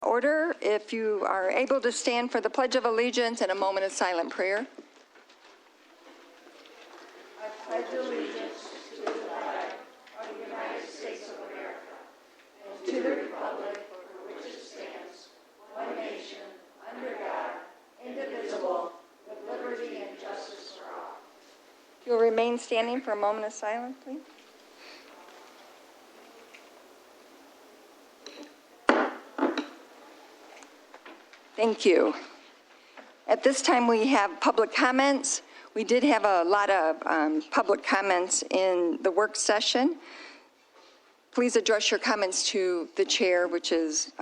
Order, if you are able to stand for the Pledge of Allegiance and a moment of silent prayer. I pledge allegiance to the flag of the United States of America and to the republic for which it stands, one nation, under God, indivisible, with liberty and justice for all. If you'll remain standing for a moment of silence, please. Thank you. At this time, we have public comments. We did have a lot of public comments in the work session. Please address your comments to the chair, which is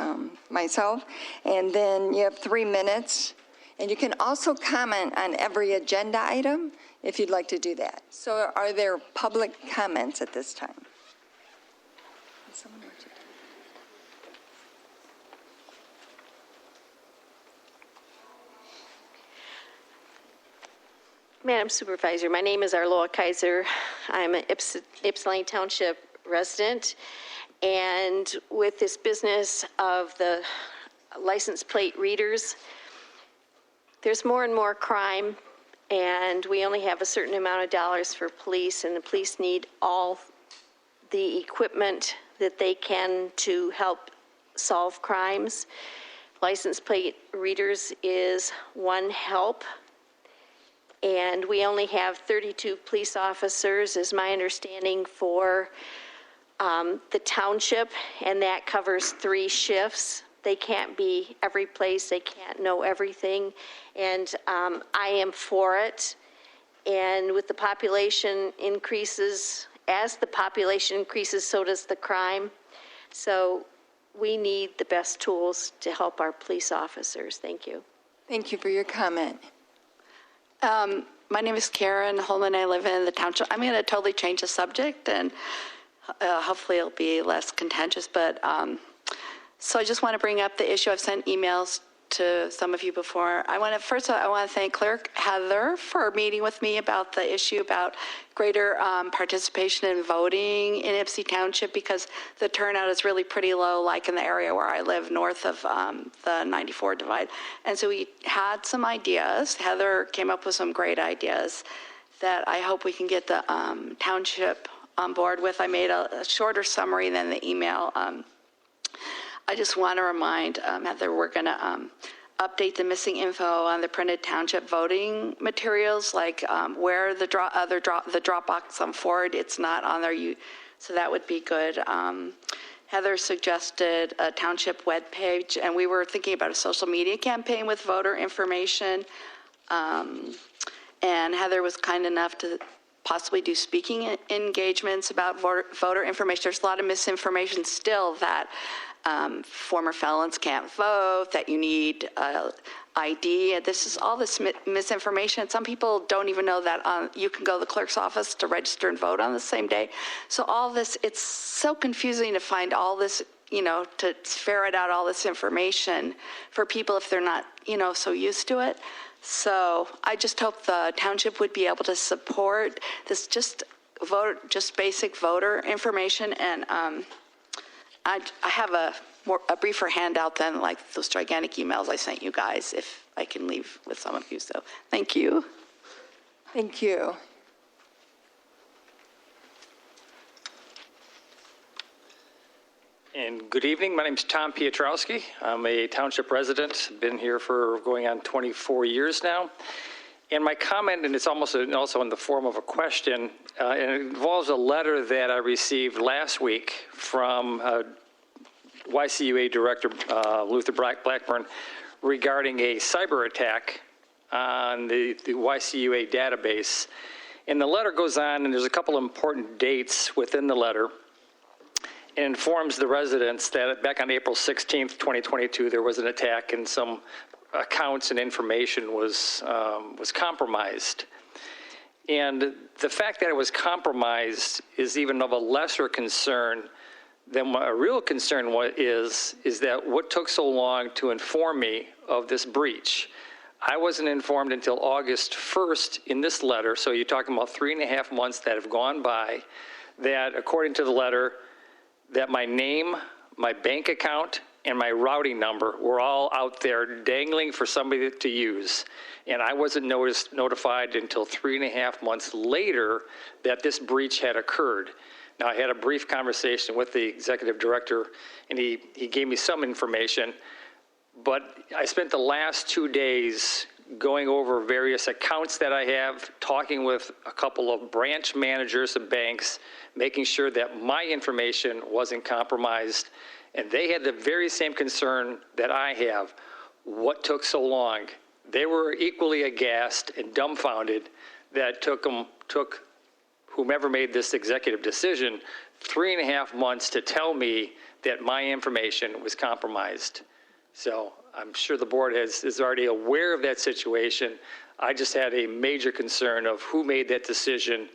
myself, and then you have 3 minutes. And you can also comment on every agenda item if you'd like to do that. So are there public comments at this time? Someone want to- Madam Supervisor, my name is Arloa Kaiser. I'm an Ypsilanti Township resident, and with this business of the license plate readers, there's more and more crime, and we only have a certain amount of dollars for police, and the police need all the equipment that they can to help solve crimes. License plate readers is one help. And we only have 32 police officers, is my understanding, for the township, and that covers 3 shifts. They can't be every place, they can't know everything, and I am for it. And with the population increases, as the population increases, so does the crime. So we need the best tools to help our police officers. Thank you. Thank you for your comment. My name is Karen Holman. I live in the township. I'm going to totally change the subject, and hopefully it'll be less contentious. But so I just want to bring up the issue. I've sent emails to some of you before. I want to thank Clerk Heather for meeting with me about the issue about greater participation in voting in Ypsilanti Township, because the turnout is really pretty low, like in the area where I live, north of the 94 divide. And so we had some ideas. Heather came up with some great ideas that I hope we can get the township on board with. I made a shorter summary than the email. I just want to remind Heather, we're going to update the missing info on the printed township voting materials, like where the drop box on Ford, it's not on there, so that would be good. Heather suggested a township webpage, and we were thinking about a social media campaign with voter information. And Heather was kind enough to possibly do speaking engagements about voter information. There's a lot of misinformation still that former felons can't vote, that you need ID. This is all this misinformation. Some people don't even know that you can go to the clerk's office to register and vote on the same day. So all this, it's so confusing to find all this, to ferret out all this information for people if they're not, so used to it. So I just hope the township would be able to support this just basic voter information. And I have a briefer handout than like those gigantic emails I sent you guys, if I can leave with some of you. So thank you. Thank you. And good evening. My name is Tom Piotrowski. I'm a township resident. Been here for going on 24 years now. And my comment, and it's also in the form of a question, and it involves a letter that I received last week from YCUA Director Luther Blackburn regarding a cyber attack on the YCUA database. And the letter goes on, and there's a couple of important dates within the letter. It informs the residents that back on April 16th, 2022, there was an attack and some accounts and information was compromised. And the fact that it was compromised is even of a lesser concern than what a real concern is that what took so long to inform me of this breach. I wasn't informed until August 1st in this letter, so you're talking about 3.5 months that have gone by, that according to the letter, that my name, my bank account, and my routing number were all out there dangling for somebody to use. And I wasn't notified until 3.5 months later that this breach had occurred. Now, I had a brief conversation with the executive director, and he gave me some information, but I spent the last 2 days going over various accounts that I have, talking with a couple of branch managers of banks, making sure that my information wasn't compromised. And they had the very same concern that I have. What took so long? They were equally aghast and dumbfounded that took whomever made this executive decision 3.5 months to tell me that my information was compromised. So I'm sure the board is already aware of that situation. I just had a major concern of who made that decision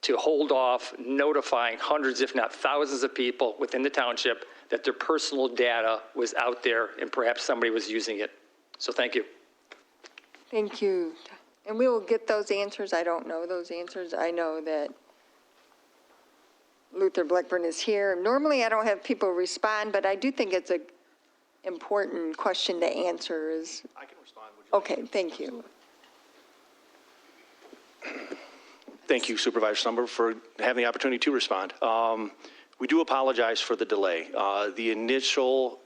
to hold off notifying hundreds, if not thousands of people within the township that their personal data was out there and perhaps somebody was using it. So thank you. Thank you. And we will get those answers. I don't know those answers. I know that Luther Blackburn is here. Normally, I don't have people respond, but I do think it's an important question to answer. I can respond. Would you like Okay, thank you. Thank you, Supervisor Stumber, for having the opportunity to respond. We do apologize for the delay. The initial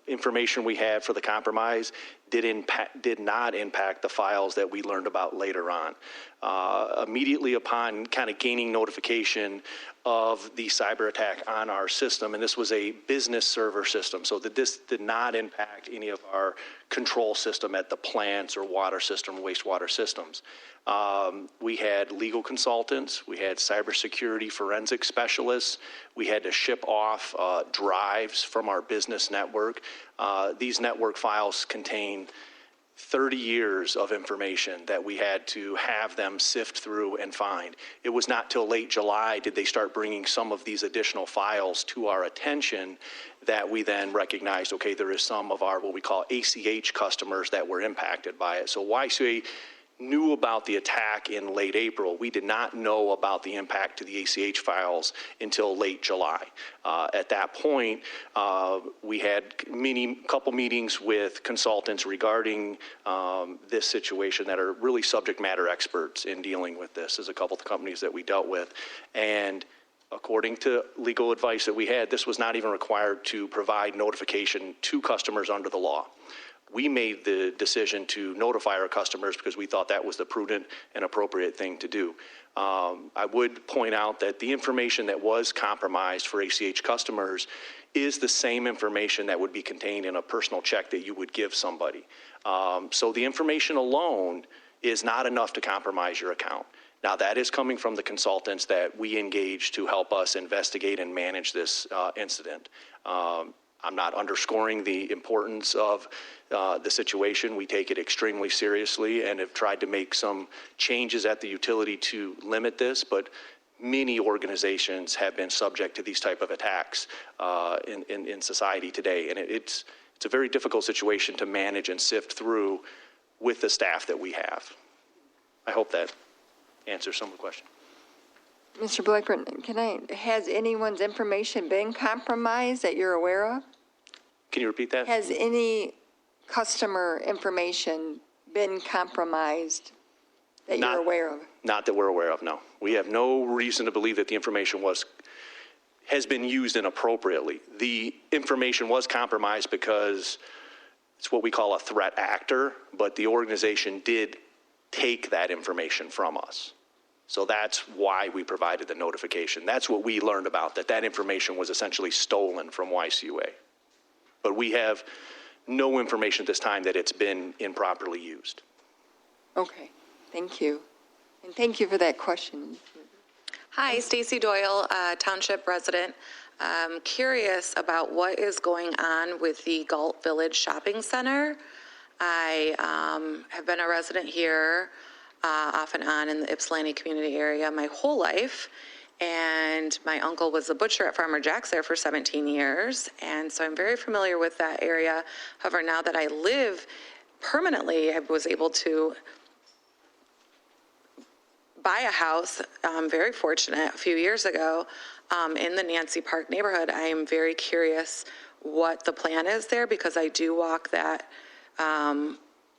information we had for the compromise did not impact the files that we learned about later on. Immediately upon kind of gaining notification of the cyber attack on our system, and this was a business server system, so that this did not impact any of our control system at the plants or water system, wastewater systems. We had legal consultants, we had cybersecurity forensic specialists, we had to ship off drives from our business network. These network files contain 30 years of information that we had to have them sift through and find. It was not till late July did they start bringing some of these additional files to our attention that we then recognized, okay, there is some of our what we call ACH customers that were impacted by it. So YCA knew about the attack in late April. We did not know about the impact to the ACH files until late July. At that point, we had couple meetings with consultants regarding this situation that are really subject matter experts in dealing with this. There's a couple of companies that we dealt with, and according to legal advice that we had, this was not even required to provide notification to customers under the law. We made the decision to notify our customers because we thought that was the prudent and appropriate thing to do. I would point out that the information that was compromised for ACH customers is the same information that would be contained in a personal check that you would give somebody. So the information alone is not enough to compromise your account. Now, that is coming from the consultants that we engaged to help us investigate and manage this incident. I'm not underscoring the importance of the situation. We take it extremely seriously and have tried to make some changes at the utility to limit this, but many organizations have been subject to these type of attacks in society today. And it's a very difficult situation to manage and sift through with the staff that we have. I hope that answers some of the question. Mr. Blackburn, has anyone's information been compromised that you're aware of? Can you repeat that? Has any customer information been compromised that you're aware of? Not that we're aware of, no. We have no reason to believe that the information has been used inappropriately. The information was compromised because it's what we call a threat actor, but the organization did take that information from us. So that's why we provided the notification. That's what we learned about, that information was essentially stolen from YCUA. But we have no information at this time that it's been improperly used. Okay, thank you. And thank you for that question. Hi, Stacy Doyle, Township resident. Curious about what is going on with the Galt Village Shopping Center. I have been a resident here off and on in the Ypsilanti community area my whole life. And my uncle was a butcher at Farmer Jack's there for 17 years. And so I'm very familiar with that area. However, now that I live permanently, I was able to buy a house. I'm very fortunate a few years ago in the Nancy Park neighborhood. I am very curious what the plan is there, because I do walk that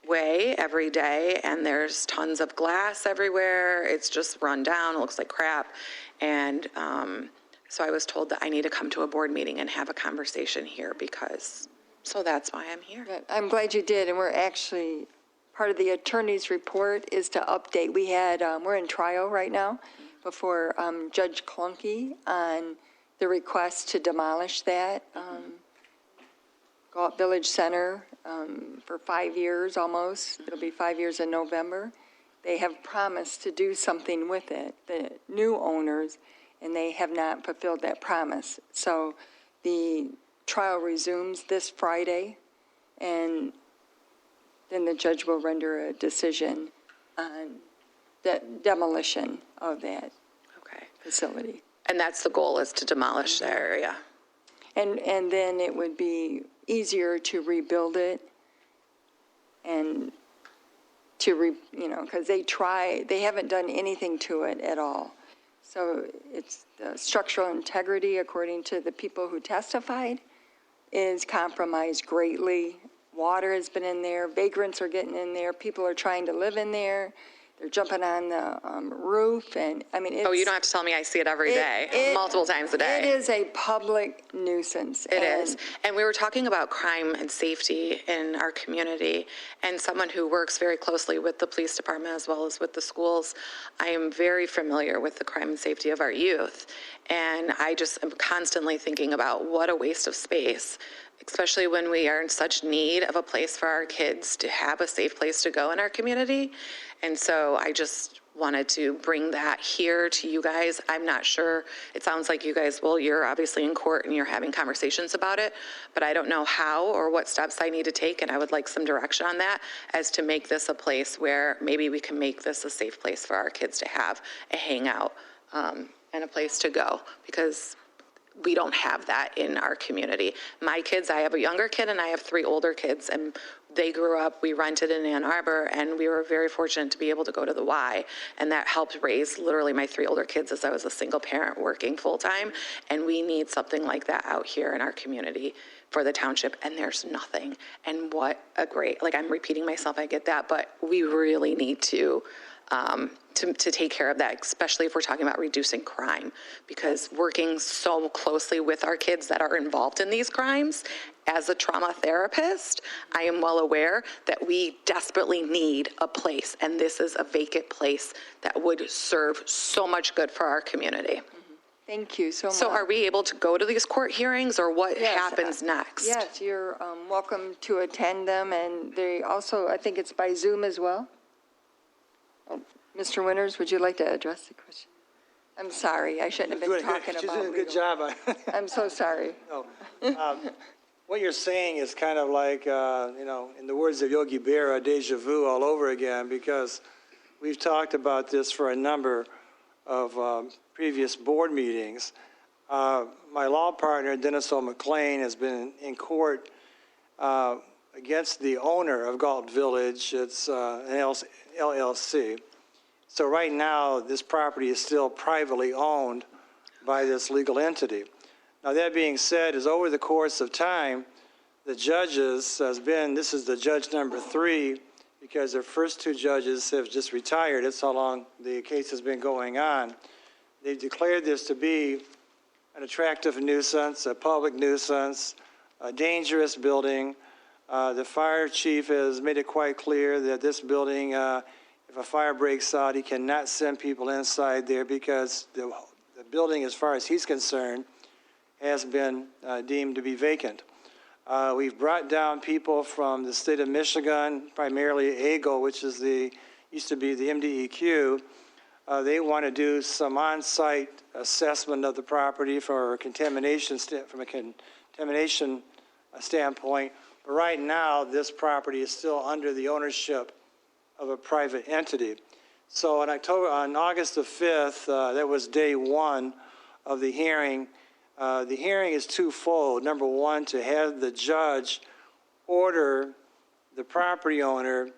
way every day, and there's tons of glass everywhere. It's just run down. It looks like crap. And so I was told that I need to come to a board meeting and have a conversation here so that's why I'm here. Good. I'm glad you did, and we're actually, part of the attorney's report is to update. We're in trial right now before Judge Clunky on the request to demolish that Galt Village Center for 5 years almost. It'll be 5 years in November. They have promised to do something with it, the new owners, and they have not fulfilled that promise. So the trial resumes this Friday, and then the judge will render a decision on the demolition of that facility. And that's the goal, is to demolish the area. And then it would be easier to rebuild it and because they haven't done anything to it at all. So it's the structural integrity, according to the people who testified, is compromised greatly. Water has been in there, vagrants are getting in there, people are trying to live in there, they're jumping on the roof, and it's... Oh, you don't have to tell me, I see it every day, multiple times a day. It is a public nuisance. It is. And we were talking about crime and safety in our community, and someone who works very closely with the police department as well as with the schools, I am very familiar with the crime and safety of our youth. And I just am constantly thinking about what a waste of space, especially when we are in such need of a place for our kids to have a safe place to go in our community. And so I just wanted to bring that here to you guys. I'm not sure, it sounds like you guys, you're obviously in court and you're having conversations about it, but I don't know how or what steps I need to take, and I would like some direction on that as to make this a place where maybe we can make this a safe place for our kids to have a hangout and a place to go, because we don't have that in our community. My kids, I have a younger kid and I have 3 older kids, and they grew up, we rented in Ann Arbor, and we were very fortunate to be able to go to the Y, and that helped raise literally my 3 older kids as I was a single parent working full-time, and we need something like that out here in our community for the township, and there's nothing. And what a great, I'm repeating myself, I get that, but we really need to take care of that, especially if we're talking about reducing crime, because working so closely with our kids that are involved in these crimes, as a trauma therapist, I am well aware that we desperately need a place, and this is a vacant place that would serve so much good for our community. Thank you so much. So are we able to go to these court hearings, or what happens next? Yes, you're welcome to attend them, and they also, I think it's by Zoom as well. Mr. Winters, would you like to address the question? I'm sorry, I shouldn't have been talking about She's doing a good legal. job. I'm so sorry. What you're saying is kind of like, in the words of Yogi Berra, deja vu all over again, because we've talked about this for a number of previous board meetings. My law partner, Dennis O. McLean, has been in court against the owner of Galt Village. It's an LLC. So right now, this property is still privately owned by this legal entity. Now, that being said, is over the course of time, the judges this is the judge number 3, because their first 2 judges have just retired. That's how long the case has been going on. They've declared this to be an attractive nuisance, a public nuisance, a dangerous building. The fire chief has made it quite clear that this building, if a fire breaks out, he cannot send people inside there, because the building, as far as he's concerned, has been deemed to be vacant. We've brought down people from the state of Michigan, primarily AGO, which is used to be the MDEQ. They want to do some on-site assessment of the property from a contamination standpoint. But right now, this property is still under the ownership of a private entity. So on August the 5th, that was day 1 of the hearing. The hearing is twofold. Number 1, to have the judge order the property owner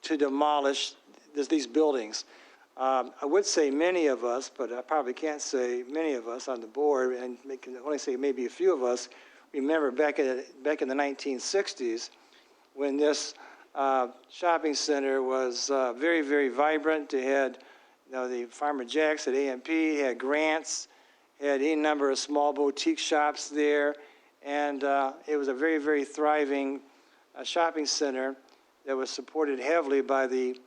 to demolish these buildings. I would say many of us, but I probably can't say many of us on the board, and can only say maybe a few of us, remember back in the 1960s when this shopping center was very, very vibrant. It had, the Farmer Jack's at AMP, had Grant's, had any number of small boutique shops there, and it was a very, very thriving shopping center that was supported heavily by the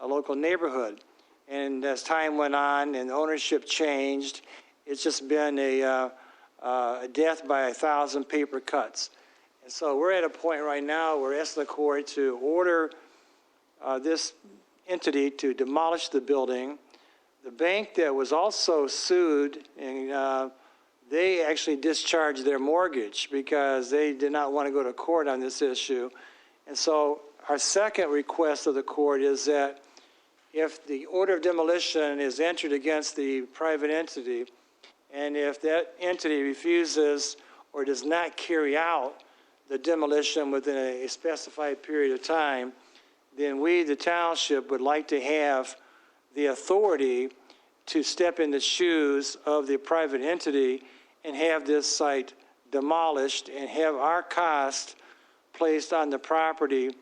local neighborhood. And as time went on and ownership changed, it's just been a death by 1,000 paper cuts. And so we're at a point right now where we're asking the court to order this entity to demolish the building. The bank that was also sued, and they actually discharged their mortgage because they did not want to go to court on this issue. And so our second request of the court is that if the order of demolition is entered against the private entity, and if that entity refuses or does not carry out the demolition within a specified period of time, then we, the township, would like to have the authority to step in the shoes of the private entity and have this site demolished and have our cost placed on the property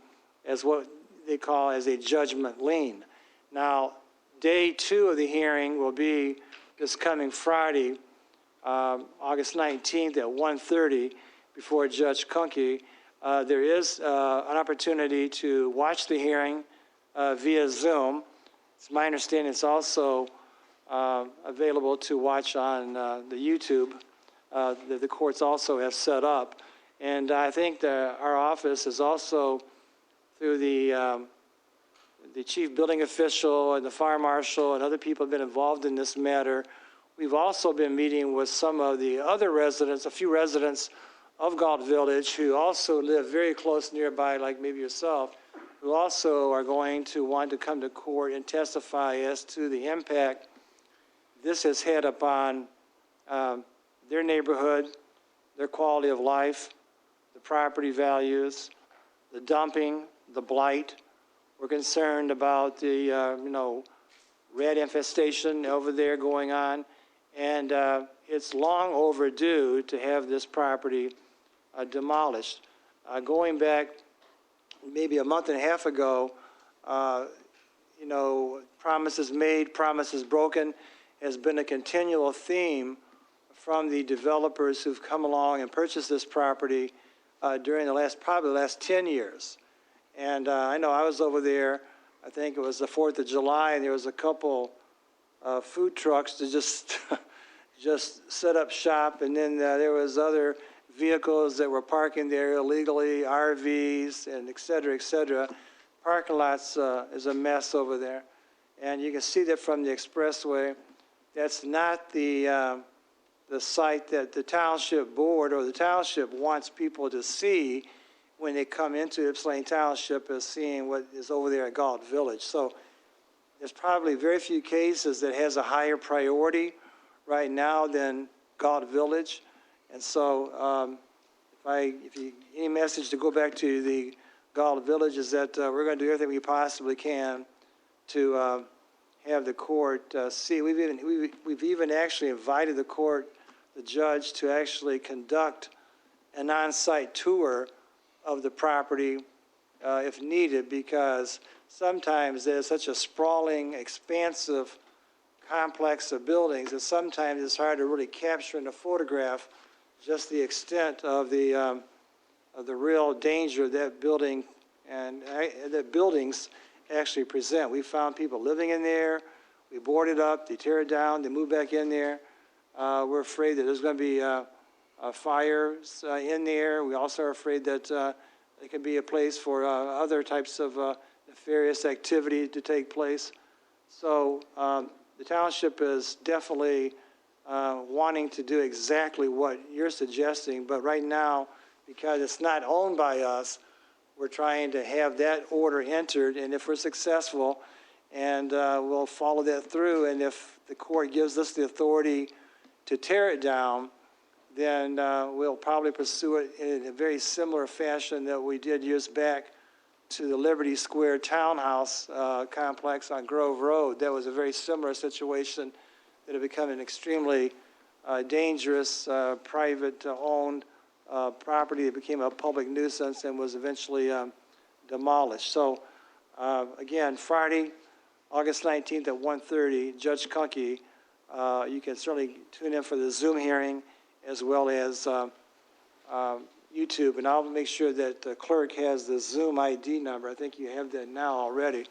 as what they call as a judgment lien. Now, day 2 of the hearing will be this coming Friday, August 19th at 1:30 before Judge Kunke. There is an opportunity to watch the hearing via Zoom. It's my understanding it's also available to watch on the YouTube that the courts also have set up. And I think that our office is also through the chief building official and the fire marshal and other people have been involved in this matter. We've also been meeting with some of the other residents, a few residents of Galt Village who also live very close nearby, like maybe yourself, who also are going to want to come to court and testify as to the impact this has had upon their neighborhood, their quality of life, the property values, the dumping, the blight. We're concerned about the, rat infestation over there going on, and it's long overdue to have this property demolished. Going back maybe a month and a half ago, promises made, promises broken has been a continual theme from the developers who've come along and purchased this property during probably the last 10 years. And I know I was over there, I think it was the 4th of July, and there was a couple food trucks to just set up shop, and then there was other vehicles that were parking there illegally, RVs, and et cetera. Parking lots is a mess over there. And you can see that from the expressway. That's not the site that the township board or the township wants people to see when they come into Ypsilanti Township, as seeing what is over there at Galt Village. So there's probably very few cases that has a higher priority right now than Galt Village. And so any message to go back to the Galt Village is that we're going to do everything we possibly can to have the court see. We've even actually invited the judge to actually conduct an on-site tour of the property if needed, because sometimes there's such a sprawling, expansive complex of buildings that sometimes it's hard to really capture in a photograph just the extent of the real danger that building and that buildings actually present. We found people living in there. We board it up, they tear it down, they move back in there. We're afraid that there's going to be fires in there. We also are afraid that it could be a place for other types of nefarious activity to take place. So the township is definitely wanting to do exactly what you're suggesting, but right now, because it's not owned by us, we're trying to have that order entered, and if we're successful, and we'll follow that through, and if the court gives us the authority to tear it down, then we'll probably pursue it in a very similar fashion that we did years back to the Liberty Square Townhouse complex on Grove Road. That was a very similar situation that had become an extremely dangerous, private-owned property that became a public nuisance and was eventually demolished. So, again, Friday, August 19th at 1:30, Judge Kunke, you can certainly tune in for the Zoom hearing as well as YouTube, and I'll make sure that the clerk has the Zoom ID number. I think you have that now already,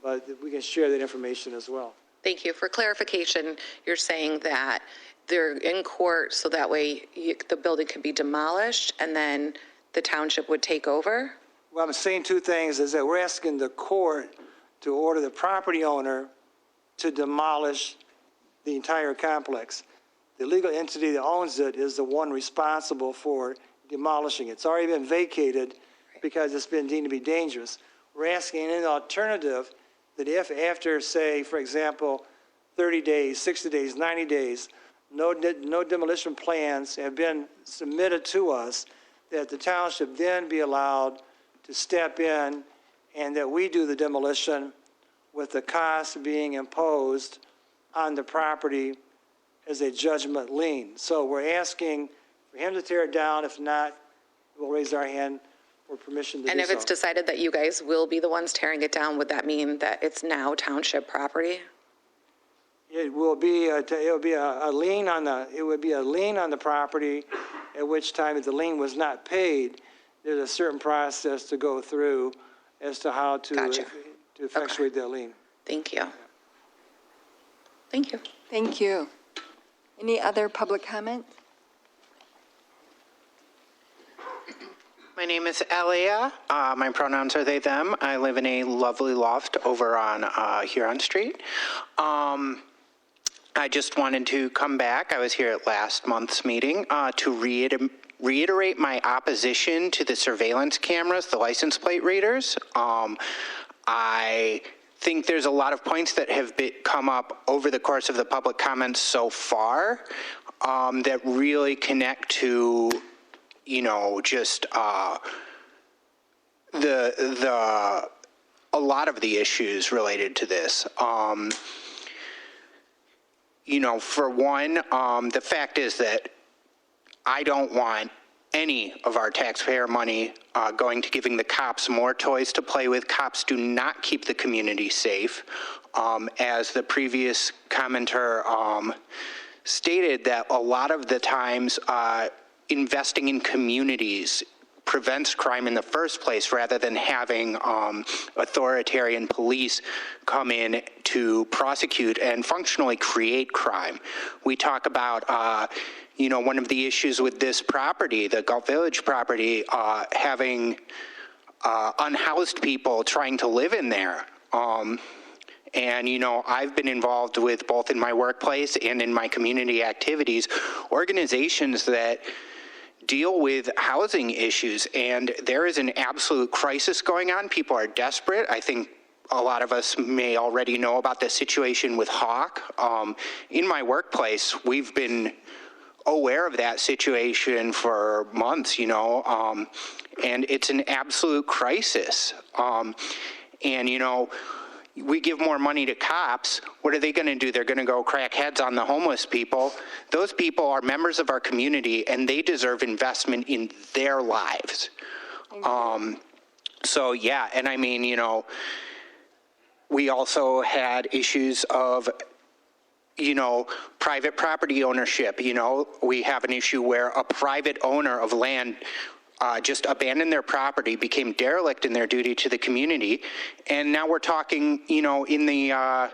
but we can share that information as well. Thank you. For clarification, you're saying that they're in court so that way the building can be demolished and then the township would take over? Well, I'm saying two things, is that we're asking the court to order the property owner to demolish the entire complex. The legal entity that owns it is the one responsible for demolishing it. It's already been vacated because it's been deemed to be dangerous. We're asking an alternative that if after, say, for example, 30 days, 60 days, 90 days, no demolition plans have been submitted to us, that the township then be allowed to step in and that we do the demolition with the cost being imposed on the property as a judgment lien. So we're asking for him to tear it down. If not, we'll raise our hand for permission to do so. And if it's decided that you guys will be the ones tearing it down, would that mean that it's now township property? It will be a lien on the property, at which time if the lien was not paid, there's a certain process to go through as to how to Gotcha. to effectuate that lien. Thank you. Thank you. Thank you. Any other public comment? My name is Elia. My pronouns are they, them. I live in a lovely loft over on Huron Street. I just wanted to come back. I was here at last month's meeting to reiterate my opposition to the surveillance cameras, the license plate readers. I think there's a lot of points that have come up over the course of the public comments so far that really connect to, you know, just a lot of the issues related to this. You know, for one, the fact is that I don't want any of our taxpayer money going to giving the cops more toys to play with. Cops do not keep the community safe. As the previous commenter stated, that a lot of the times investing in communities prevents crime in the first place rather than having authoritarian police come in to prosecute and functionally create crime. We talk about, you know, one of the issues with this property, the Gulf Village property, having unhoused people trying to live in there. And, you know, I've been involved with, both in my workplace and in my community activities, organizations that deal with housing issues, and there is an absolute crisis going on. People are desperate. I think a lot of us may already know about the situation with Hawk. In my workplace, we've been aware of that situation for months, you know, and it's an absolute crisis. And, you know, we give more money to cops. What are they going to do? They're going to go crack heads on the homeless people. Those people are members of our community, and they deserve investment in their lives. So, yeah, and I mean, you know, we also had issues of, you know, private property ownership. You know, we have an issue where a private owner of land just abandoned their property, became derelict in their duty to the community, and now we're talking, you know, in the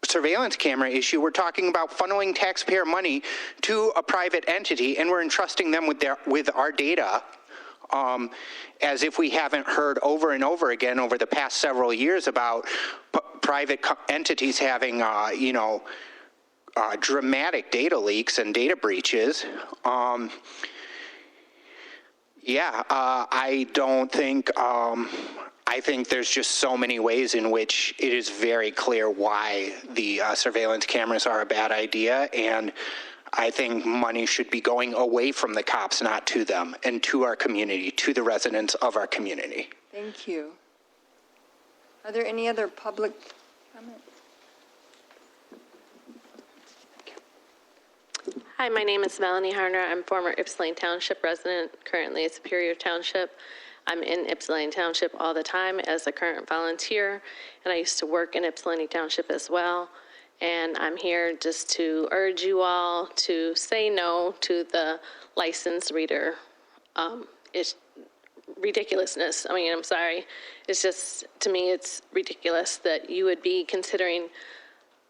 surveillance camera issue, we're talking about funneling taxpayer money to a private entity, and we're entrusting them with our data, as if we haven't heard over and over again over the past several years about private entities having, you know, dramatic data leaks and data breaches. Yeah, I don't think, I think there's just so many ways in which it is very clear why the surveillance cameras are a bad idea, and I think money should be going away from the cops, not to them, and to our community, to the residents of our community. Thank you. Are there any other public comments? Hi, my name is Melanie Harner. I'm former Ypsilanti Township resident, currently at Superior Township. I'm in Ypsilanti Township all the time as a current volunteer, and I used to work in Ypsilanti Township as well. And I'm here just to urge you all to say no to the license reader. It's ridiculousness. I mean, I'm sorry. It's just, to me, it's ridiculous that you would be considering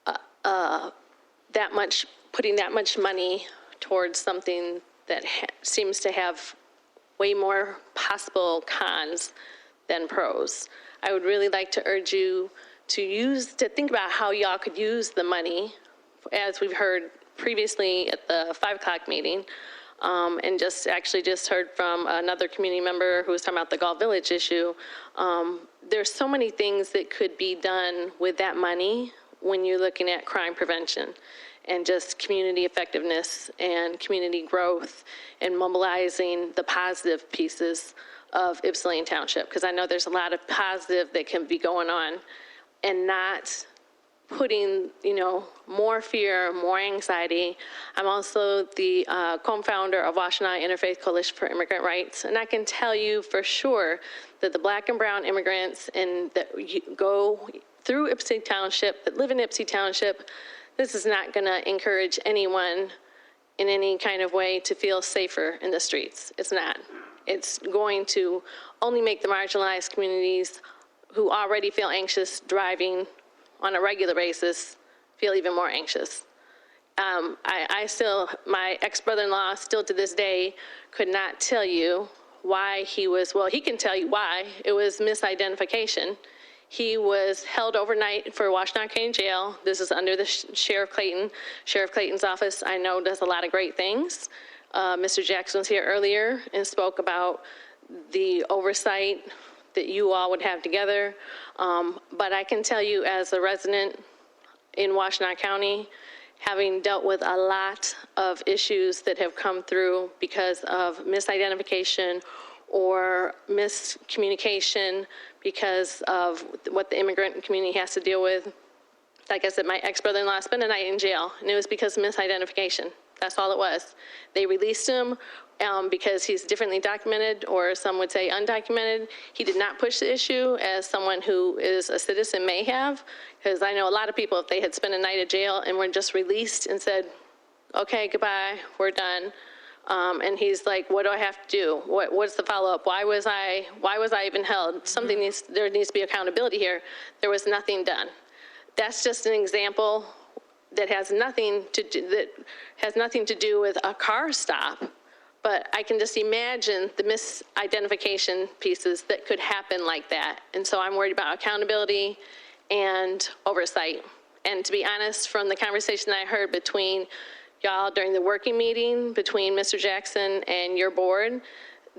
that much, putting that much money towards something that seems to have way more possible cons than pros. I would really like to urge you to think about how y'all could use the money, as we've heard previously at the 5 o'clock meeting, and just heard from another community member who was talking about the Galt Village issue. There's so many things that could be done with that money when you're looking at crime prevention and just community effectiveness and community growth and mobilizing the positive pieces of Ypsilanti Township, because I know there's a lot of positive that can be going on, and not putting, more fear, more anxiety. I'm also the co-founder of Washtenaw Interfaith Coalition for Immigrant Rights, and I can tell you for sure that the Black and brown immigrants that go through Ypsilanti Township, that live in Ypsilanti Township, this is not going to encourage anyone in any kind of way to feel safer in the streets. It's not. It's going to only make the marginalized communities who already feel anxious driving on a regular basis feel even more anxious. My ex-brother-in-law still to this day could not tell you why he can tell you why. It was misidentification. He was held overnight for Washtenaw County Jail. This is under the Sheriff Clayton. Sheriff Clayton's office, I know, does a lot of great things. Mr. Jackson was here earlier and spoke about the oversight that you all would have together. But I can tell you, as a resident in Washtenaw County, having dealt with a lot of issues that have come through because of misidentification or miscommunication because of what the immigrant community has to deal with. Like I said, my ex-brother-in-law spent a night in jail, and it was because of misidentification. That's all it was. They released him because he's differently documented, or some would say undocumented. He did not push the issue as someone who is a citizen may have, because I know a lot of people, if they had spent a night at jail and were just released and said, okay, goodbye, we're done. And he's like, what do I have to do? What's the follow-up? Why was I even held? There needs to be accountability here. There was nothing done. That's just an example that has nothing to do with a car stop. But I can just imagine the misidentification pieces that could happen like that. And so I'm worried about accountability and oversight. And to be honest, from the conversation I heard between y'all during the working meeting, between Mr. Jackson and your board,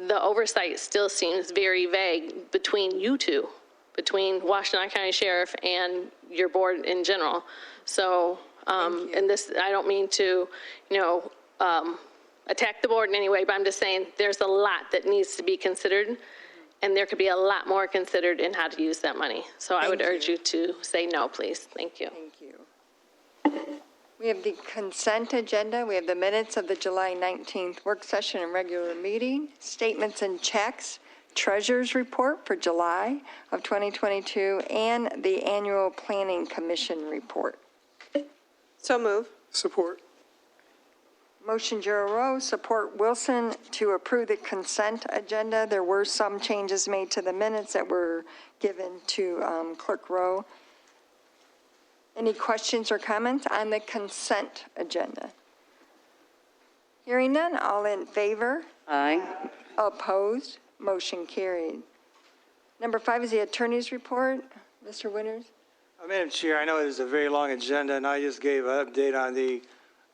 the oversight still seems very vague between you two, between Washtenaw County Sheriff and your board in general. So, and this, I don't mean to, attack the board in any way, but I'm just saying there's a lot that needs to be considered, and there could be a lot more considered in how to use that money. So I would urge you to say no, please. Thank you. Thank you. We have the consent agenda. We have the minutes of the July 19th work session and regular meeting, statements and checks, treasurer's report for July of 2022, and the annual planning commission report. So move. Support. Motion Giroux, support Wilson to approve the consent agenda. There were some changes made to the minutes that were given to Clerk Rowe. Any questions or comments on the consent agenda? Hearing none, all in favor? Aye. Opposed? Motion carried. Number 5 is the attorney's report. Mr. Winters? Madam Chair, I know it is a very long agenda, and I just gave an update on the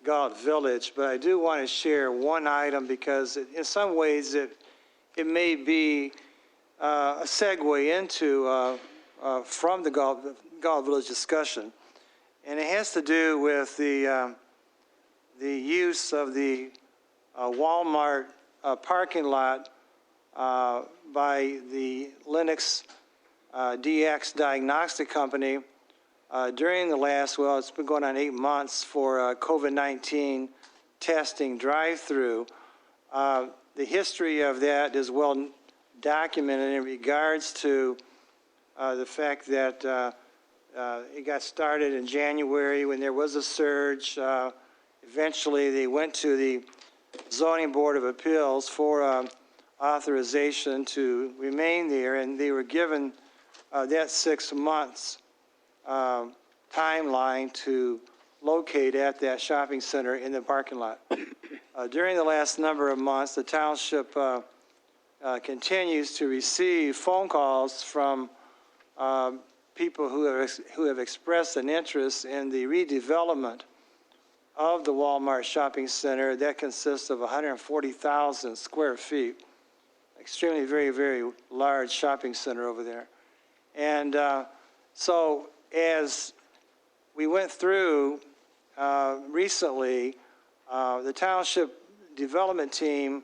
Galt Village, but I do want to share one item because in some ways it may be a segue into from the Galt Village discussion, and it has to do with the use of the Walmart parking lot by the Linux DX Diagnostic Company during the last, well, it's been going on 8 months for COVID-19 testing drive-through. The history of that is well documented in regards to the fact that it got started in January when there was a surge. Eventually, they went to the Zoning Board of Appeals for authorization to remain there, and they were given that 6 months timeline to locate at that shopping center in the parking lot. During the last number of months, the township continues to receive phone calls from people who have expressed an interest in the redevelopment of the Walmart shopping center. That consists of 140,000 square feet. Extremely, very, very large shopping center over there. And so as we went through recently, the township development team,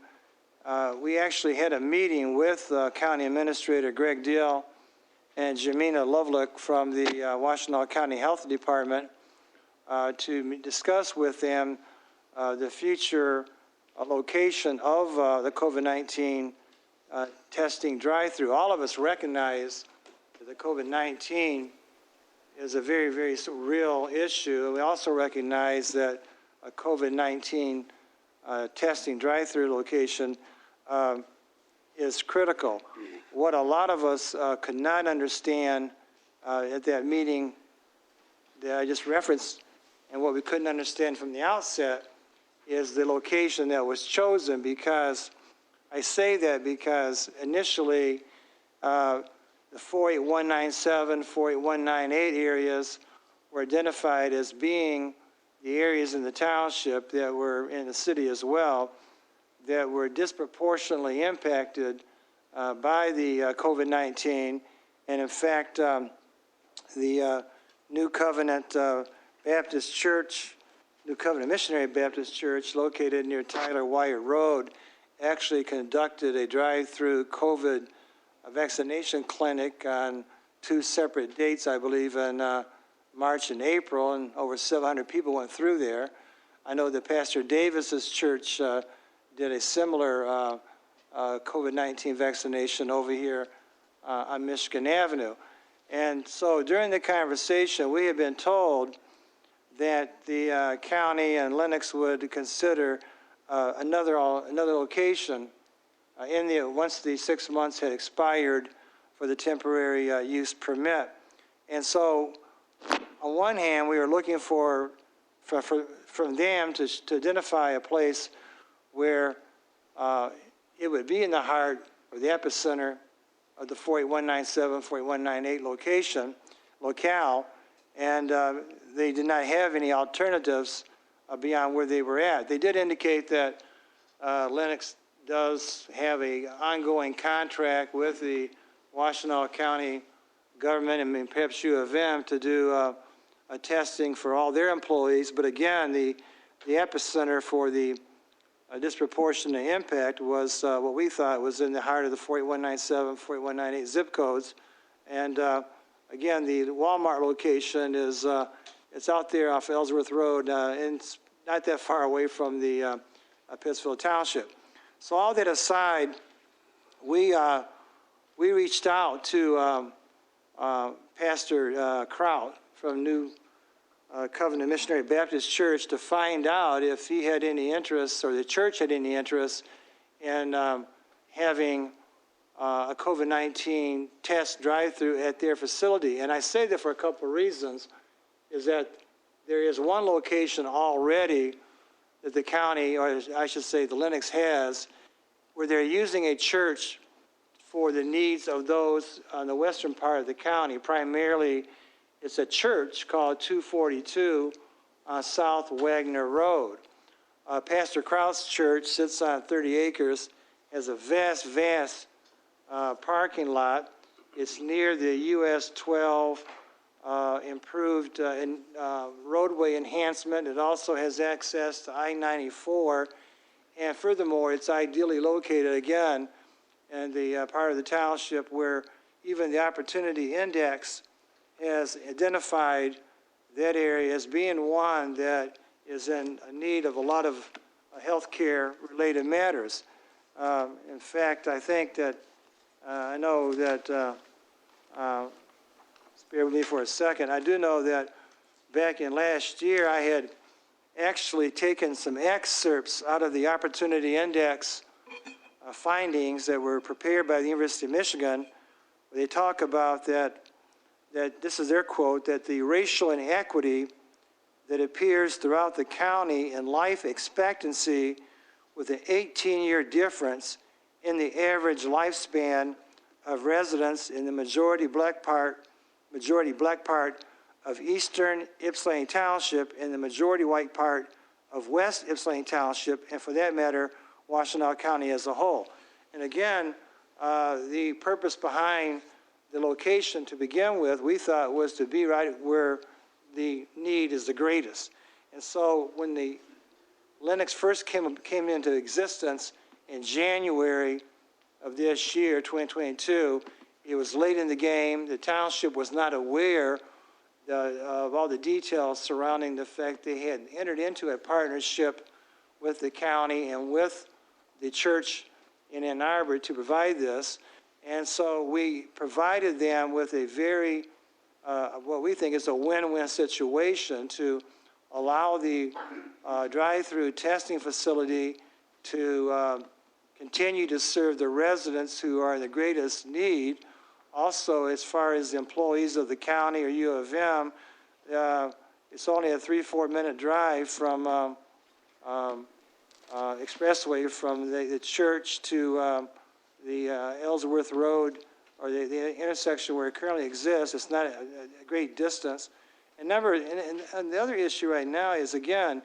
we actually had a meeting with County Administrator Greg Deal and Jamina Lovelock from the Washtenaw County Health Department to discuss with them the future location of the COVID-19 testing drive-through. All of us recognize that the COVID-19 is a very, very real issue. We also recognize that a COVID-19 testing drive-through location is critical. What a lot of us could not understand at that meeting that I just referenced, and what we couldn't understand from the outset, is the location that was chosen. Because I say that because initially the 48197, 48198 areas were identified as being the areas in the township that were in the city as well that were disproportionately impacted by the COVID-19. And in fact, the New Covenant Baptist Church, New Covenant Missionary Baptist Church, located near Tyler Wyatt Road, actually conducted a drive-through COVID vaccination clinic on 2 separate dates, I believe, in March and April, and over 700 people went through there. I know that Pastor Davis's church did a similar COVID-19 vaccination over here on Michigan Avenue. And so during the conversation, we had been told that the county and Lennox would consider another location once the 6 months had expired for the temporary use permit. And so on one hand, we were looking from them to identify a place where it would be in the heart or the epicenter of the 48197, 48198 locale, and they did not have any alternatives beyond where they were at. They did indicate that Lennox does have an ongoing contract with the Washtenaw County government and perhaps U of M to do a testing for all their employees. But again, the epicenter for the disproportionate impact was what we thought was in the heart of the 48197, 48198 zip codes. And again, the Walmart location is it's out there off Ellsworth Road, and it's not that far away from the Pittsfield Township. So all that aside, we reached out to Pastor Kraut from New Covenant Missionary Baptist Church to find out if he had any interest, or the church had any interest, in having a COVID-19 test drive-through at their facility. And I say that for a couple of reasons, is that there is one location already that the county, or I should say the Lennox has, where they're using a church for the needs of those on the western part of the county. Primarily, it's a church called 242 South Wagner Road. Pastor Kraut's church sits on 30 acres, has a vast, vast parking lot. It's near the US 12 improved roadway enhancement. It also has access to I-94. And furthermore, it's ideally located, again, and the part of the township where even the Opportunity Index has identified that area as being one that is in need of a lot of healthcare-related matters. In fact, I think that, I know that, bear with me for a second, I do know that back in last year, I had actually taken some excerpts out of the Opportunity Index findings that were prepared by the University of Michigan. They talk about that this is their quote, that the racial inequity that appears throughout the county in life expectancy with an 18-year difference in the average lifespan of residents in the majority black part of eastern Ypsilanti Township and the majority white part of west Ypsilanti Township, and for that matter, Washtenaw County as a whole. And again, the purpose behind the location to begin with, we thought, was to be right where the need is the greatest. And so when the Lennox first came into existence in January of this year, 2022, it was late in the game. The township was not aware of all the details surrounding the fact they had entered into a partnership with the county and with the church in Ann Arbor to provide this. And so we provided them with a very, what we think is a win-win situation to allow the drive-through testing facility to continue to serve the residents who are in the greatest need. Also, as far as the employees of the county or U of M, it's only a 3-4 minute drive from expressway from the church to the Ellsworth Road, or the intersection where it currently exists. It's not a great distance. And the other issue right now is, again,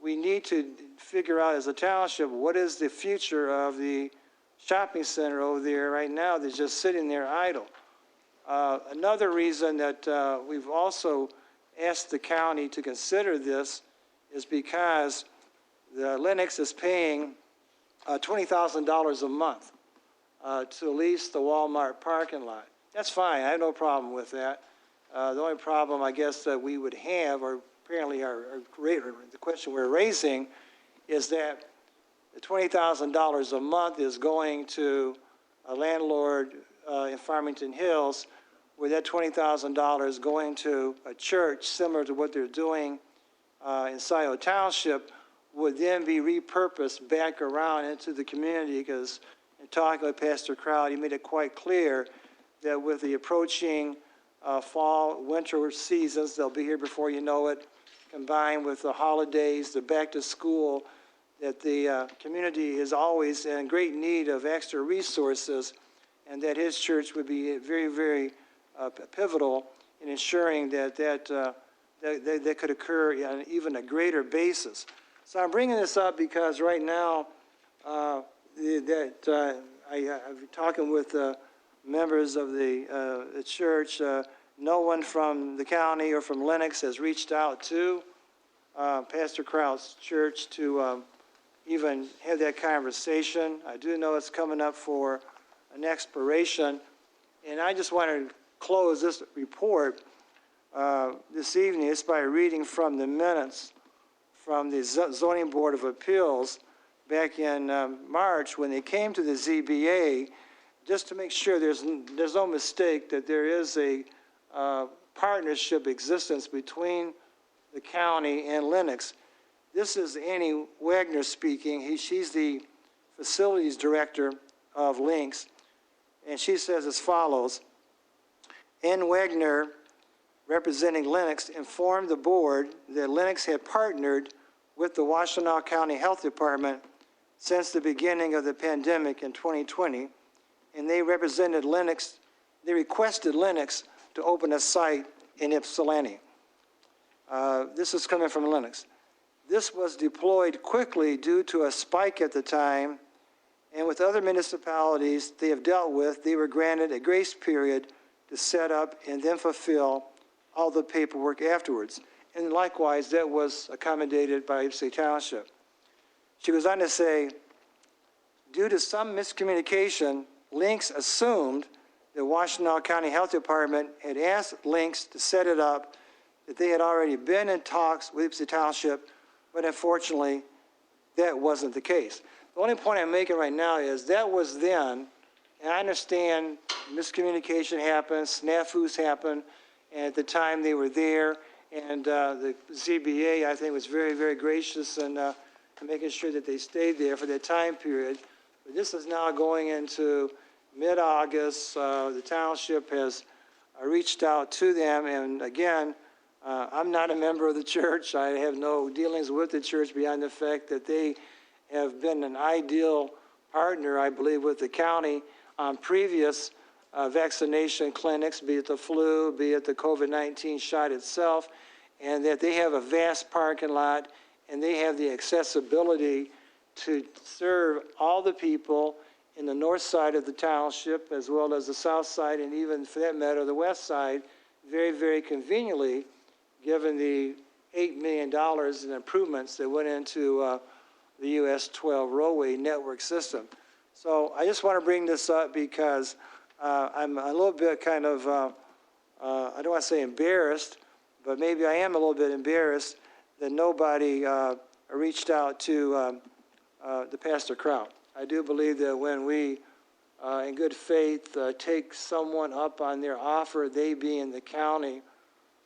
we need to figure out as a township what is the future of the shopping center over there right now that's just sitting there idle. Another reason that we've also asked the county to consider this is because the Lennox is paying $20,000 a month to lease the Walmart parking lot. That's fine. I have no problem with that. The only problem, I guess, that we would have, or apparently the question we're raising, is that the $20,000 a month is going to a landlord in Farmington Hills, where that $20,000 is going to a church similar to what they're doing in Scioto Township, would then be repurposed back around into the community, because in talking with Pastor Crowd, he made it quite clear that with the approaching fall, winter seasons, they'll be here before you know it, combined with the holidays, the back to school, that the community is always in great need of extra resources, and that his church would be very, very pivotal in ensuring that that could occur on even a greater basis. So I'm bringing this up because right now I'm talking with members of the church. No one from the county or from Lennox has reached out to Pastor Kraut's church to even have that conversation. I do know it's coming up for an expiration, and I just want to close this report this evening just by reading from the minutes from the Zoning Board of Appeals back in March when they came to the ZBA, just to make sure there's no mistake that there is a partnership existence between the county and Lennox. This is Annie Wagner speaking. She's the facilities director of Lynx, and she says as follows: Ann Wagner, representing Lennox, informed the board that Lennox had partnered with the Washtenaw County Health Department since the beginning of the pandemic in 2020, and they requested Lennox to open a site in Ypsilanti. This is coming from Lennox. This was deployed quickly due to a spike at the time, and with other municipalities they have dealt with, they were granted a grace period to set up and then fulfill all the paperwork afterwards. And likewise, that was accommodated by Ypsilanti Township. She goes on to say, due to some miscommunication Lynx assumed the Washtenaw County Health Department had asked Lynx to set it up, that they had already been in talks with Ypsilanti Township, but unfortunately, that wasn't the case. The only point I'm making right now is that was then, and I understand miscommunication happens, snafus happen, and at the time they were there, and the ZBA, I think, was very, very gracious in making sure that they stayed there for that time period. But this is now going into mid-August. The township has reached out to them, and again, I'm not a member of the church. I have no dealings with the church beyond the fact that they have been an ideal partner, I believe, with the county on previous vaccination clinics, be it the flu, be it the COVID-19 shot itself, and that they have a vast parking lot and they have the accessibility to serve all the people in the north side of the township as well as the south side and even, for that matter, the west side very, very conveniently, given the $8 million in improvements that went into the US 12 roadway network system. So I just want to bring this up because I'm a little bit kind of, I don't want to say embarrassed, but maybe I am a little bit embarrassed that nobody reached out to the pastor crowd. I do believe that when we, in good faith, take someone up on their offer, they being the county,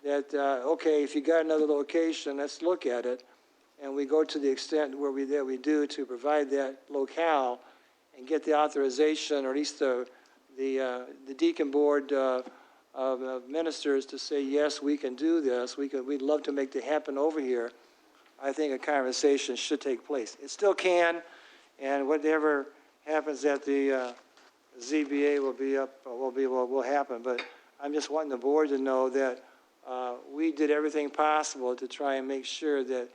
that, okay, if you got another location, let's look at it. And we go to the extent where we do to provide that locale and get the authorization, or at least the deacon board of ministers to say, yes, we can do this. We'd love to make it happen over here. I think a conversation should take place. It still can, and whatever happens at the ZBA will happen. But I'm just wanting the board to know that we did everything possible to try and make sure that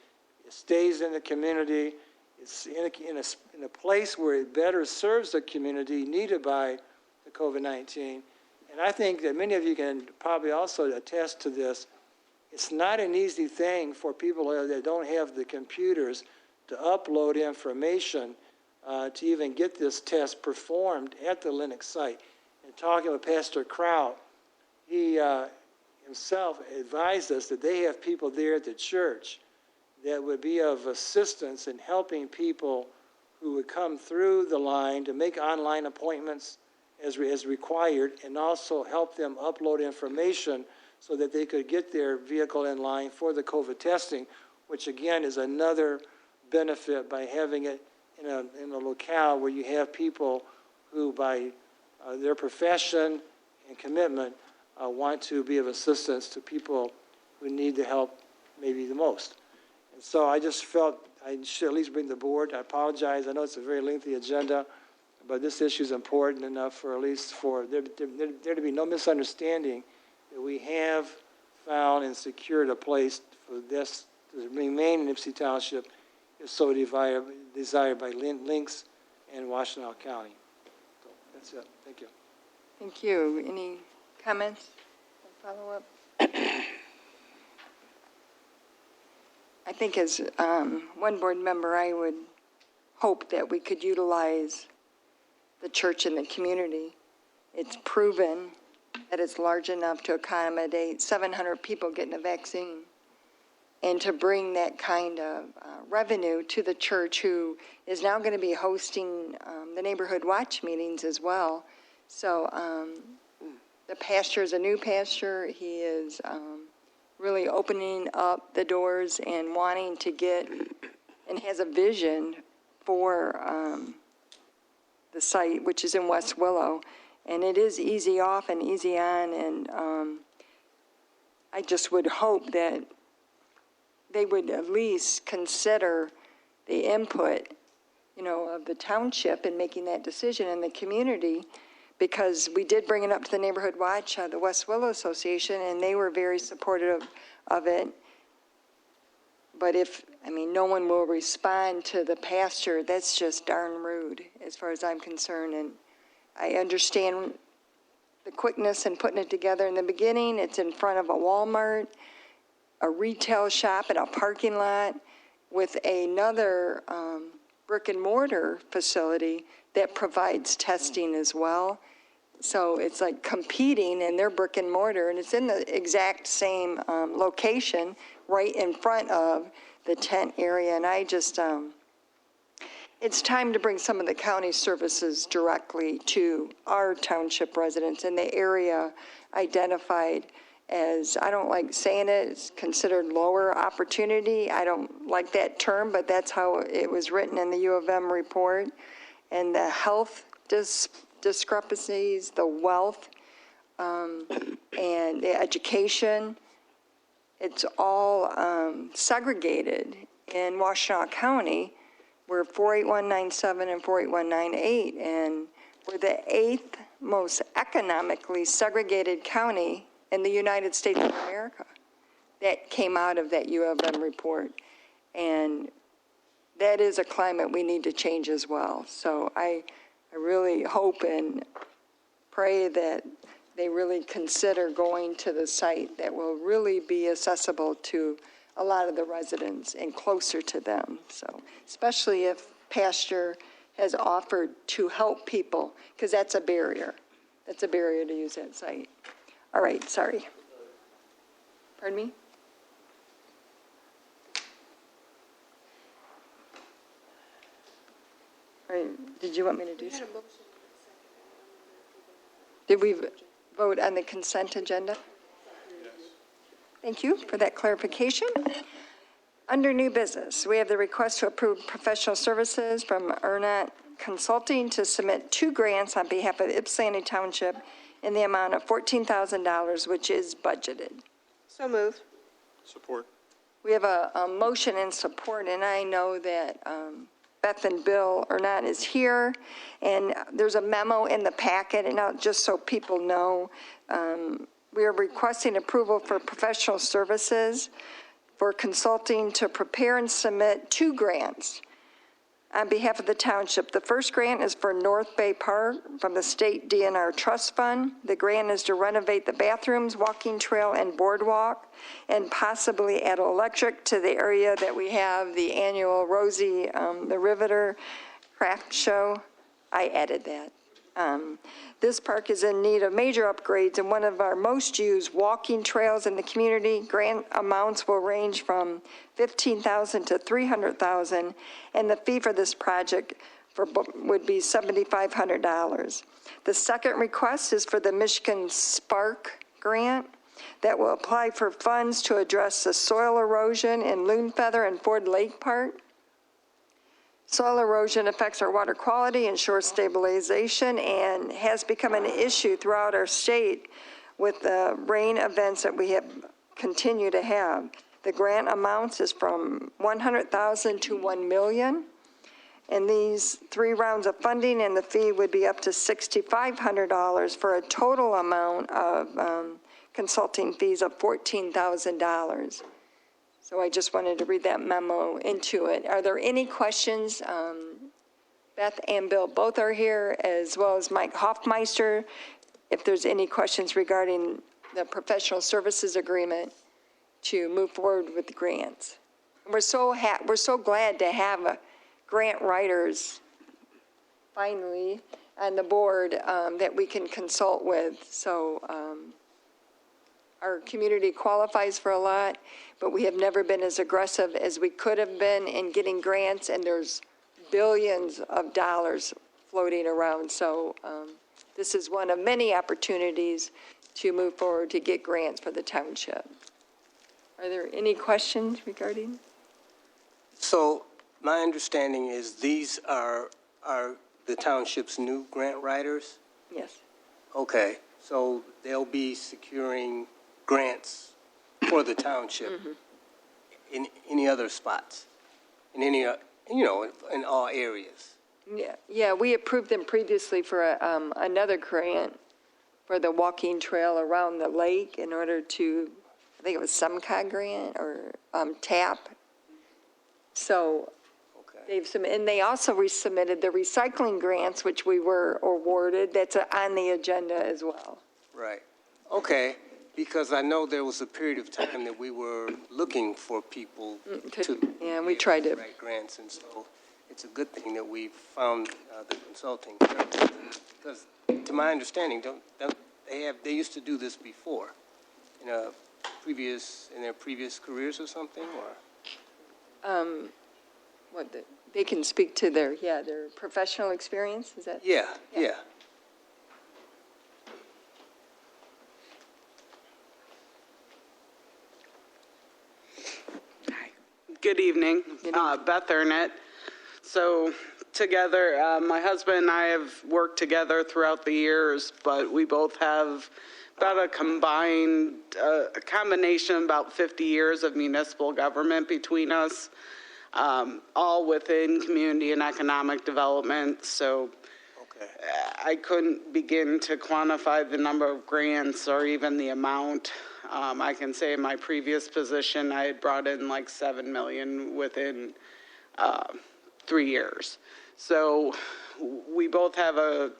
it stays in the community. It's in a place where it better serves the community needed by the COVID-19. And I think that many of you can probably also attest to this. It's not an easy thing for people that don't have the computers to upload information to even get this test performed at the Linux site. And talking with Pastor Kraut, he himself advised us that they have people there at the church that would be of assistance in helping people who would come through the line to make online appointments as required, and also help them upload information so that they could get their vehicle in line for the COVID testing, which again is another benefit by having it in a locale where you have people who, by their profession and commitment, want to be of assistance to people who need the help maybe the most. And so I just felt I should at least bring the board. I apologize. I know it's a very lengthy agenda, but this issue is important enough for at least for there to be no misunderstanding that we have found and secured a place for this to remain in Ypsilanti Township if so desired by Lynx and Washtenaw County. So that's it. Thank you. Thank you. Any comments or follow-up? I think as one board member, I would hope that we could utilize the church in the community. It's proven that it's large enough to accommodate 700 people getting a vaccine, and to bring that kind of revenue to the church, who is now going to be hosting the neighborhood watch meetings as well. So the pastor is a new pastor. He is really opening up the doors and wanting to get, and has a vision for the site, which is in West Willow. And it is easy off and easy on, and I just would hope that they would at least consider the input, of the township in making that decision, in the community, because we did bring it up to the Neighborhood Watch, the West Willow Association, and they were very supportive of it. But no one will respond to the pastor, that's just darn rude, as far as I'm concerned. And I understand the quickness in putting it together in the beginning. It's in front of a Walmart, a retail shop, and a parking lot with another brick and mortar facility that provides testing as well. So it's like competing, and they're brick and mortar, and it's in the exact same location, right in front of the tent area. And I just, it's time to bring some of the county services directly to our township residents in the area identified as, I don't like saying it, it's considered lower opportunity. I don't like that term, but that's how it was written in the U of M report. And the health discrepancies, the wealth, and the education, it's all segregated in Washtenaw County. We're 48197 and 48198, and we're the 8th most economically segregated county in the United States of America. That came out of that U of M report. And that is a climate we need to change as well. So I really hope and pray that they really consider going to the site that will really be accessible to a lot of the residents and closer to them. So especially if Pasture has offered to help people, because that's a barrier. That's a barrier to use that site. All right, sorry. Pardon me? All right, did you want me to do so? Did we vote on the consent agenda? Thank you for that clarification. Under new business, we have the request to approve professional services from Ernat Consulting to submit 2 grants on behalf of Ypsilanti Township in the amount of $14,000, which is budgeted. So moved. Support. We have a motion and support, and I know that Beth and Bill Ernat is here, and there's a memo in the packet, and now just so people know, we are requesting approval for professional services for consulting to prepare and submit 2 grants on behalf of the township. The first grant is for North Bay Park from the State DNR Trust Fund. The grant is to renovate the bathrooms, walking trail, and boardwalk, and possibly add electric to the area that we have the annual Rosie the Riveter craft show. I added that. This park is in need of major upgrades and one of our most used walking trails in the community. Grant amounts will range from $15,000 to $300,000, and the fee for this project would be $7,500. The second request is for the Michigan Spark grant that will apply for funds to address the soil erosion in Loon Feather and Ford Lake Park. Soil erosion affects our water quality and shore stabilization and has become an issue throughout our state with the rain events that we have continue to have. The grant amounts is from $100,000 to $1 million. And these 3 rounds of funding and the fee would be up to $6,500 for a total amount of consulting fees of $14,000. So I just wanted to read that memo into it. Are there any questions? Beth and Bill both are here, as well as Mike Hoffmeister. If there's any questions regarding the professional services agreement to move forward with the grants. We're so glad to have grant writers finally on the board that we can consult with. So our community qualifies for a lot, but we have never been as aggressive as we could have been in getting grants, and there's billions of dollars floating around. So this is one of many opportunities to move forward to get grants for the township. Are there any questions regarding? So my understanding is these are the township's new grant writers? Yes. Okay, so they'll be securing grants for the township in any other spots, in any, in all areas. Yeah, we approved them previously for another grant for the walking trail around the lake in order to, I think it was some kind of grant or TAP. So and they also resubmitted the recycling grants, which we were awarded. That's on the agenda as well. Right. Okay, because I know there was a period of time that we were looking for people to Yeah, we tried to. write grants, and so it's a good thing that we found the consulting service. Because to my understanding, they used to do this before in their previous careers or something, or? They can speak to their professional experience, is that? Yeah. Good evening. Beth Ernett. So together, my husband and I have worked together throughout the years, but we both have about a combination of about 50 years of municipal government between us, all within community and economic development. So I couldn't begin to quantify the number of grants or even the amount. I can say in my previous position, I had brought in like $7 million within 3 years. So we both have a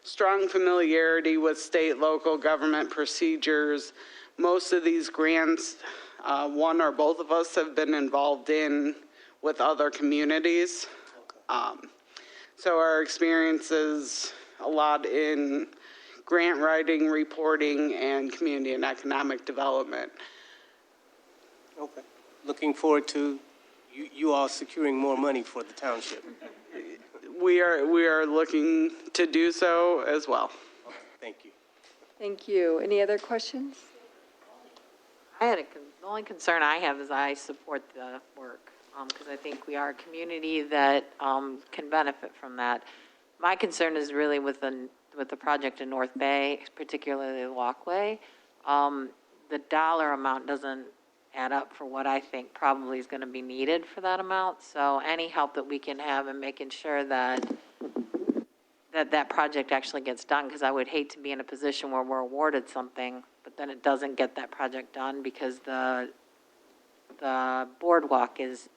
strong familiarity with state, local government procedures. Most of these grants, one or both of us have been involved in with other communities. So our experience is a lot in grant writing, reporting, and community and economic development. Okay. Looking forward to you all securing more money for the township. We are looking to do so as well. Okay, thank you. Thank you. Any other questions? The only concern I have is I support the work, because I think we are a community that can benefit from that. My concern is really with the project in North Bay, particularly the walkway. The dollar amount doesn't add up for what I think probably is going to be needed for that amount. So any help that we can have in making sure that project actually gets done, because I would hate to be in a position where we're awarded something, but then it doesn't get that project done because the boardwalk is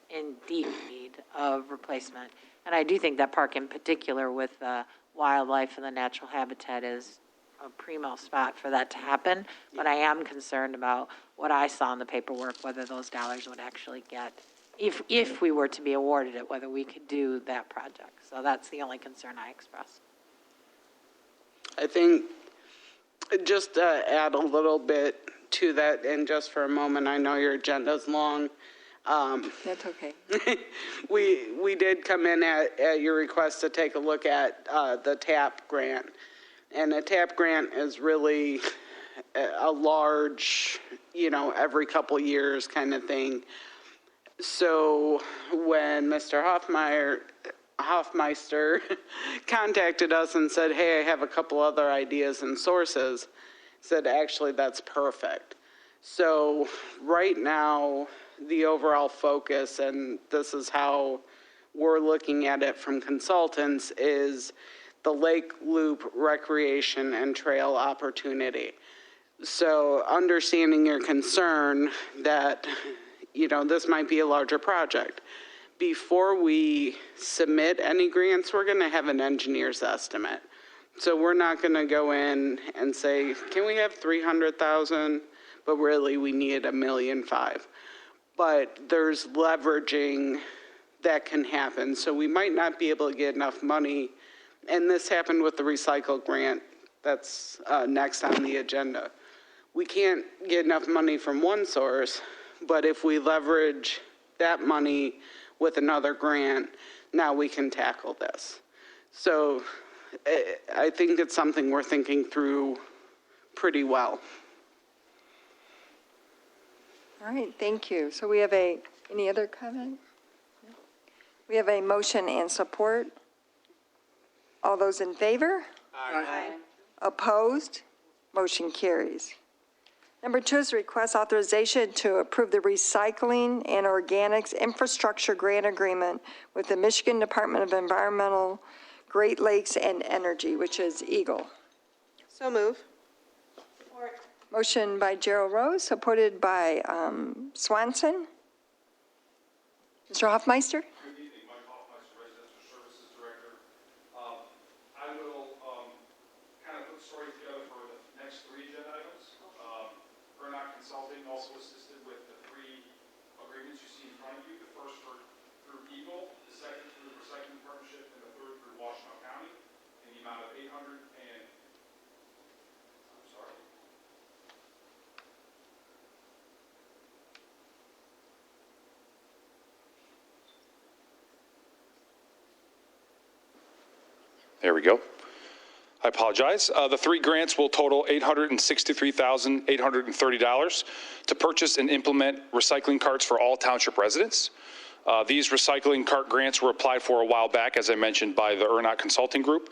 in deep need of replacement. And I do think that park in particular with the wildlife and the natural habitat is a primo spot for that to happen. But I am concerned about what I saw in the paperwork, whether those dollars would actually get, if we were to be awarded it, whether we could do that project. So that's the only concern I express. I think just to add a little bit to that, and just for a moment, I know your agenda's long. That's okay. We did come in at your request to take a look at the TAP grant. And a TAP grant is really a large, every couple years kind of thing. So when Mr. Hoffmeister contacted us and said, hey, I have a couple other ideas and sources, said, actually, that's perfect. So right now, the overall focus, and this is how we're looking at it from consultants, is the Lake Loop recreation and trail opportunity. So understanding your concern that, this might be a larger project. Before we submit any grants, we're going to have an engineer's estimate. So we're not going to go in and say, can we have 300,000? But really we need $1.5 million. But there's leveraging that can happen. So we might not be able to get enough money. And this happened with the recycle grant that's next on the agenda. We can't get enough money from one source, but if we leverage that money with another grant, now we can tackle this. So I think it's something we're thinking through pretty well. All right, thank you. So we have any other comment? No? We have a motion and support. All those in favor? Aye. Opposed? Motion carries. Number 2 is request authorization to approve the Recycling and Organics Infrastructure Grant Agreement with the Michigan Department of Environmental, Great Lakes, and Energy, which is EAGLE. So move. Motion by Gerald Rose, supported by Swanson. Mr. Hoffmeister? Good evening, Mike Hoffmeister, Residential Services Director. I will kind of put the story together for the next 3 agenda items. Burnout Consulting also assisted with the 3 agreements you see in front of you. The first through EAGLE, the second through There we go. I apologize. The three grants will total $863,830 to purchase and implement recycling carts for all township residents. These recycling cart grants were applied for a while back, as I mentioned, by the ERNOT Consulting Group.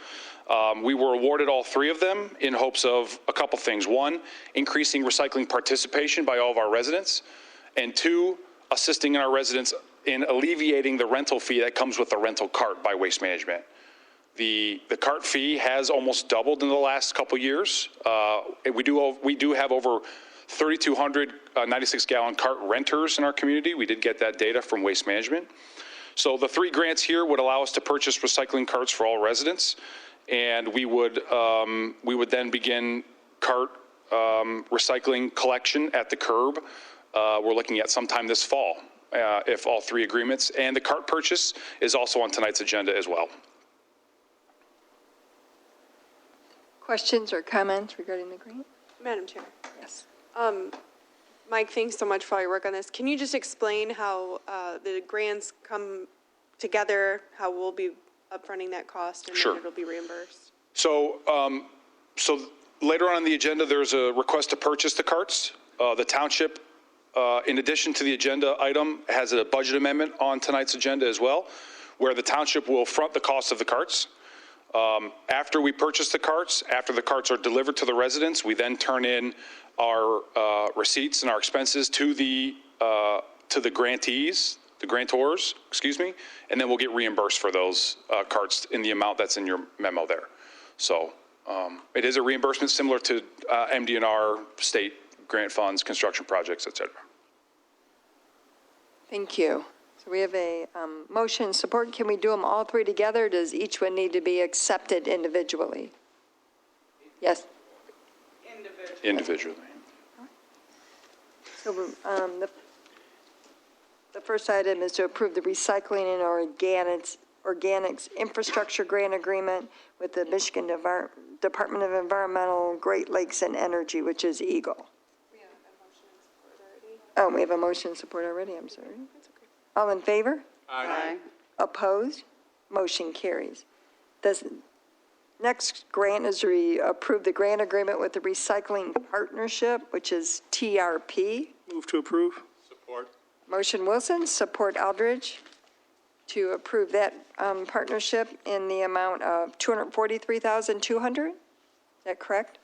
We were awarded all three of them in hopes of a couple things. One, increasing recycling participation by all of our residents. And two, assisting our residents in alleviating the rental fee that comes with the rental cart by Waste Management. The cart fee has almost doubled in the last couple years. We do have over 3,200 96-gallon cart renters in our community. We did get that data from Waste Management. So the three grants here would allow us to purchase recycling carts for all residents, and we would then begin cart recycling collection at the curb. We're looking at sometime this fall, if all three agreements. And the cart purchase is also on tonight's agenda as well. Questions or comments regarding the grant? Madam Chair. Yes. Mike, thanks so much for all your work on this. Can you just explain how the grants come together, how we'll be upfronting that cost and Sure. then it'll be reimbursed? So later on in the agenda, there's a request to purchase the carts. The township, in addition to the agenda item, has a budget amendment on tonight's agenda as well, where the township will front the cost of the carts. After we purchase the carts, after the carts are delivered to the residents, we then turn in our receipts and our expenses to the grantees, the grantors, excuse me, and then we'll get reimbursed for those carts in the amount that's in your memo there. So it is a reimbursement similar to MDNR, state grant funds, construction projects, et cetera. Thank you. So we have a motion support. Can we do them all three together? Does each one need to be accepted individually? Yes? Individually. So the first item is to approve the recycling and organics infrastructure grant agreement with the Michigan Department of Environmental, Great Lakes and Energy, which is EGLE. Oh, we have a motion and support already. I'm sorry. All in favor? Aye. Opposed? Motion carries. This next grant is to approve the grant agreement with the Recycling Partnership, which is TRP. Move to approve. Support. Motion Wilson, support Aldridge, to approve that partnership in the amount of $243,200. Is that correct?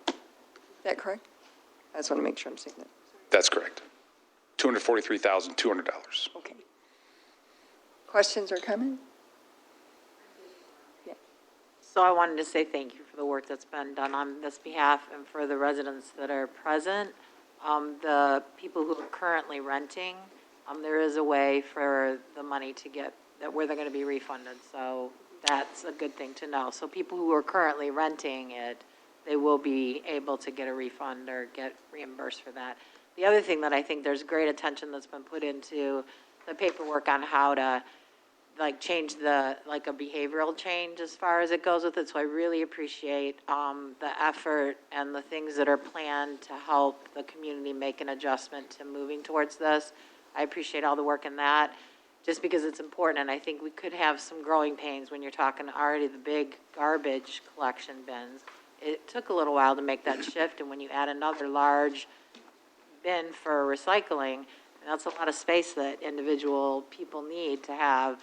Is that correct? I just want to make sure I'm saying that. That's correct. $243,200. Okay. Questions or comments? Yeah. So I wanted to say thank you for the work that's been done on this behalf and for the residents that are present. The people who are currently renting, there is a way for the money to get, where they're going to be refunded. So that's a good thing to know. So people who are currently renting it, they will be able to get a refund or get reimbursed for that. The other thing that I think there's great attention that's been put into the paperwork on how to change a behavioral change as far as it goes with it. So I really appreciate the effort and the things that are planned to help the community make an adjustment to moving towards this. I appreciate all the work in that, just because it's important. And I think we could have some growing pains when you're talking already the big garbage collection bins. It took a little while to make that shift, and when you add another large bin for recycling, that's a lot of space that individual people need to have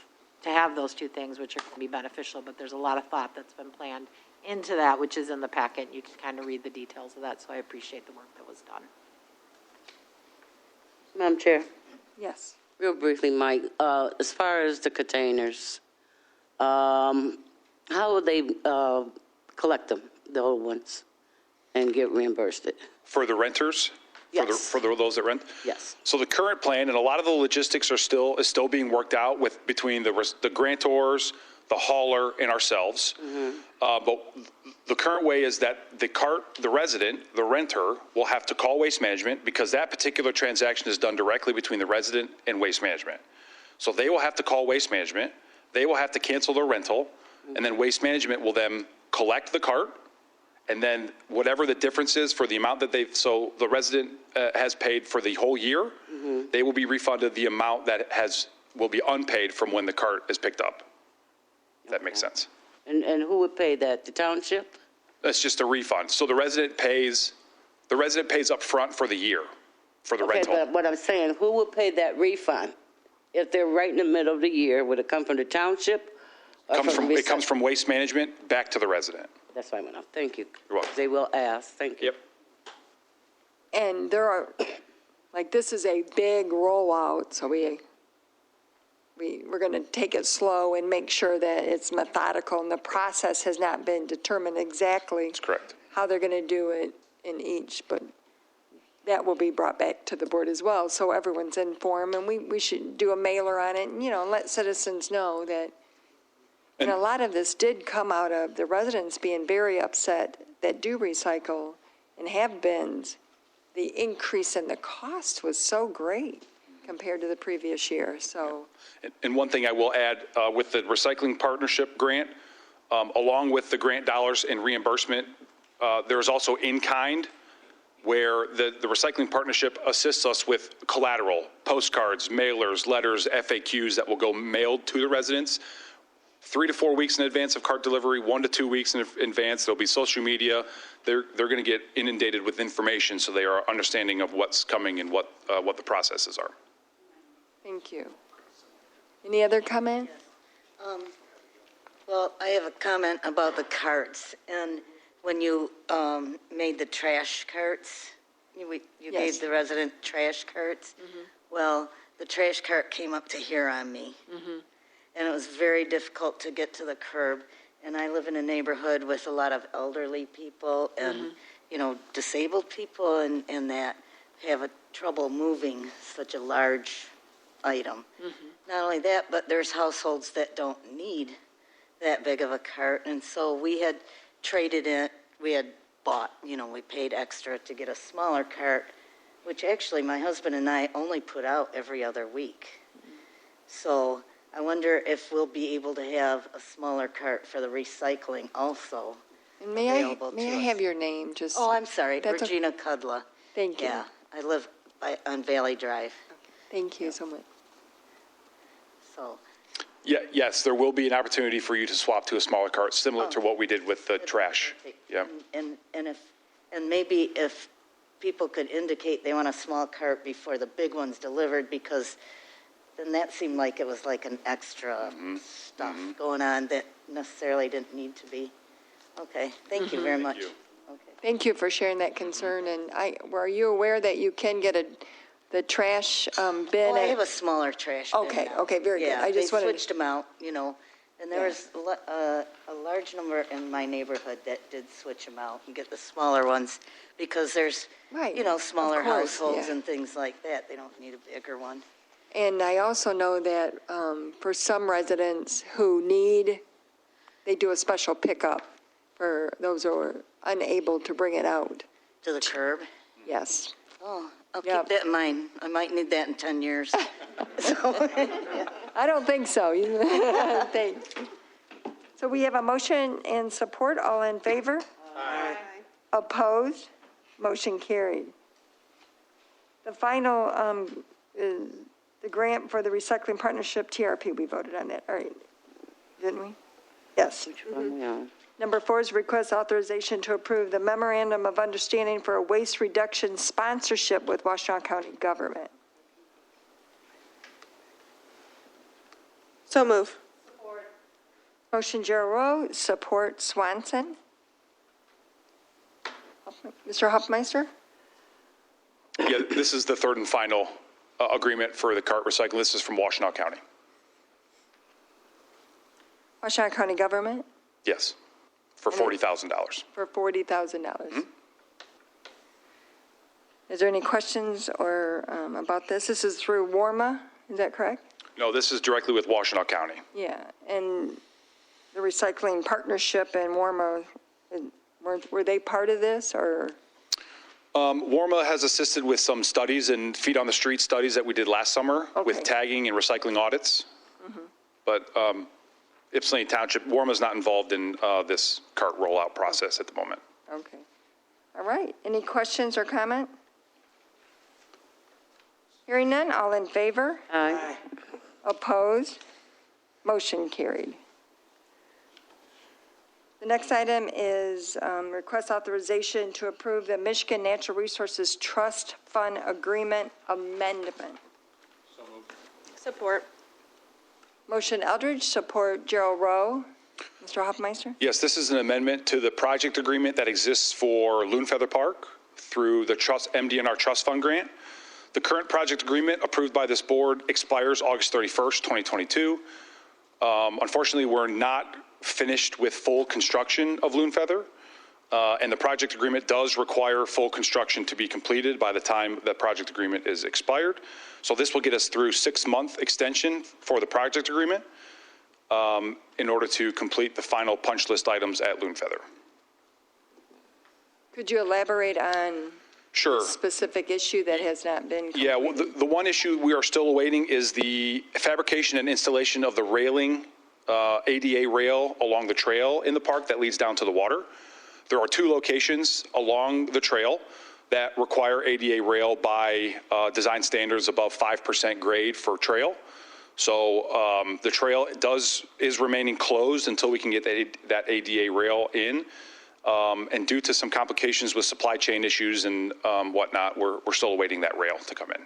those two things, which are going to be beneficial. But there's a lot of thought that's been planned into that, which is in the packet. You can kind of read the details of that, so I appreciate the work that was done. Madam Chair, Yes. real briefly, Mike, as far as the containers, how will they collect them, the old ones, and get reimbursed? For the renters? Yes. For those that rent? Yes. So the current plan, and a lot of the logistics is still being worked out between the grantors, the hauler, and ourselves. But the current way is that the resident, the renter, will have to call Waste Management, because that particular transaction is done directly between the resident and Waste Management. So they will have to call Waste Management, they will have to cancel their rental, and then Waste Management will then collect the cart, and then whatever the difference is for the amount that so the resident has paid for the whole year, they will be refunded the amount that will be unpaid from when the cart is picked up. if that makes sense. And who would pay that? The township? That's just a refund. So the resident pays up front for the year for the Okay, rental. but what I'm saying, who would pay that refund? If they're right in the middle of the year, would it come from the township? Or It comes from waste management back to the resident. That's why I went up. Thank you. You're welcome. They will ask. Thank you. Yep. And there are, like, this is a big rollout, so we're going to take it slow and make sure that it's methodical, and the process has not been determined exactly That's correct. how they're going to do it in each, but that will be brought back to the board as well, so everyone's informed, and we should do a mailer on it, and, let citizens know that, and a lot of this did come out of the residents being very upset that do recycle and have bins. The increase in the cost was so great compared to the previous year, so. And one thing I will add, with the recycling partnership grant, along with the grant dollars and reimbursement, there's also in-kind, where the recycling partnership assists us with collateral, postcards, mailers, letters, FAQs that will go mailed to the residents 3 to 4 weeks in advance of cart delivery, 1 to 2 weeks in advance. There'll be social media. They're going to get inundated with information, so they are understanding of what's coming and what the processes are. Thank you. Any other comment? Well, I have a comment about the carts, and when you made the trash carts, you Yes. gave the resident trash carts. Well, the trash cart came up to here on me, and it was very difficult to get to the curb. And I live in a neighborhood with a lot of elderly people and, disabled people and that have trouble moving such a large item. Not only that, but there's households that don't need that big of a cart. And so we had traded it, we had bought, we paid extra to get a smaller cart, which actually my husband and I only put out every other week. So I wonder if we'll be able to have a smaller cart for the recycling also. And may I have your name, just? Oh, I'm sorry, That's okay. Regina Kudla. Thank you. Yeah, I live on Valley Drive, Thank you so much. so. Yeah, yes, there will be an opportunity for you to swap to a smaller cart, similar to what we did with the trash. Yeah. And maybe if people could indicate they want a small cart before the big one's delivered, because then that seemed like it was like an extra stuff going on that necessarily didn't need to be. Okay, thank you very much. you. Okay. Thank you for sharing that concern, and were you aware that you can get the trash bin? Oh, I have a smaller trash bin Okay, now. okay, very good. Yeah, I just they wanted. switched them out, and there was a large number in my neighborhood that did switch them out and get the smaller ones, because there's, Right, smaller of course, households yeah. and things like that. They don't need a bigger one. And I also know that for some residents who they do a special pickup for those who are unable to bring it out. To the curb? Yes. Oh, I'll Yep. keep that in mind. I might need that in 10 years. I don't think so. Thanks. So we have a motion and support. All in favor? Aye. Opposed? Motion carried. The final is the grant for the recycling partnership TRP. We voted on that, all right, didn't we? Yes. Yeah. Number 4 is request authorization to approve the memorandum of understanding for a waste reduction sponsorship with Washtenaw County government. So move. Motion Giroux, support Swanson. Mr. Hoffmeister? Yeah, this is the third and final agreement for the cart recycling. This is from Washtenaw County. Washtenaw County government Yes, for $40,000. for $40,000. Is there any questions or about this? This is through WARMA, is that correct? No, this is directly with Washtenaw County. Yeah, and the recycling partnership and WARMA, were they part of this, or? WARMA has assisted with some studies and feet on the street studies that we did last summer with Okay. tagging and recycling audits. But Ypsilanti Township, WARMA's not involved in this cart rollout process at the moment. Okay. All right, any questions or comment? Hearing none, all in favor? Aye. Opposed? Motion carried. The next item is request authorization to approve the Michigan Natural Resources Trust Fund Agreement Amendment. Support. Motion Eldridge, support Gerald Rowe. Mr. Hoffmeister? Yes, this is an amendment to the project agreement that exists for Loon Feather Park through the MDNR Trust Fund grant. The current project agreement approved by this board expires August 31st, 2022. Unfortunately, we're not finished with full construction of Loon Feather, and the project agreement does require full construction to be completed by the time that project agreement is expired. So this will get us through 6-month extension for the project agreement in order to complete the final punch list items at Loon Feather. Could you elaborate on Sure. the specific issue that has not been completed? Yeah, well, the one issue we are still awaiting is the fabrication and installation of the railing, ADA rail along the trail in the park that leads down to the water. There are 2 locations along the trail that require ADA rail by design standards above 5% grade for trail. So the trail is remaining closed until we can get that ADA rail in. And due to some complications with supply chain issues and whatnot, we're still awaiting that rail to come in.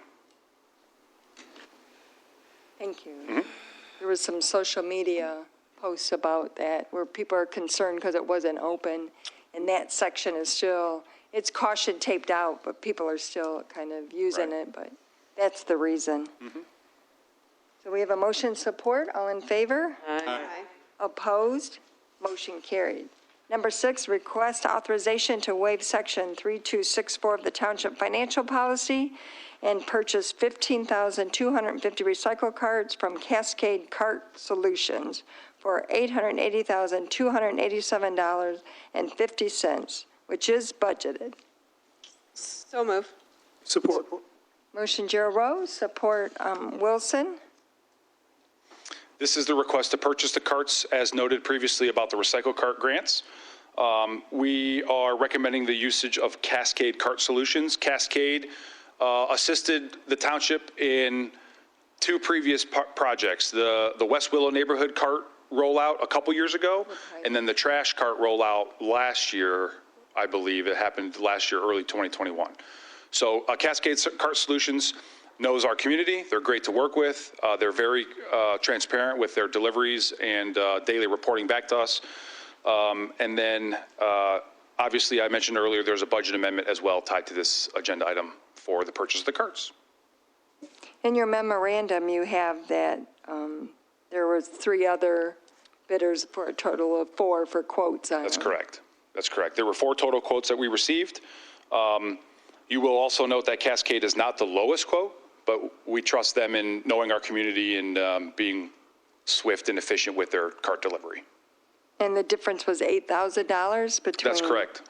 Thank you. There was some social media posts about that where people are concerned because it wasn't open, and that section is still, it's caution taped out, but people are still kind of using it, but that's the reason. So we have a motion support. All in favor? Aye. Opposed? Motion carried. Number 6, request authorization to waive Section 3264 of the Township Financial Policy and purchase 15,250 recycle carts from Cascade Cart Solutions for $880,287.50, which is budgeted. So move. Support. Motion Gerald Rowe, support Wilson. This is the request to purchase the carts as noted previously about the recycle cart grants. We are recommending the usage of Cascade Cart Solutions. Cascade assisted the township in 2 previous projects, the West Willow neighborhood cart rollout a couple years ago, and then the trash cart rollout last year, I believe. It happened last year, early 2021. So Cascade Cart Solutions knows our community. They're great to work with. They're very transparent with their deliveries and daily reporting back to us. And then, obviously, I mentioned earlier, there's a budget amendment as well tied to this agenda item for the purchase of the carts. In your memorandum, you have that there was 3 other bidders for a total of 4 for quotes on That's them. correct. That's correct. There were 4 total quotes that we received. You will also note that Cascade is not the lowest quote, but we trust them in knowing our community and being swift and efficient with their cart delivery. And the difference was $8,000 between? That's correct.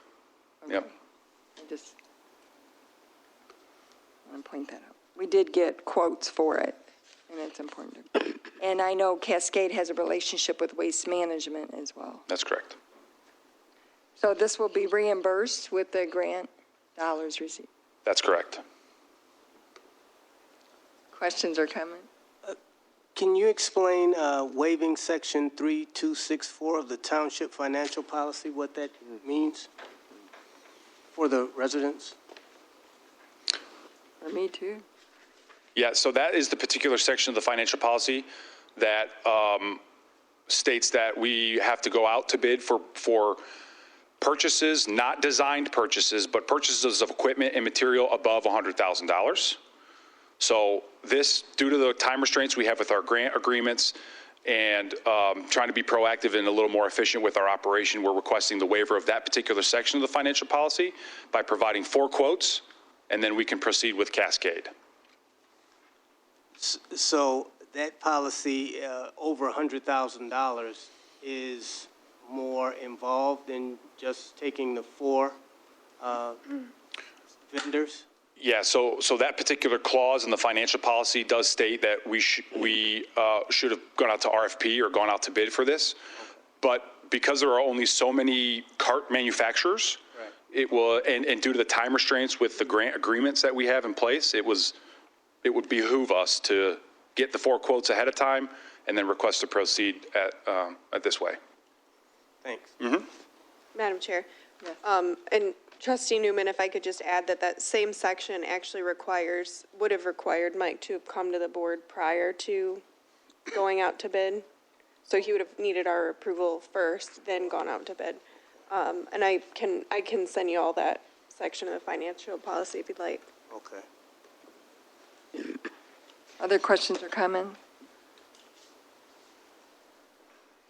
Yep. I just want to point that out. We did get quotes for it, and it's important. And I know Cascade has a relationship with Waste Management as well. That's correct. So this will be reimbursed with the grant dollars received. That's correct. Questions or comments? Can you explain waiving Section 3264 of the Township Financial Policy, what that means for the residents? For me, too. Yeah, so that is the particular section of the financial policy that states that we have to go out to bid for purchases, not designed purchases, but purchases of equipment and material above $100,000. So this, due to the time restraints we have with our grant agreements and trying to be proactive and a little more efficient with our operation, we're requesting the waiver of that particular section of the financial policy by providing 4 quotes, and then we can proceed with Cascade. So that policy over $100,000 is more involved than just taking the 4 vendors? Yeah, so that particular clause in the financial policy does state that we should have gone out to RFP or gone out to bid for this. But because there are only so many cart manufacturers, it will, and due to the time restraints with the grant agreements that we have in place, it would behoove us to get the 4 quotes ahead of time and then request to proceed at this way. Thanks. Madam Chair. And Trustee Newman, if I could just add that that same section actually would have required Mike to have come to the board prior to going out to bid. So he would have needed our approval first, then gone out to bid. And I can send you all that section of the financial policy if you'd like. Okay. Other questions or comments?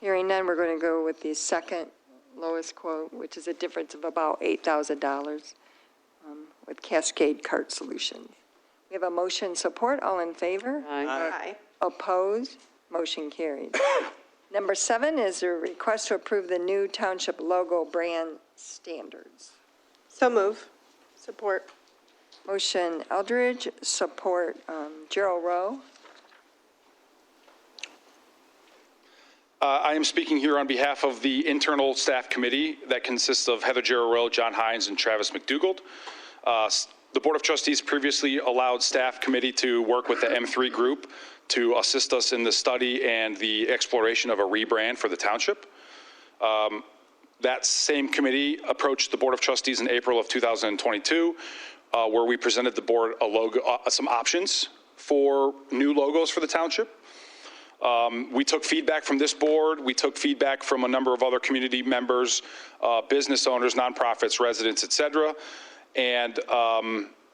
Hearing none, we're going to go with the second lowest quote, which is a difference of about $8,000 with Cascade Cart Solutions. We have a motion support. All in favor? Aye. Opposed? Motion carried. Number 7 is a request to approve the new township logo brand standards. So move. Support. Motion Eldridge, support Gerald Rowe. I am speaking here on behalf of the internal staff committee that consists of Heather Jarrow, John Hines, and Travis McDougald. The Board of Trustees previously allowed staff committee to work with the M3 group to assist us in the study and the exploration of a rebrand for the township. That same committee approached the Board of Trustees in April of 2022, where we presented the board some options for new logos for the township. We took feedback from this board. We took feedback from a number of other community members, business owners, nonprofits, residents, et cetera, and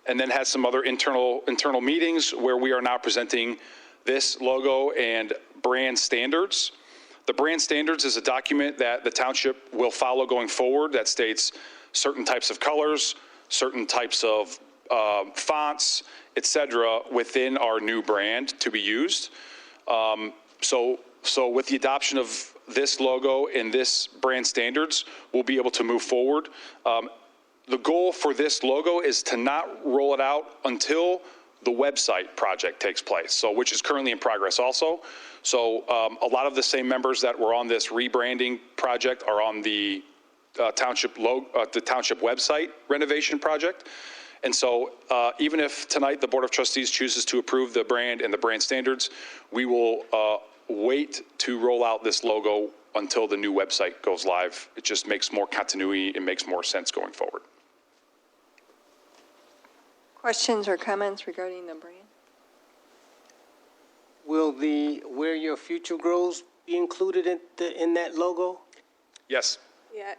then had some other internal meetings where we are now presenting this logo and brand standards. The brand standards is a document that the township will follow going forward that states certain types of colors, certain types of fonts, et cetera, within our new brand to be used. So with the adoption of this logo and this brand standards, we'll be able to move forward. The goal for this logo is to not roll it out until the website project takes place, so which is currently in progress also. So a lot of the same members that were on this rebranding project are on the township website renovation project. And so even if tonight the Board of Trustees chooses to approve the brand and the brand standards, we will wait to roll out this logo until the new website goes live. It just makes more continuity and makes more sense going forward. Questions or comments regarding the brand? Will where your future grows be included in that logo? Yes. Yeah.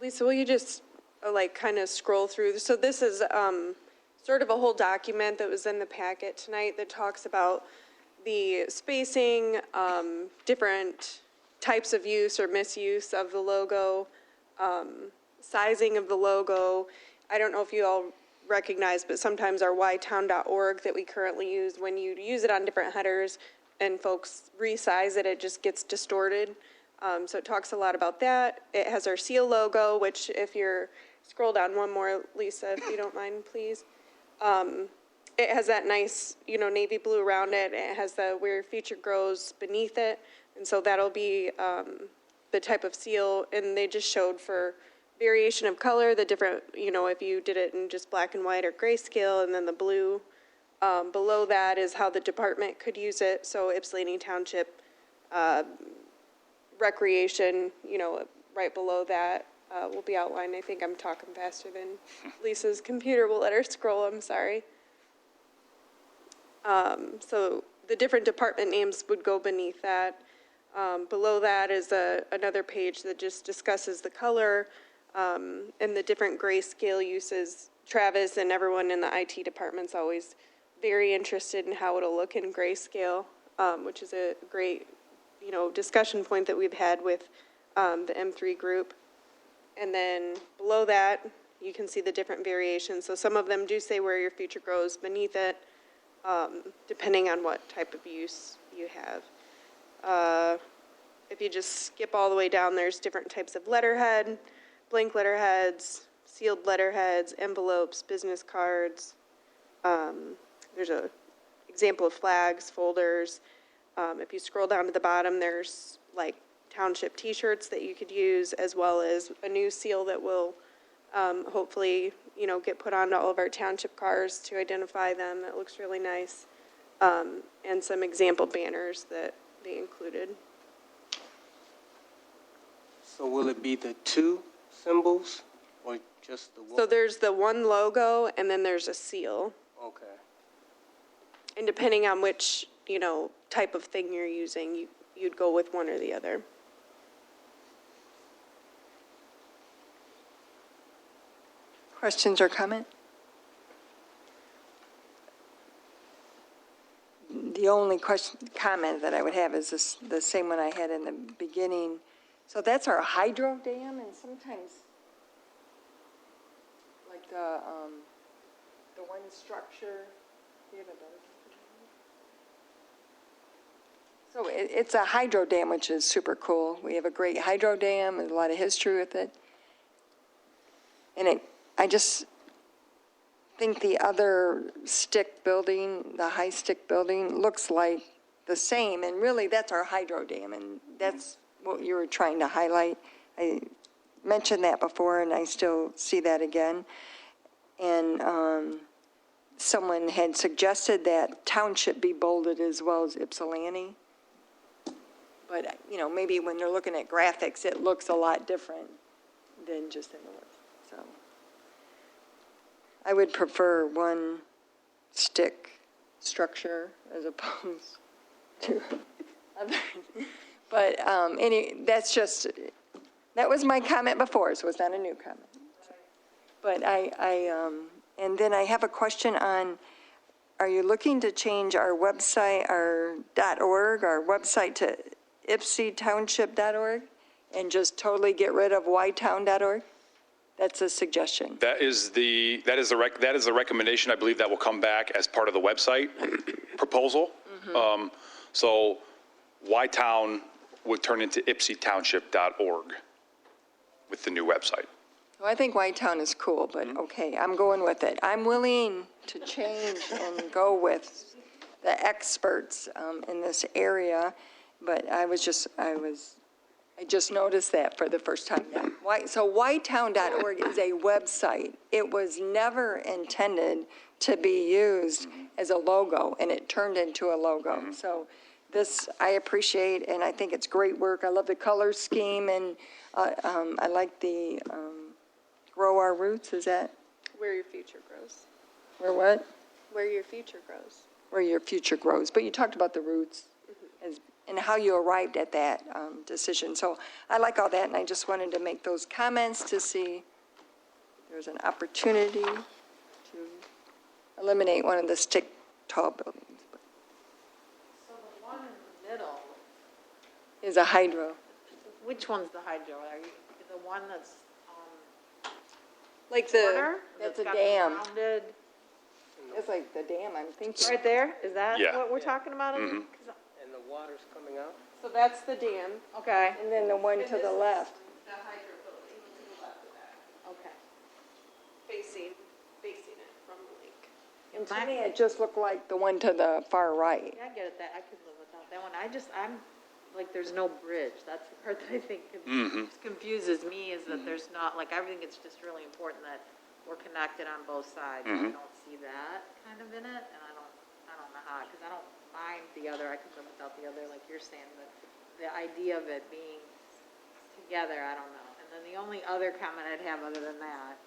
Lisa, will you just kind of scroll through? So this is sort of a whole document that was in the packet tonight that talks about the spacing, different types of use or misuse of the logo, sizing of the logo. I don't know if you all recognize, but sometimes our ytown.org that we currently use, when you use it on different headers and folks resize it, it just gets distorted. So it talks a lot about that. It has our seal logo, which if you're scroll down one more, Lisa, if you don't mind, please. It has that nice, navy blue around it. It has the where your future grows beneath it. And so that'll be the type of seal. And they just showed for variation of color, the different, if you did it in just black and white or grayscale, and then the blue. Below that is how the department could use it. So Ypsilanti Township Recreation, right below that will be outlined. I think I'm talking faster than Lisa's computer will let her scroll. I'm sorry. So the different department names would go beneath that. Below that is another page that just discusses the color and the different grayscale uses. Travis and everyone in the IT department's always very interested in how it'll look in grayscale, which is a great, discussion point that we've had with the M3 group. And then below that, you can see the different variations. So some of them do say where your future grows beneath it, depending on what type of use you have. If you just skip all the way down, there's different types of letterhead, blank letterheads, sealed letterheads, envelopes, business cards. There's an example of flags, folders. If you scroll down to the bottom, there's like township t-shirts that you could use, as well as a new seal that will hopefully, get put onto all of our township cars to identify them. That looks really nice. And some example banners that they included. So will it be the two symbols or just the one? So there's the one logo and then there's a seal. Okay. And depending on which, type of thing you're using, you'd go with one or the other. Questions or comment? The only comment that I would have is the same one I had in the beginning. So that's our hydro dam, and sometimes, like the one structure. So it's a hydro dam, which is super cool. We have a great hydro dam, and a lot of history with it. And I just think the other stick building, the high stick building, looks like the same, and really, that's our hydro dam, and that's what you were trying to highlight. I mentioned that before, and I still see that again. And someone had suggested that township be bolded as well as Ypsilanti. But, maybe when they're looking at graphics, it looks a lot different than just in the list, so. I would prefer one stick structure as opposed to other. But that was my comment before, so it's not a new comment. But and then I have a question on, are you looking to change our website, our .org, our website to ypsitownship.org and just totally get rid of ytown.org? That's a suggestion. That is the recommendation. I believe that will come back as part of the website proposal. So Ytown would turn into ypsitownship.org with the new website. Well, I think Ytown is cool, but okay, I'm going with it. I'm willing to change and go with the experts in this area, but I just noticed that for the first time now. So ytown.org is a website. It was never intended to be used as a logo, and it turned into a logo. So this I appreciate, and I think it's great work. I love the color scheme, and I like the Grow Our Roots, is that? Where your future grows. Where what? Where your future grows. Where your future grows. But you talked about the roots and how you arrived at that decision. So I like all that, and I just wanted to make those comments to see if there's an opportunity to eliminate one of the stick tall buildings. So the one in the middle, Is a hydro. which one's the hydro? Are you, the one that's Like corner? That's That's a got the dam. rounded- It's like the dam, I'm thinking. Right there? Is that Yeah. what we're talking about? 'Cause And the water's coming out? So that's the dam. Okay, And then the one to the left. The hydro building to the left of that, okay. facing it from the lake. And to me, it just looked like the one to the far right. Yeah, I get it, I could live without that one. I'm, like, there's no bridge. That's the part that I think confuses me, is that there's not, like, I think it's just really important that we're connected on both sides. I don't see that kind of in it, and I don't know how, because I don't mind the other, I could live without the other, like you're saying, but the idea of it being together, I don't know. And then the only other comment I'd have other than that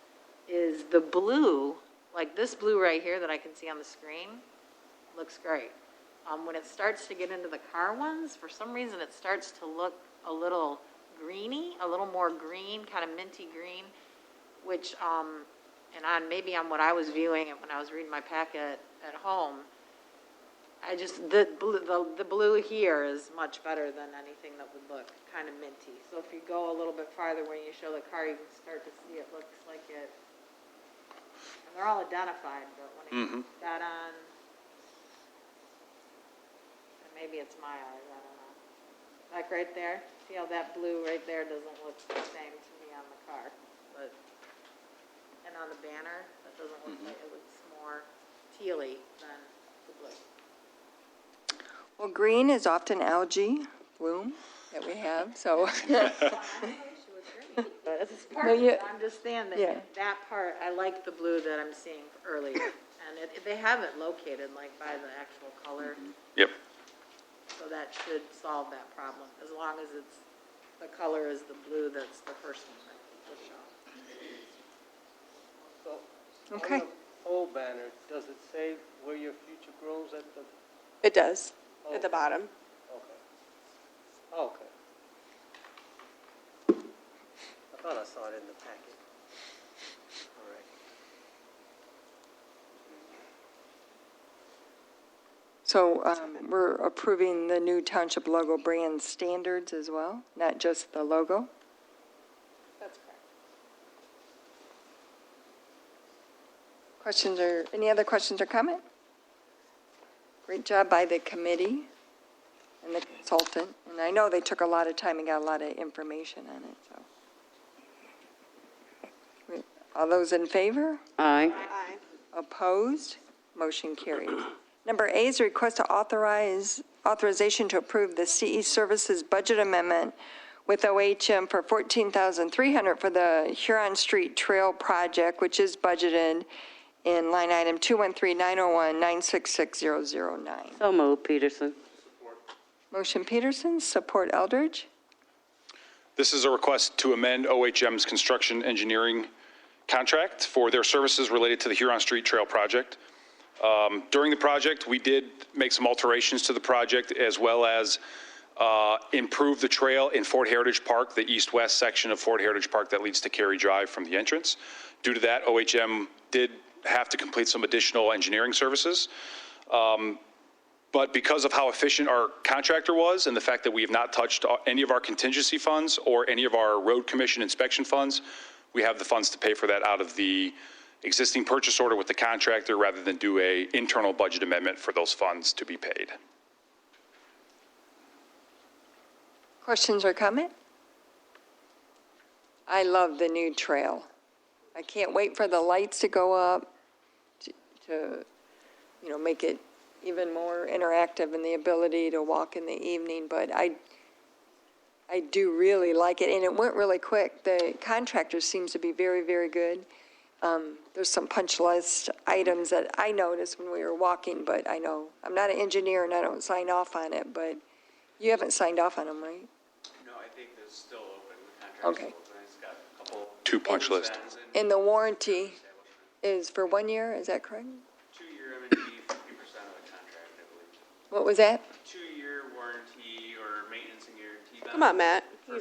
is the blue, like this blue right here that I can see on the screen, looks great. When it starts to get into the car ones, for some reason it starts to look a little greeny, a little more green, kind of minty green, which, and maybe on what I was viewing when I was reading my packet at home, the blue here is much better than anything that would look kind of minty. So if you go a little bit farther when you show the car, you can start to see it looks like it, and they're all identified, but when it gets that on, and maybe it's my eyes, I don't know. Like right there, see how that blue right there doesn't look the same to me on the car, but, and on the banner, that doesn't look like, it looks more tealy than the blue. Well, green is often algae bloom that we have, so. But it's part No, of you- it, I'm just saying that, Yeah. that part, I like the blue that I'm seeing earlier. And they have it located like by the actual color, Yep. so that should solve that problem, as long as it's The color is the blue, that's the first one, the shop. So, Okay. on the pole banner, does it say where your future grows at the, It does, at the bottom. okay. Okay. I thought I saw it in the packet. All right. So we're approving the new township logo brand standards as well, not just the logo? That's correct. Questions or, any other questions or comment? Great job by the committee and the consultant, and I know they took a lot of time and got a lot of information on it, so. All those in favor? Aye. Aye. Opposed? Motion carried. Number A is a request to authorization to approve the CE Services budget amendment with OHM for $14,300 for the Huron Street Trail project, which is budgeted in line item 213-901-966009. So moved, Peterson. Motion Peterson, support Eldridge. This is a request to amend OHM's construction engineering contract for their services related to the Huron Street Trail project. During the project, we did make some alterations to the project as well as improve the trail in Fort Heritage Park, the east-west section of Fort Heritage Park that leads to Cary Drive from the entrance. Due to that, OHM did have to complete some additional engineering services. But because of how efficient our contractor was and the fact that we have not touched any of our contingency funds or any of our road commission inspection funds, we have the funds to pay for that out of the existing purchase order with the contractor rather than do a internal budget amendment for those funds to be paid. Questions or comment? I love the new trail. I can't wait for the lights to go up to make it even more interactive and the ability to walk in the evening, but I do really like it, and it went really quick. The contractor seems to be very, very good. There's some punch list items that I noticed when we were walking, but I know, I'm not an engineer and I don't sign off on it, but you haven't signed off on them, right? No, I think it's still open. The contract's Okay. still open. It's got a couple. Two punch list. And the warranty is for 1 year, is that correct? 2-year M&P, 50% of the contract, I believe. What was that? 2-year warranty or maintenance and guarantee. Come on, Matt. For 50%.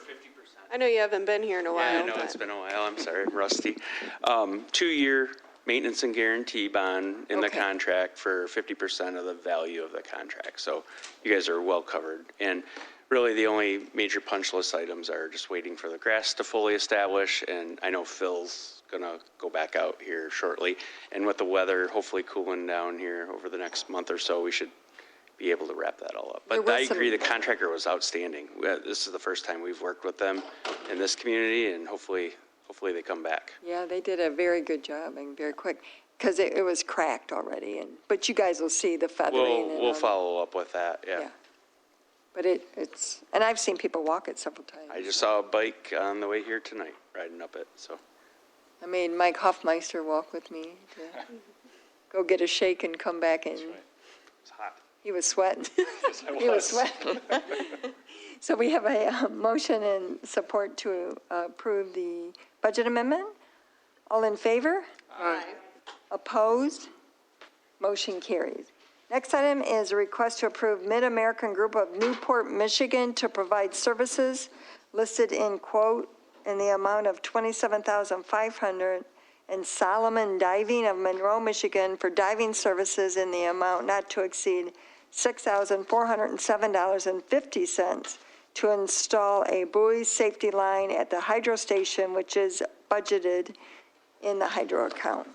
I know you haven't been here in a while. Yeah, I know, but- it's been a while. I'm sorry, I'm rusty. 2-year maintenance and guarantee bond in the Okay. contract for 50% of the value of the contract. So you guys are well covered. And really, the only major punch list items are just waiting for the grass to fully establish. And I know Phil's going to go back out here shortly. And with the weather hopefully cooling down here over the next month or so, we should be able to wrap that all up. There But I was some- agree, the contractor was outstanding. This is the first time we've worked with them in this community, and hopefully they come back. Yeah, they did a very good job and very quick, because it was cracked already, but you guys will see the feathering. and We'll all that. follow up with that, yeah. Yeah. But it's, and I've seen people walk it several times. I just saw a bike on the way here tonight, riding up it, so. I made Mike Hoffmeister walk with me to go get a shake and come back and It's hot. he was sweating. Yes, I He was sweating. So we have a motion and support to approve the budget amendment. All in favor? Aye. Opposed? Motion carries. Next item is a request to approve Mid-American Group of Newport, Michigan to provide services listed in quote in the amount of $27,500 and Solomon Diving of Monroe, Michigan for diving services in the amount not to exceed $6,407.50 to install a buoy safety line at the hydro station, which is budgeted in the hydro account.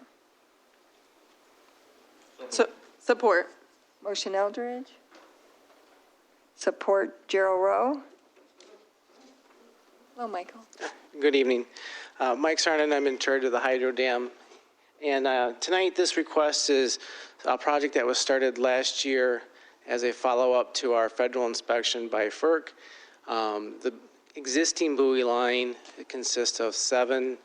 Support. Motion Eldridge. Support Gerald Rowe. Hello, Michael. Good evening. Mike Sarnon, I'm in charge of the hydro dam. And tonight, this request is a project that was started last year as a follow-up to our federal inspection by FERC. The existing buoy line consists of 7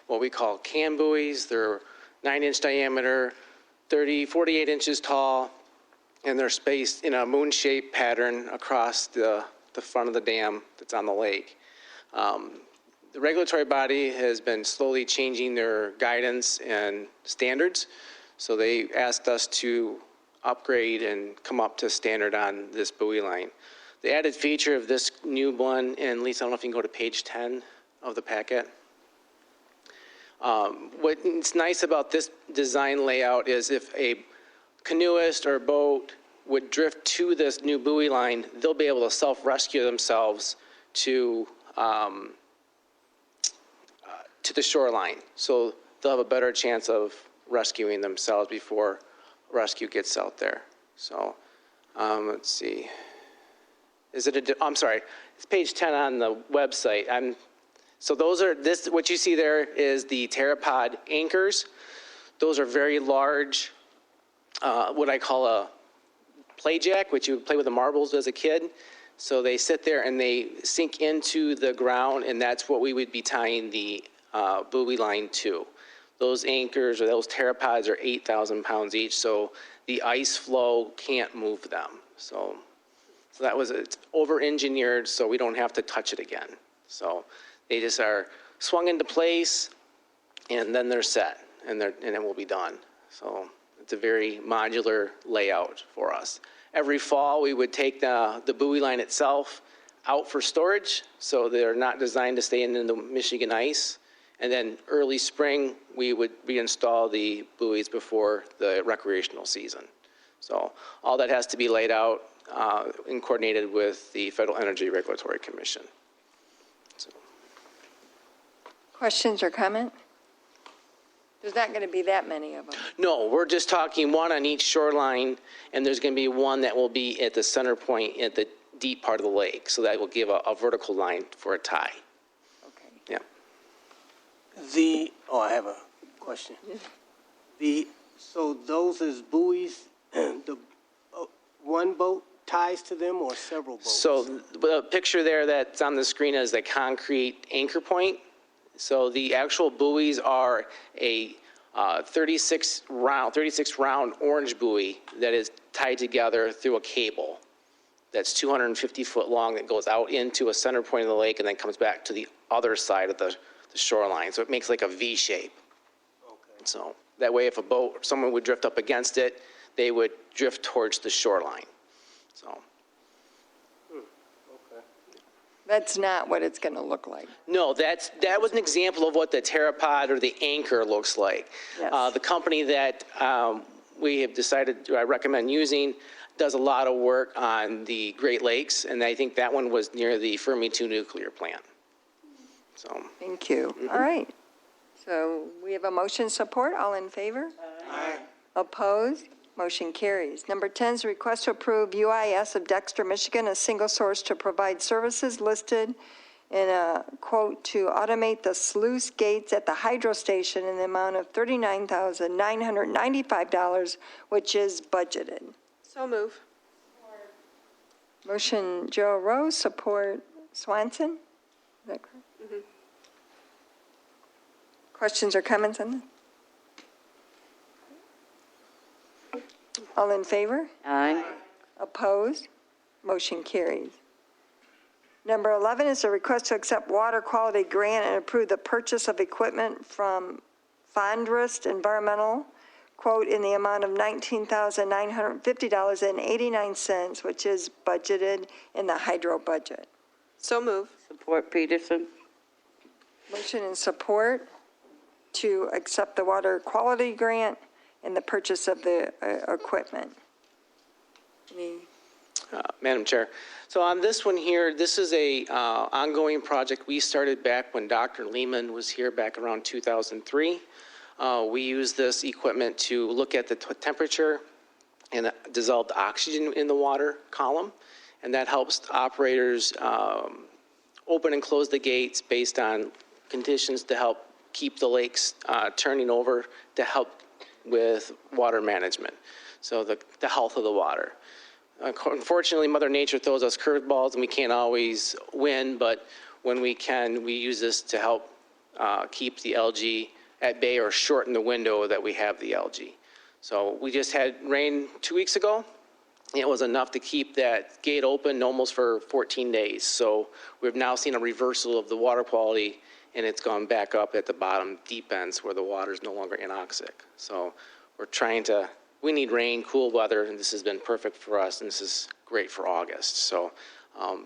what we call cam buoys. They're 9-inch diameter, 48 inches tall, and they're spaced in a moon-shaped pattern across the front of the dam that's on the lake. The regulatory body has been slowly changing their guidance and standards, so they asked us to upgrade and come up to standard on this buoy line. The added feature of this new one, and Lisa, I don't know if you can go to page 10 of the packet. What's nice about this design layout is if a canoeist or boat would drift to this new buoy line, they'll be able to self-rescue themselves to the shoreline. So they'll have a better chance of rescuing themselves before rescue gets out there. So let's see. I'm sorry, it's page 10 on the website. So those are, what you see there is the pteropod anchors. Those are very large, what I call a play jack, which you would play with the marbles as a kid. So they sit there and they sink into the ground, and that's what we would be tying the buoy line to. Those anchors or those pteropods are 8,000 pounds each, so the ice flow can't move them. So that was, it's over-engineered, so we don't have to touch it again. So they just are swung into place, and then they're set, and it will be done. So it's a very modular layout for us. Every fall, we would take the buoy line itself out for storage, so they're not designed to stay in the Michigan ice. And then early spring, we would reinstall the buoys before the recreational season. So all that has to be laid out and coordinated with the Federal Energy Regulatory Commission. So. Questions or comment? There's not going to be that many of them. No, we're just talking one on each shoreline, and there's going to be one that will be at the center point at the deep part of the lake. So that will give a vertical line for a tie. Okay. Yeah. I have a question. So those is buoys, one boat ties to them or several boats? So the picture there that's on the screen is the concrete anchor point. So the actual buoys are a 36 round orange buoy that is tied together through a cable that's 250 foot long that goes out into a center point of the lake and then comes back to the other side of the shoreline. So it makes like a V shape. Okay. So that way if a boat or someone would drift up against it, they would drift towards the shoreline. So. That's not what it's going to look like. No, that was an example of what the pteropod or the anchor looks like. Yes. The company that we have decided I recommend using does a lot of work on the Great Lakes, and I think that one was near the Fermi 2 nuclear plant. So. Thank you. All right. So we have a motion support. All in favor? Aye. Opposed? Motion carries. Number 10 is a request to approve UIS of Dexter, Michigan, a single source to provide services listed in a quote to automate the sluice gates at the hydro station in the amount of $39,995, which is budgeted. So move. Motion Joe Rose, support Swanson. Is that correct? Mm-hmm. Questions or comments on this? All in favor? Aye. Opposed? Motion carries. Number 11 is a request to accept water quality grant and approve the purchase of equipment from Fondrest Environmental, quote, in the amount of $19,950.89, which is budgeted in the hydro budget. So move. Support Peterson. Motion and support to accept the water quality grant and the purchase of the equipment. Madam Chair, so on this one here, this is a ongoing project we started back when Dr. Lehman was here back around 2003. We use this equipment to look at the temperature and the dissolved oxygen in the water column, and that helps operators open and close the gates based on conditions to help keep the lakes turning over to help with water management, so the health of the water. Unfortunately, Mother Nature throws us curveballs and we can't always win, but when we can, we use this to help keep the algae at bay or shorten the window that we have the algae. So we just had rain 2 weeks ago, It was enough to keep that gate open almost for 14 days. So we've now seen a reversal of the water quality, and it's gone back up at the bottom deep ends where the water is no longer anoxic. So we need rain, cool weather, and this has been perfect for us, and this is great for August. So,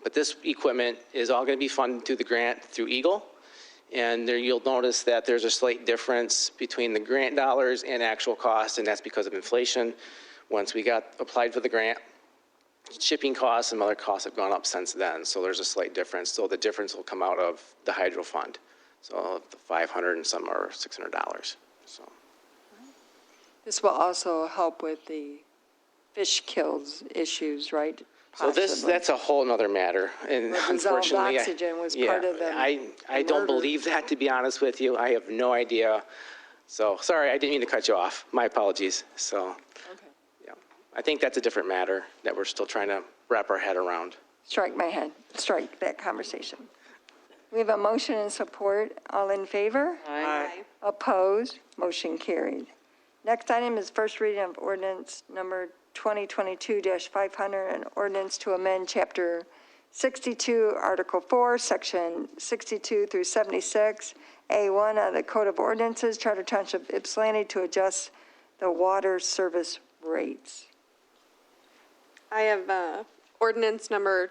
but this equipment is all going to be funded through the grant through Eagle. And there you'll notice that there's a slight difference between the grant dollars and actual cost, and that's because of inflation. Once we got applied for the grant, shipping costs and other costs have gone up since then, so there's a slight difference. So the difference will come out of the hydro fund, so the $500 and some are $600. So This will also help with the fish kills issues, right? So that's a whole nother matter, and Dissolved unfortunately, oxygen was part of the I don't believe that, to be honest with you. I have no idea. So sorry, I didn't mean to cut you off. My apologies. So. I think that's a different matter that we're still trying to wrap our head around. Strike that conversation. We have a motion and support. All in favor? Aye. Opposed? Motion carried. Next item is first reading of ordinance number 2022-500, an ordinance to amend Chapter 62, Article 4, Section 62 through 76, A1 of the Code of Ordinances, Charter Township, Ypsilanti, to adjust the water service rates. I have ordinance number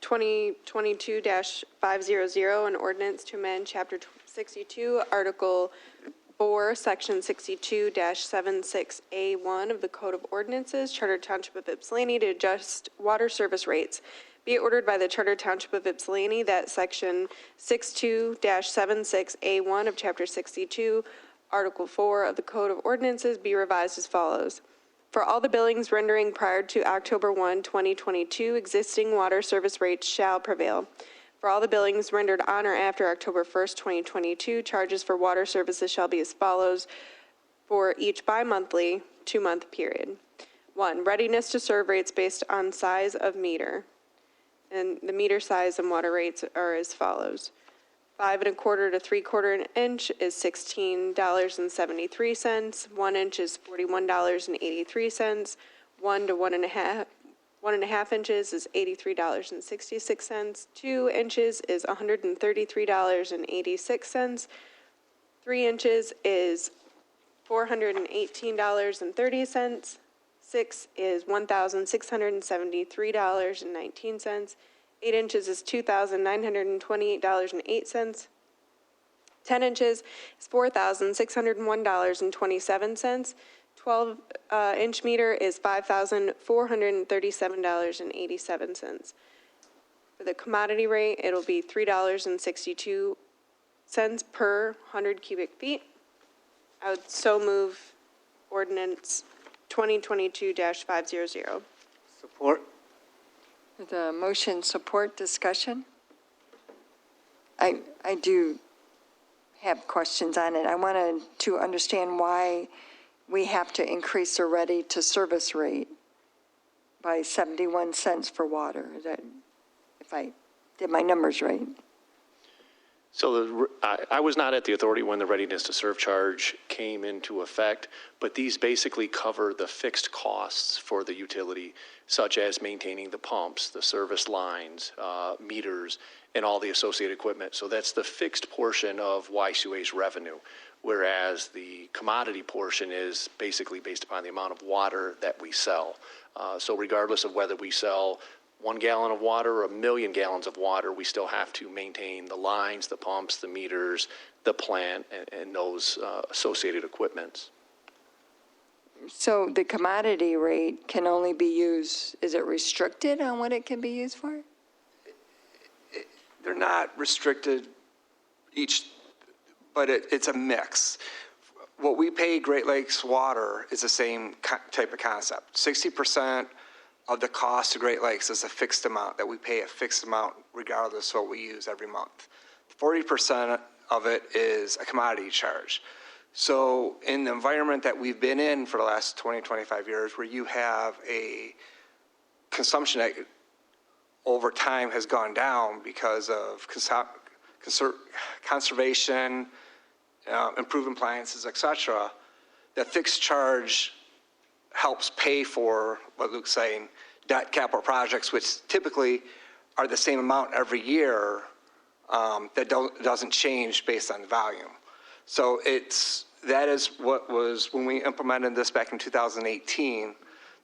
2022-500, an ordinance to amend Chapter 62, Article 4, Section 62-76A1 of the Code of Ordinances, Charter Township of Ypsilanti, to adjust water service rates. Be it ordered by the Charter Township of Ypsilanti that Section 62-76A1 of Chapter 62, Article 4 of the Code of Ordinances be revised as follows. For all the billings rendering prior to October 1, 2022, existing water service rates shall prevail. For all the billings rendered on or after October 1, 2022, charges for water services shall be as follows for each bi-monthly 2-month period. 1, readiness to serve rates based on size of meter. And the meter size and water rates are as follows. 5 1/4 to 3/4 inch is $16.73. 1 inch is $41.83. 1 to 1.5 inches is $83.66. 2 inches is $133.86. 3 inches is $418.30. 6 is $1,673.19. 8 inches is $2,928.08. 10 inches is $4,601.27. 12-inch meter is $5,437.87. For the commodity rate, it'll be $3.62 per 100 cubic feet. I would so move ordinance 2022-500. Support. The motion support discussion. I do have questions on it. I wanted to understand why we have to increase the ready to service rate by 71 cents for water. Is that, if I did my numbers right? So I was not at the authority when the readiness to serve charge came into effect, but these basically cover the fixed costs for the utility, such as maintaining the pumps, the service lines, meters, and all the associated equipment. So that's the fixed portion of YSUA's revenue, whereas the commodity portion is basically based upon the amount of water that we sell. So regardless of whether we sell 1 gallon of water or 1 million gallons of water, we still have to maintain the lines, the pumps, the meters, the plant, and those associated equipments. So the commodity rate can only be used, is it restricted on what it can be used for? They're not restricted but it's a mix. What we pay Great Lakes Water is the same type of concept. 60% of the cost to Great Lakes is a fixed amount that we pay a fixed amount regardless of what we use every month. 40% of it is a commodity charge. So in the environment that we've been in for the last 20, 25 years, where you have a consumption that over time has gone down because of conservation, improved appliances, et cetera, that fixed charge helps pay for what Luke's saying, debt capital projects, which typically are the same amount every year, that doesn't change based on volume. So that is what was, when we implemented this back in 2018,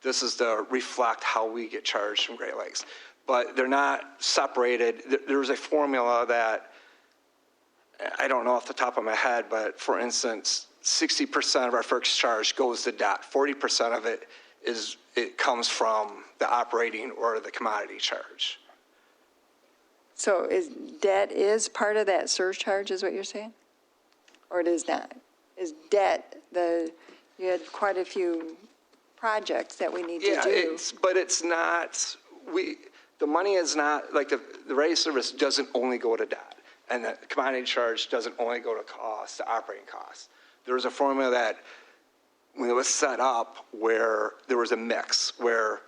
this is to reflect how we get charged from Great Lakes. But they're not separated. There's a formula that, I don't know off the top of my head, but for instance, 60% of our fixed charge goes to debt. 40% of it comes from the operating or the commodity charge. So debt is part of that surcharge, is what you're saying? Or it is not? Is debt, you had quite a few projects that we need to do. Yeah, but it's not, the money is not, like the ready service doesn't only go to debt. And the commodity charge doesn't only go to costs, to operating costs. There was a formula that, when it was set up, where there was a mix, where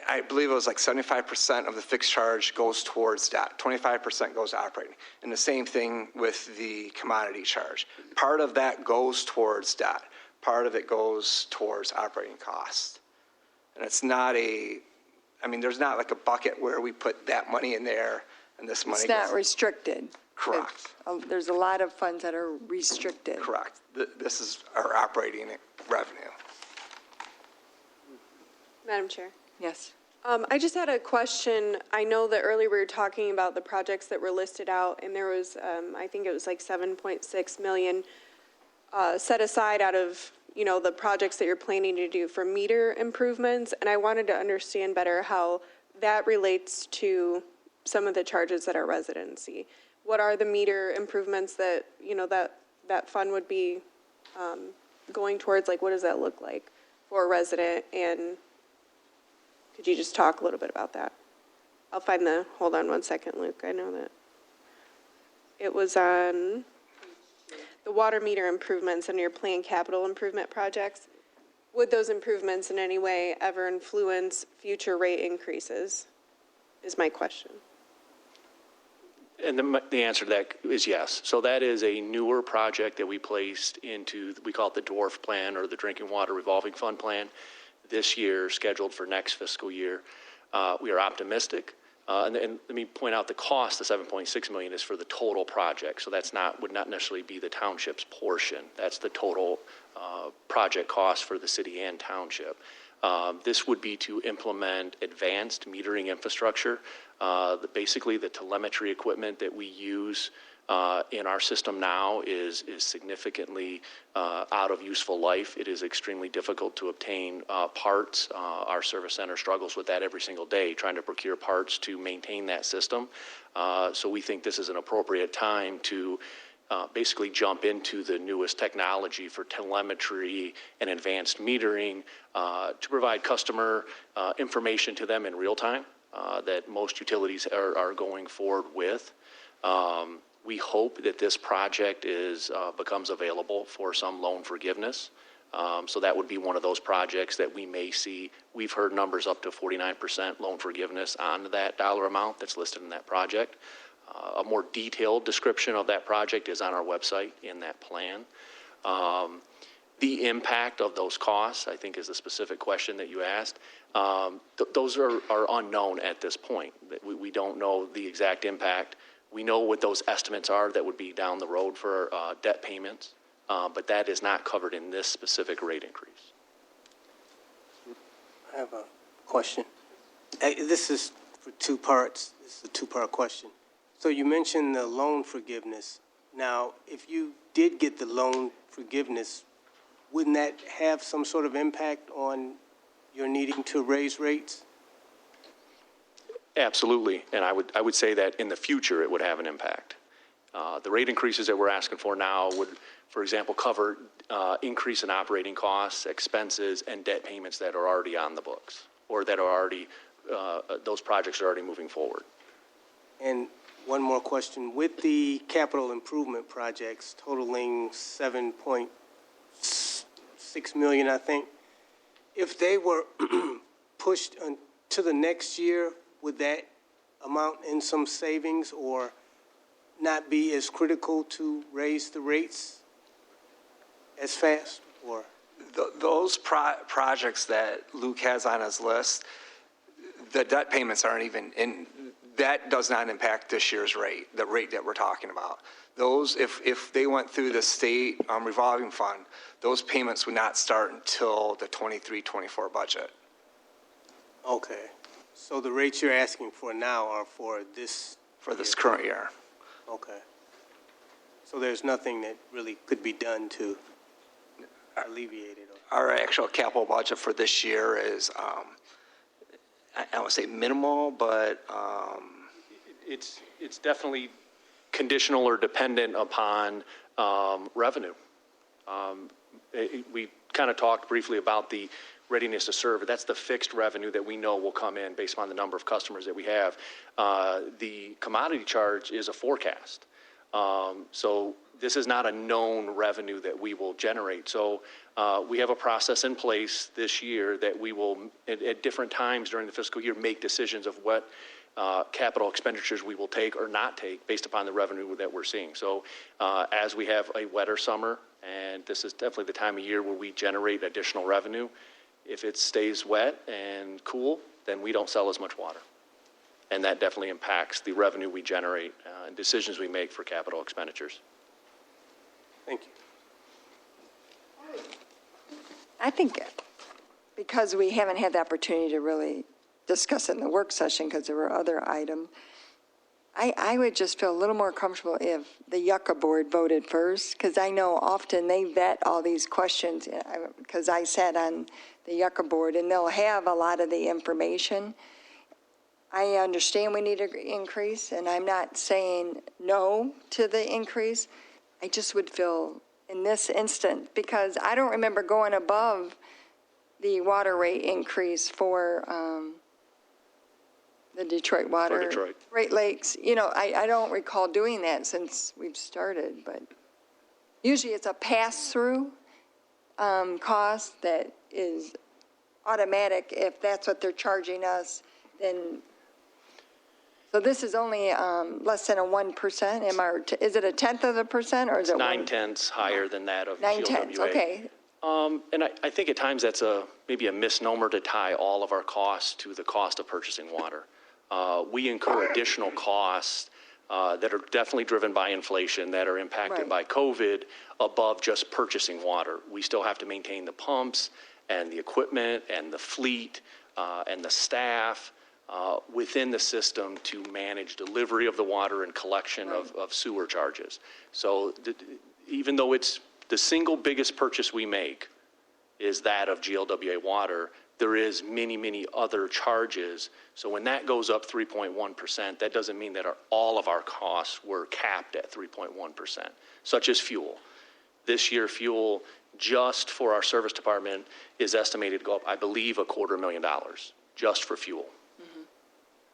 I believe it was like 75% of the fixed charge goes towards debt, 25% goes to operating. And the same thing with the commodity charge. Part of that goes towards debt. Part of it goes towards operating costs. And it's not there's not like a bucket where we put that money in there and this money It's goes. not restricted. Correct. There's a lot of funds that are restricted. Correct. This is our operating revenue. Madam Chair. Yes. I just had a question. I know that earlier we were talking about the projects that were listed out, and there was, I think it was like 7.6 million set aside out of, the projects that you're planning to do for meter improvements. And I wanted to understand better how that relates to some of the charges that are residency. What are the meter improvements that, that fund would be going towards? Like, what does that look like for a resident? And could you just talk a little bit about that? I'll find hold on one second, Luke. I know that. It was on the water meter improvements and your planned capital improvement projects. Would those improvements in any way ever influence future rate increases, is my question. And the answer to that is yes. So that is a newer project that we placed into, we call it the dwarf plan or the drinking water revolving fund plan this year, scheduled for next fiscal year. We are optimistic. And let me point out the cost, the $7.6 million, is for the total project. So would not necessarily be the township's portion. That's the total project cost for the city and township. This would be to implement advanced metering infrastructure. Basically, the telemetry equipment that we use in our system now is significantly out of useful life. It is extremely difficult to obtain parts. Our service center struggles with that every single day, trying to procure parts to maintain that system. So we think this is an appropriate time to basically jump into the newest technology for telemetry and advanced metering to provide customer information to them in real time that most utilities are going forward with. We hope that this project becomes available for some loan forgiveness. So that would be one of those projects that we may see. We've heard numbers up to 49% loan forgiveness on that dollar amount that's listed in that project. A more detailed description of that project is on our website in that plan. The impact of those costs, I think, is a specific question that you asked. Those are unknown at this point. We don't know the exact impact. We know what those estimates are that would be down the road for debt payments, but that is not covered in this specific rate increase. I have a question. This is for two parts. This is a two-part question. So you mentioned the loan forgiveness. Now, if you did get the loan forgiveness, wouldn't that have some sort of impact on your needing to raise rates? Absolutely, and I would say that in the future it would have an impact. The rate increases that we're asking for now would, for example, cover increase in operating costs, expenses, and debt payments that are already on the books, or that are already, those projects are already moving forward. And one more question. With the capital improvement projects totaling $7.6 million, I think, if they were pushed to the next year, would that amount in some savings or not be as critical to raise the rates as fast? Or Those projects that Luke has on his list, the debt payments aren't even in, that does not impact this year's rate, the rate that we're talking about. Those, if they went through the state revolving fund, those payments would not start until the 23-24 budget. Okay. So the rates you're asking for now are for this? For this current year. Okay. So there's nothing that really could be done to alleviate it? Our actual capital budget for this year is, I would say minimal, but It's definitely conditional or dependent upon revenue. We kind of talked briefly about the readiness to serve. That's the fixed revenue that we know will come in based on the number of customers that we have. The commodity charge is a forecast. So this is not a known revenue that we will generate. So we have a process in place this year that we will, at different times during the fiscal year, make decisions of what capital expenditures we will take or not take based upon the revenue that we're seeing. So as we have a wetter summer, and this is definitely the time of year where we generate additional revenue, if it stays wet and cool, then we don't sell as much water. And that definitely impacts the revenue we generate and decisions we make for capital expenditures. Thank you. I think because we haven't had the opportunity to really discuss it in the work session because there were other items, I would just feel a little more comfortable if the Yucca board voted first, because I know often they vet all these questions, because I sat on the Yucca board, and they'll have a lot of the information. I understand we need an increase, and I'm not saying no to the increase. I just would feel in this instant, because I don't remember going above the water rate increase for the Detroit Water. For Detroit. Great Lakes. You know, I don't recall doing that since we've started, but usually it's a pass-through cost that is automatic. If that's what they're charging us, then, so this is only less than a 1%. Is it a tenth of a percent, or is it 9/10 higher than that of 9/10? GLWA. Okay. And I think at times that's maybe a misnomer to tie all of our costs to the cost of purchasing water. We incur additional costs that are definitely driven by inflation, that are impacted by COVID, above just purchasing water. We still have to maintain the pumps and the equipment and the fleet and the staff within the system to manage delivery of the water and collection of sewer charges. So even though it's the single biggest purchase we make is that of GLWA water, there is many, many other charges. So when that goes up 3.1%, that doesn't mean that all of our costs were capped at 3.1%, such as fuel. This year, fuel just for our service department is estimated to go up, I believe, $250,000 just for fuel.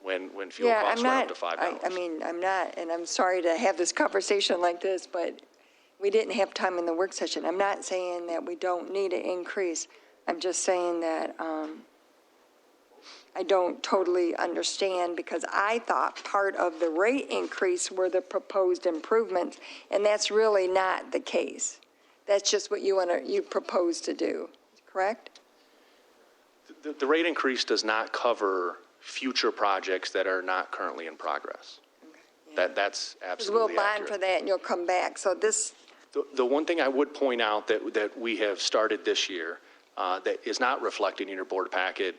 When fuel costs went up to $5. I mean, I'm not, and I'm sorry to have this conversation like this, but we didn't have time in the work session. I'm not saying that we don't need an increase. I'm just saying that I don't totally understand, because I thought part of the rate increase were the proposed improvements, and that's really not the case. That's just what you propose to do, correct? The rate increase does not cover future projects that are not currently in progress. That's absolutely We'll accurate. bond for that, and you'll come back. So this. The one thing I would point out that we have started this year that is not reflected in your board packet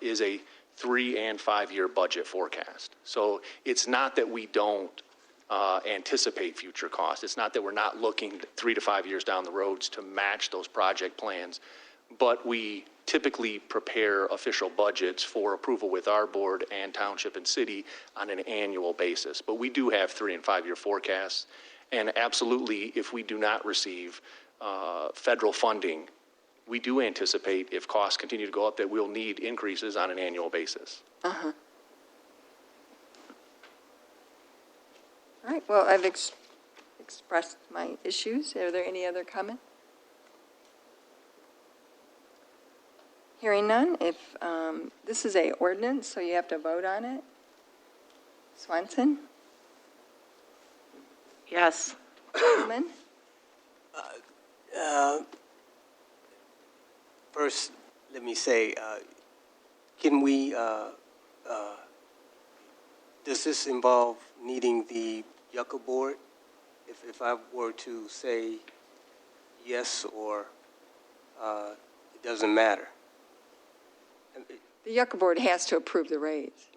is a 3- and 5-year budget forecast. So it's not that we don't anticipate future costs. It's not that we're not looking 3 to 5 years down the roads to match those project plans, but we typically prepare official budgets for approval with our board and township and city on an annual basis. But we do have 3- and 5-year forecasts. And absolutely, if we do not receive federal funding, we do anticipate, if costs continue to go up, that we'll need increases on an annual basis. All right, well, I've expressed my issues. Are there any other comments? Hearing none, if this is a ordinance, so you have to vote on it. Swanson? Yes. Coleman? First, let me say, can we, does this involve needing the Yucca board? If I were to say yes or it doesn't matter? The Yucca Board has to approve the rates.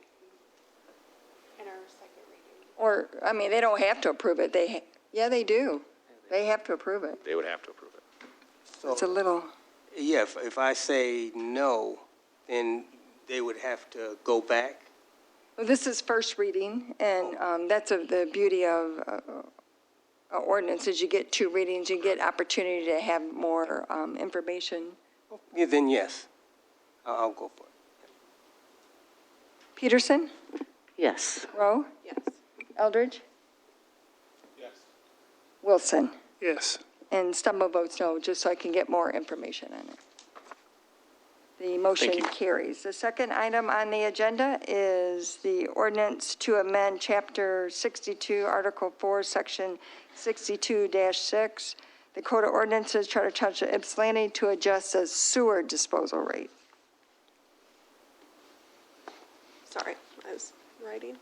In our second reading. Or, I mean, they don't have to approve it. Yeah, they do. They have to approve it. They would have to approve it. It's a little, Yeah, if I say no, then they would have to go back? well, this is first reading, and that's the beauty of ordinances. You get 2 readings, you get opportunity to have more information. Yeah, then yes, I'll go for it. Peterson? Yes. Rowe? Yes. Eldridge? Yes. Wilson? Yes. And Stumble votes no, just so I can get more information on it. The motion carries. The second item on the agenda is the ordinance to amend Chapter 62, Article 4, Section 62-6, the Code of Ordinances, Charter Township of Ypsilanti, to adjust the sewer disposal rate. Sorry, I was writing.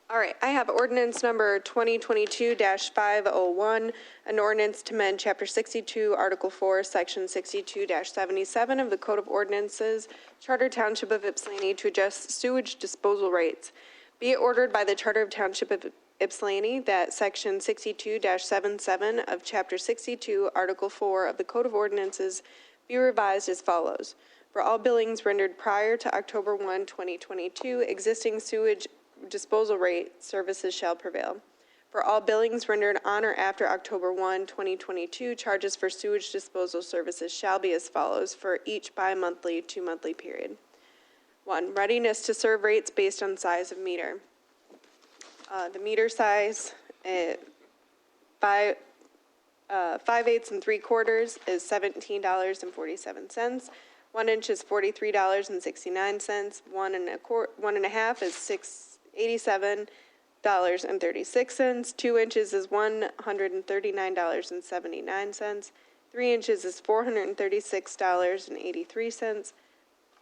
All right, I have ordinance number 2022-501, an ordinance to amend Chapter 62, Article 4, Section 62-77 of the Code of Ordinances, Charter Township of Ypsilanti, to adjust sewage disposal rates. Be it ordered by the Charter of Township of Ypsilanti that Section 62-77 of Chapter 62, Article 4 of the Code of Ordinances be revised as follows. For all billings rendered prior to October 1, 2022, existing sewage disposal rate services shall prevail. For all billings rendered on or after October 1, 2022, charges for sewage disposal services shall be as follows for each bi-monthly, 2-monthly period. 1, readiness to serve rates based on size of meter. The meter size, 5/8 and 3/4 is $17.47. 1 inch is $43.69. 1.5 is $87.36. 2 inches is $139.79. 3 inches is $436.83.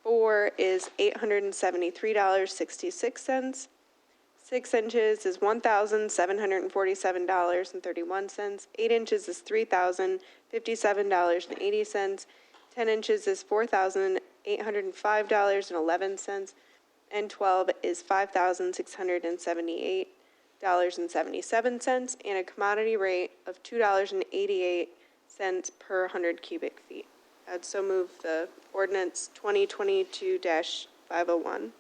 4 is $873.66. 6 inches is $1,747.31. 8 inches is $3,057.80. 10 inches is $4,805.11. And 12 is $5,678.77, and a commodity rate of $2.88 per 100 cubic feet. I'd so move the ordinance 2022-501.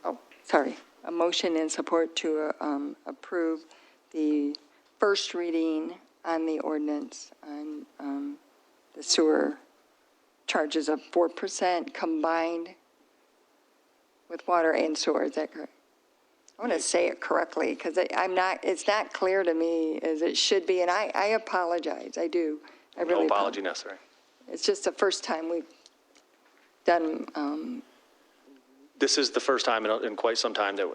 Oh, sorry. A motion and support to approve the first reading on the ordinance on the sewer charges of 4% combined with water and sewer. Is that correct? I want to say it correctly because it's not clear to me as it should be, and I apologize. I do. I really No apology necessary. It's just the first time we've done, This is the first time in quite some time that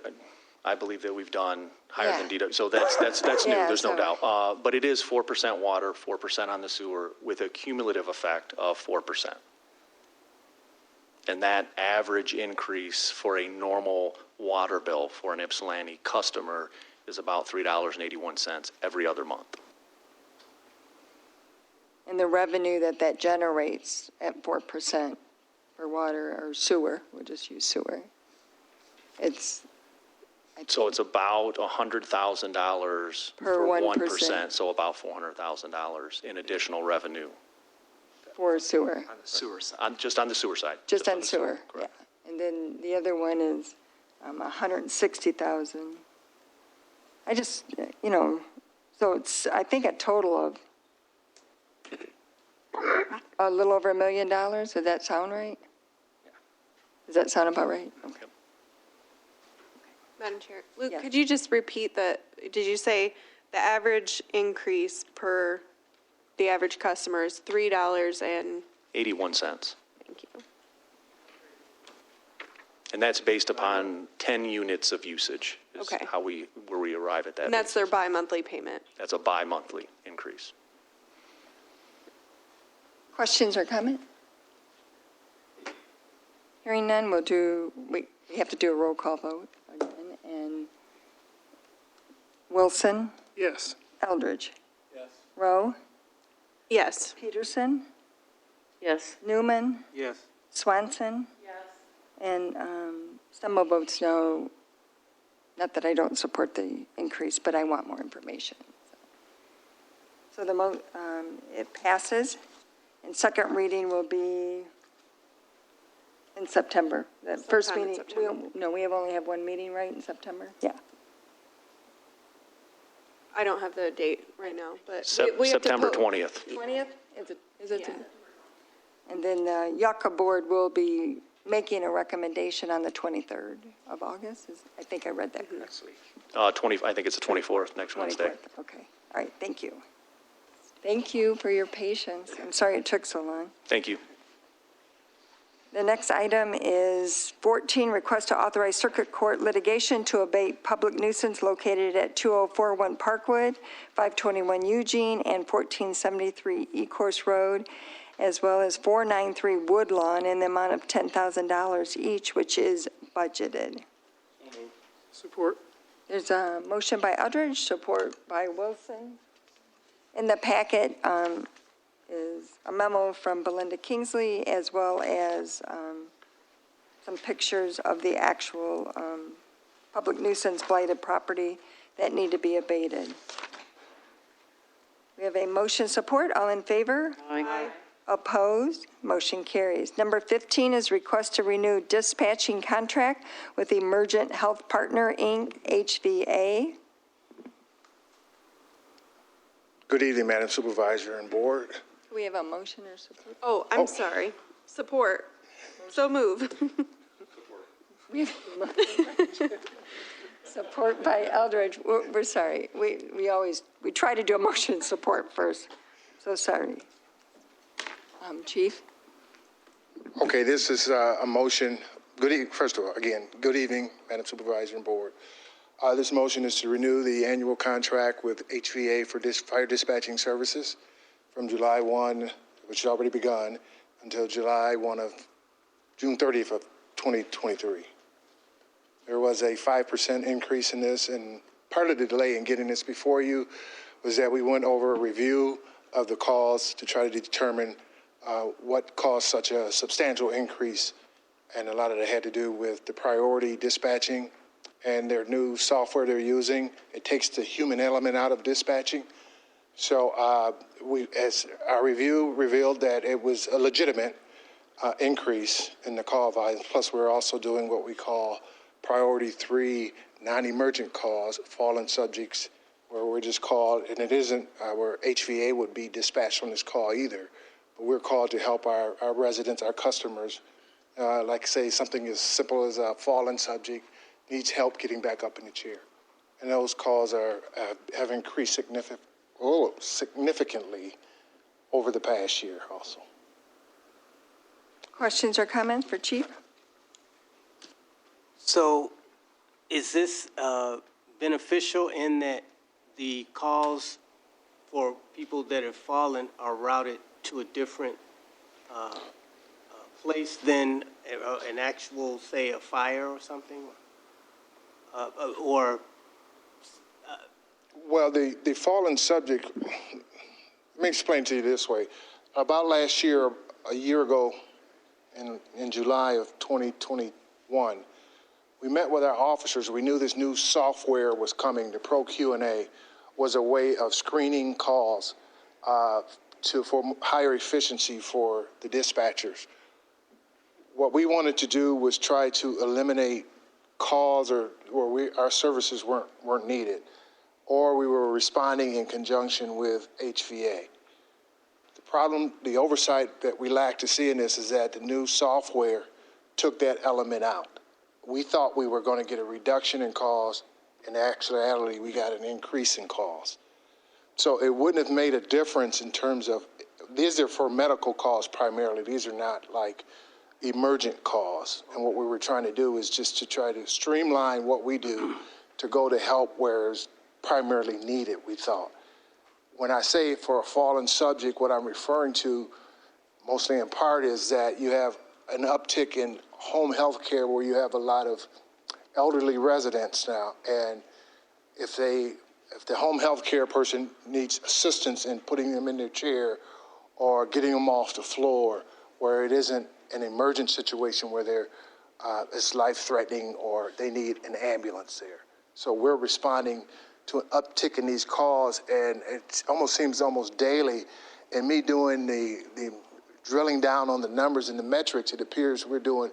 I believe that we've done higher than DW. So that's new, Yeah, there's no so- doubt. But it is 4% water, 4% on the sewer, with a cumulative effect of 4%. And that average increase for a normal water bill for an Ypsilanti customer is about $3.81 every other month. and the revenue that generates at 4% for water or sewer, we'll just use sewer. So it's about $100,000 Per for 1%. 1%, so about $400,000 in additional revenue. For sewer, On the sewer side. Just on the sewer side. just on the sewer, yeah. Correct. And then the other one is 160,000. I just, so it's, I think a total of a little over $1 million. Does that sound right? Does that sound about right? Okay. Madam Chair, Luke, Yes. could you just repeat did you say the average increase per the average customer is $3 and, 81 cents. thank you. And that's based upon 10 units of usage is Okay. where we arrive at that. And that's their bi-monthly payment. That's a bi-monthly increase. Questions or comment? Hearing none, we have to do a roll call vote again. And Wilson, Yes. Eldridge. Yes. Rowe, Yes. Peterson, Yes. Newman, Yes. Swanson. Yes. And Stumble votes no. Not that I don't support the increase, but I want more information. So it passes, and second reading will be in September. The first Sometime in meeting, September. we only have one meeting, right, in September? Yeah. I don't have the date right now, but we have to September vote. 20th. 20th? Is it? And then the Yucca Board will be making a recommendation on the 23rd of August. I think I read that correctly. I think it's the 24th, next Wednesday. 24th, okay. All right, thank you. Thank you for your patience. I'm sorry it took so long. Thank you. The next item is 14, request to authorize circuit court litigation to abate public nuisance located at 2041 Parkwood, 521 Eugene, and 1473 Ecorse Road, as well as 493 Woodlawn in the amount of $10,000 each, which is budgeted. Support. There's a motion by Eldridge, support by Wilson. In the packet is a memo from Belinda Kingsley, as well as some pictures of the actual public nuisance blighted property that need to be abated. We have a motion support. All in favor? Aye. Opposed? Motion carries. Number 15 is request to renew dispatching contract with Emergent Health Partner, Inc., HVA. Good evening, Madam Supervisor and Board. Do we have a motion or support? Oh, I'm sorry. Support. So move. Support by Eldridge. We're sorry. We try to do a motion support first. So sorry. Chief? Okay, this is a motion. First of all, again, good evening, Madam Supervisor and Board. This motion is to renew the annual contract with HVA for fire dispatching services from July 1, which has already begun, until June 30th of 2023. There was a 5% increase in this, and part of the delay in getting this before you was that we went over a review of the calls to try to determine what caused such a substantial increase, and a lot of it had to do with the priority dispatching and their new software they're using. It takes the human element out of dispatching. So as our review revealed that it was a legitimate increase in the call volume. Plus, we're also doing what we call priority 3 non-emergent calls, fallen subjects, where we're just called, and it isn't where HVA would be dispatched on this call either, but we're called to help our residents, our customers, like say something as simple as a fallen subject needs help getting back up in the chair. And those calls have increased significantly over the past year also. Questions or comments for Chief? So is this beneficial in that the calls for people that have fallen are routed to a different place than an actual, say, a fire or something? Well, the fallen subject, let me explain to you this way. About last year, a year ago, in July of 2021, we met with our officers. We knew this new software was coming. The Pro Q&A was a way of screening calls for higher efficiency for the dispatchers. What we wanted to do was try to eliminate calls where our services weren't needed, or we were responding in conjunction with HVA. The problem, the oversight that we lacked to see in this is that the new software took that element out. We thought we were going to get a reduction in calls. In actuality, we got an increase in calls. So it wouldn't have made a difference in terms of, these are for medical calls primarily. These are not like emergent calls. And what we were trying to do is just to try to streamline what we do to go to help where it's primarily needed, we thought. When I say for a fallen subject, what I'm referring to mostly in part is that you have an uptick in home health care where you have a lot of elderly residents now. And if the home health care person needs assistance in putting them in their chair or getting them off the floor, where it isn't an emergent situation where it's life-threatening or they need an ambulance there. So we're responding to an uptick in these calls, and it almost seems almost daily. And me doing the drilling down on the numbers and the metrics, it appears we're doing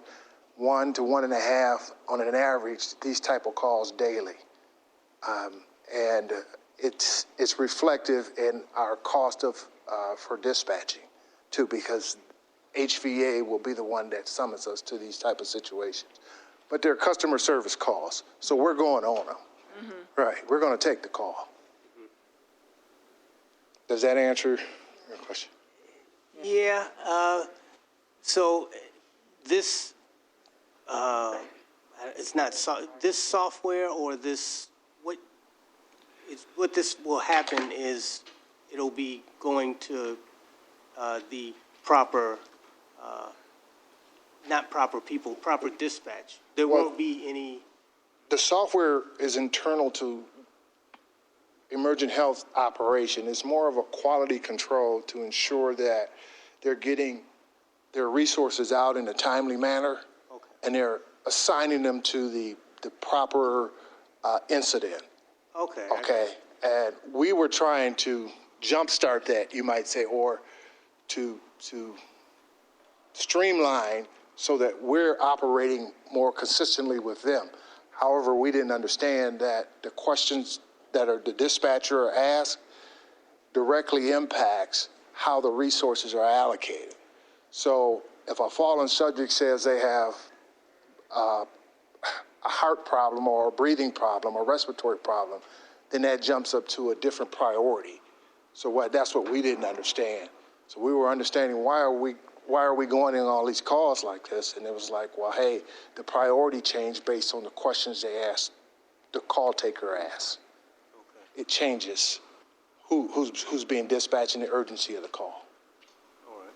1 to 1.5 on an average these type of calls daily. And it's reflective in our cost for dispatching too, because HVA will be the one that summons us to these type of situations. But they're customer service calls, so we're going on them. Mm-hmm. Right, we're going to take the call. Does that answer your question? Yeah, so this, it's not, this software or this, what this will happen is it'll be going to the proper, not proper people, proper dispatch. There won't be any. The software is internal to emergent health operation. It's more of a quality control to ensure that they're getting their resources out in a timely manner, and they're assigning them to the proper incident. Okay. Okay. And we were trying to jumpstart that, you might say, or to streamline so that we're operating more consistently with them. However, we didn't understand that the questions that the dispatcher asked directly impacts how the resources are allocated. So if a fallen subject says they have a heart problem or a breathing problem or respiratory problem, then that jumps up to a different priority. So that's what we didn't understand. So we were understanding why are we going in all these calls like this? And it was like, well, hey, the priority changed based on the questions they asked, the call taker asked. Okay. It changes who's being dispatched and the urgency of the call. All right.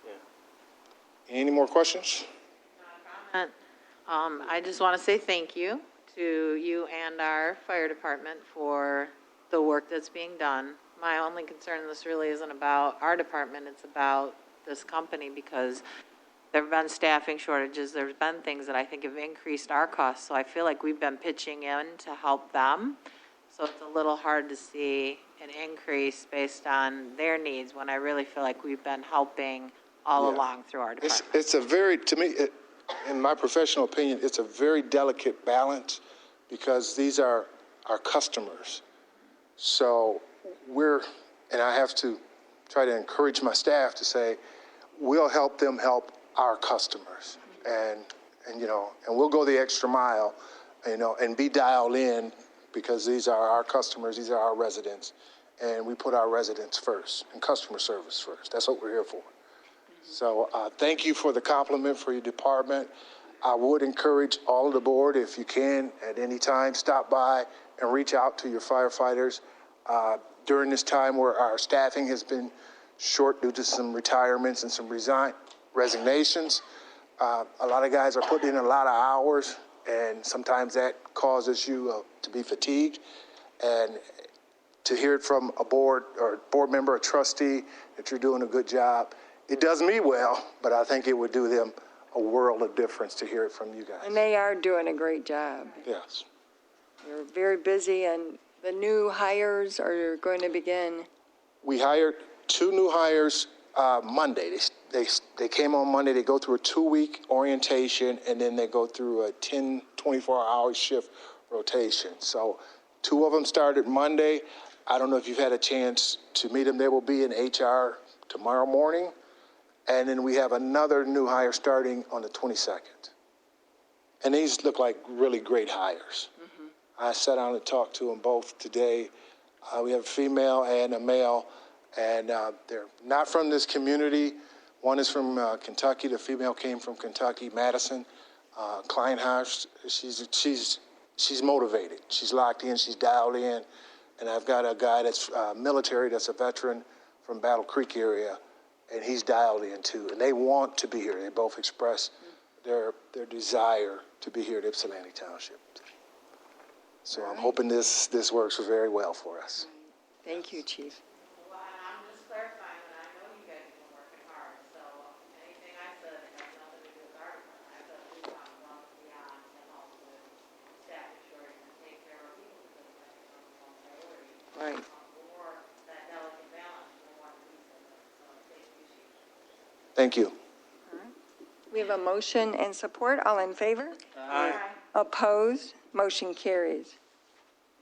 Yeah. Any more questions? I just want to say thank you to you and our fire department for the work that's being done. My only concern, this really isn't about our department, it's about this company, because there have been staffing shortages, there's been things that I think have increased our costs, so I feel like we've been pitching in to help them. So it's a little hard to see an increase based on their needs when I really feel like we've been helping all along through our department. It's a very, to me, in my professional opinion, it's a very delicate balance because these are our customers. So and I have to try to encourage my staff to say, we'll help them help our customers. And we'll go the extra mile, and be dialed in because these are our customers, these are our residents, and we put our residents first and customer service first. That's what we're here for. So thank you for the compliment for your department. I would encourage all of the board, if you can, at any time, stop by and reach out to your firefighters. During this time where our staffing has been short due to some retirements and some resignations, a lot of guys are putting in a lot of hours, and sometimes that causes you to be fatigued. And to hear it from a board member, a trustee, that you're doing a good job, it does me well, but I think it would do them a world of difference to hear it from you guys. And they are doing a great job. Yes. They're very busy, and the new hires are going to begin. We hired 2 new hires Monday. They came on Monday. They go through a 2-week orientation, and then they go through a 24-hour shift rotation. So 2 of them started Monday. I don't know if you've had a chance to meet them. They will be in HR tomorrow morning. And then we have another new hire starting on the 22nd. And these look like really great hires. Mm-hmm. I sat down and talked to them both today. We have a female and a male, and they're not from this community, One is from Kentucky. The female came from Kentucky, Madison Kleinhaus. She's motivated. She's locked in. She's dialed in. And I've got a guy that's military, that's a veteran from Battle Creek area, and he's dialed in too. And they want to be here. They both express their desire to be here at Ypsilanti Township. So I'm hoping this works very well for us. Thank you, Chief. Well, and I'm just clarifying that I know you guys have been working hard, so anything I said has nothing to do with our department. I said we've gone above and beyond to help with staff shortage and take care of people because that's our number one priority. Right. Or that delicate balance, we want to do so thank you, Chief. Thank you. We have a motion and support. All in favor? Aye. Opposed? Motion carries.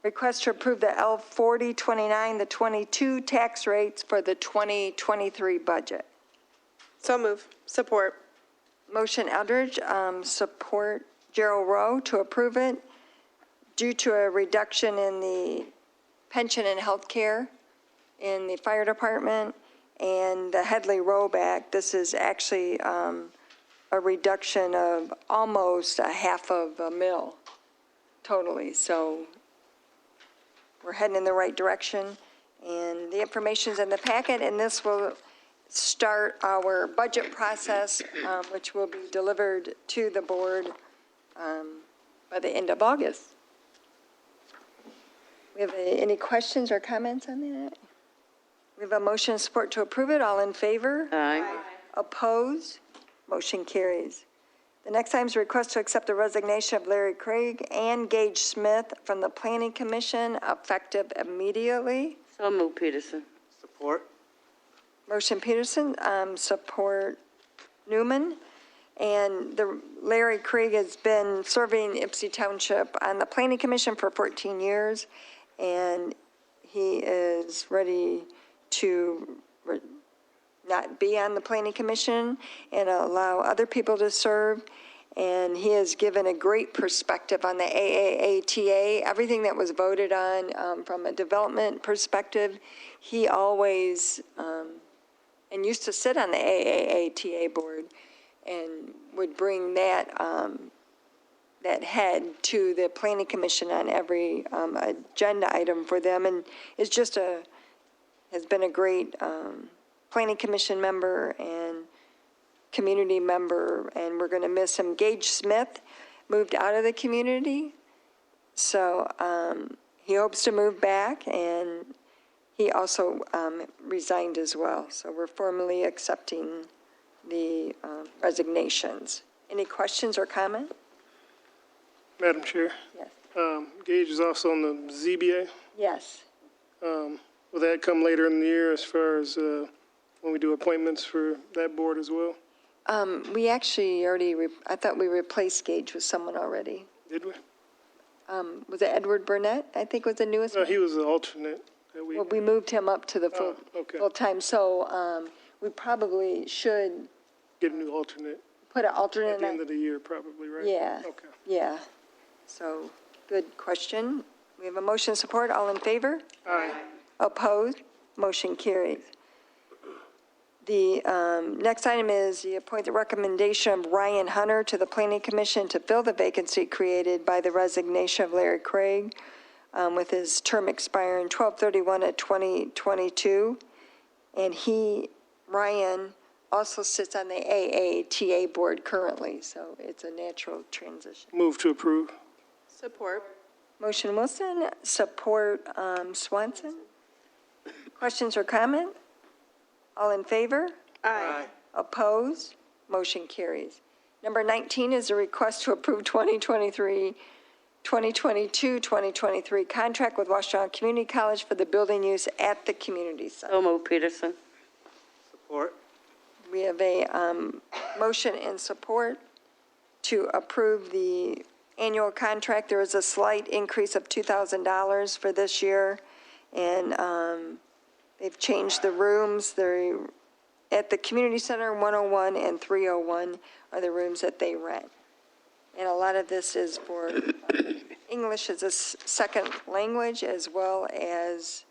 Request to approve the L4029, the 22 tax rates for the 2023 budget. So move. Support. Motion Eldridge, support Gerald Rowe to approve it due to a reduction in the pension and health care in the fire department and the Headley rollback. This is actually a reduction of almost $500,000 totally. So we're heading in the right direction. And the information's in the packet, and this will start our budget process, which will be delivered to the board by the end of August. We have any questions or comments on that? We have a motion and support to approve it. All in favor? Aye. Opposed? Motion carries. The next item is a request to accept the resignation of Larry Craig and Gage Smith from the Planning Commission effective immediately. So move, Peterson. Support. Motion Peterson, support Newman. And Larry Craig has been serving Ypsilanti Township on the Planning Commission for 14 years, and he is ready to not be on the Planning Commission and allow other people to serve. And he has given a great perspective on the AAATA, everything that was voted on from a development perspective. He always, and used to sit on the AAATA board and would bring that head to the Planning Commission on every agenda item for them. And is just has been a great Planning Commission member and community member, and we're going to miss him. Gage Smith moved out of the community, so he hopes to move back, and he also resigned as well. So we're formally accepting the resignations. Any questions or comment? Madam Chair, Yes. Gage is also on the ZBA. Yes. Will that come later in the year as far as when we do appointments for that board as well? We actually already, I thought we replaced Gage with someone already. Did we? Was it Edward Burnett, I think was the newest No, one? he was the alternate. Well, we moved him up to the okay. full-time, so we probably should Get a new alternate put an alternate. at the end of the year, probably, right? Yeah. Okay. Yeah. So, good question. We have a motion support. All in favor? Aye. Opposed? Motion carries. The next item is the appointed recommendation of Ryan Hunter to the Planning Commission to fill the vacancy created by the resignation of Larry Craig with his term expiring 12/31/2022. And Ryan, also sits on the AATA board currently, so it's a natural transition. Move to approve. Support. Motion Wilson, support Swanson. Questions or comment? All in favor? Aye. Opposed? Motion carries. Number 19 is a request to approve 2022-2023 contract with Washington Community College for the building use at the community center. So move, Peterson. Support. We have a motion and support to approve the annual contract. There is a slight increase of $2,000 for this year, and they've changed the rooms. They're at the community center, 101 and 301 are the rooms that they rent. And a lot of this is for English as a second language, as well as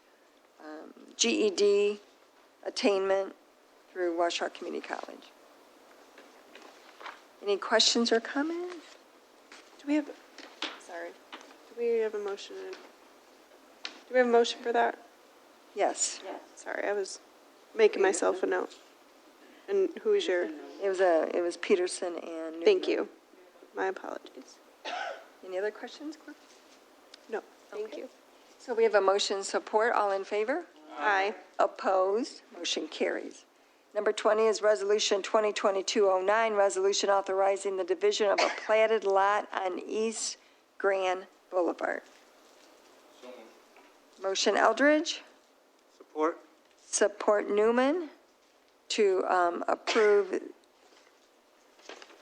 GED attainment through Washoe Community College. Any questions or comments? Do we have a motion? Do we have a motion for that? Yes. Sorry, I was making myself a note. And who is your? It was Peterson and Newman. Thank you. My apologies. Any other questions, Clerk? No, thank you. So we have a motion support. All in favor? Aye. Opposed? Motion carries. Number 20 is Resolution 2022-09, resolution authorizing the division of a platted lot on East Grand Boulevard. Motion Eldridge, Support? support Newman to approve,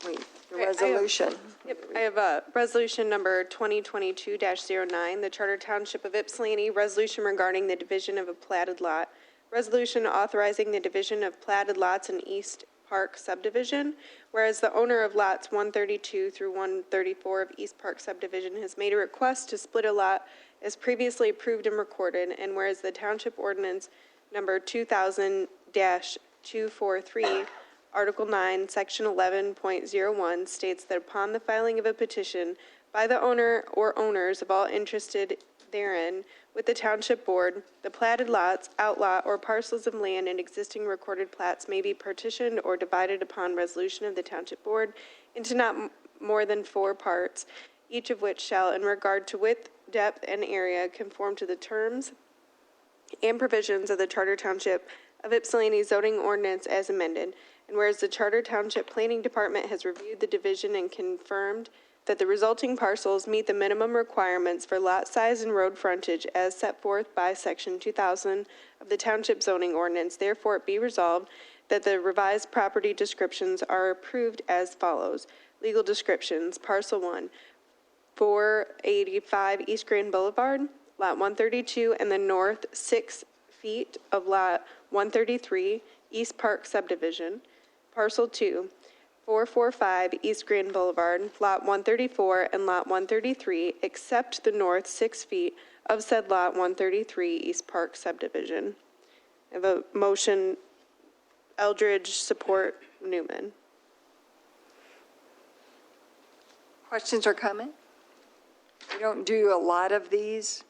the resolution. Yep, I have resolution number 2022-09, the Charter Township of Ypsilanti, resolution regarding the division of a platted lot. Resolution authorizing the division of platted lots in East Park subdivision, whereas the owner of lots 132 through 134 of East Park subdivision has made a request to split a lot as previously approved and recorded, and whereas the Township Ordinance number 2000-243, Article 9, Section 11.01 states that upon the filing of a petition by the owner or owners of all interested therein with the Township Board, the platted lots, outlot, or parcels of land in existing recorded plats may be partitioned or divided upon resolution of the Township Board into not more than 4 parts, each of which shall, in regard to width, depth, and area, conform to the terms and provisions of the Charter Township of Ypsilanti zoning ordinance as amended. And whereas the Charter Township Planning Department has reviewed the division and confirmed that the resulting parcels meet the minimum requirements for lot size and road frontage as set forth by Section 2000 of the Township Zoning Ordinance, therefore it be resolved that the revised property descriptions are approved as follows. Legal descriptions, Parcel 1, 485 East Grand Boulevard, Lot 132, and the north 6 feet of Lot 133, East Park Subdivision. Parcel 2, 445 East Grand Boulevard, Lot 134 and Lot 133, except the north 6 feet of said Lot 133 East Park Subdivision. I have a motion, Eldridge, support Newman. Questions or comment? We don't do a lot of these,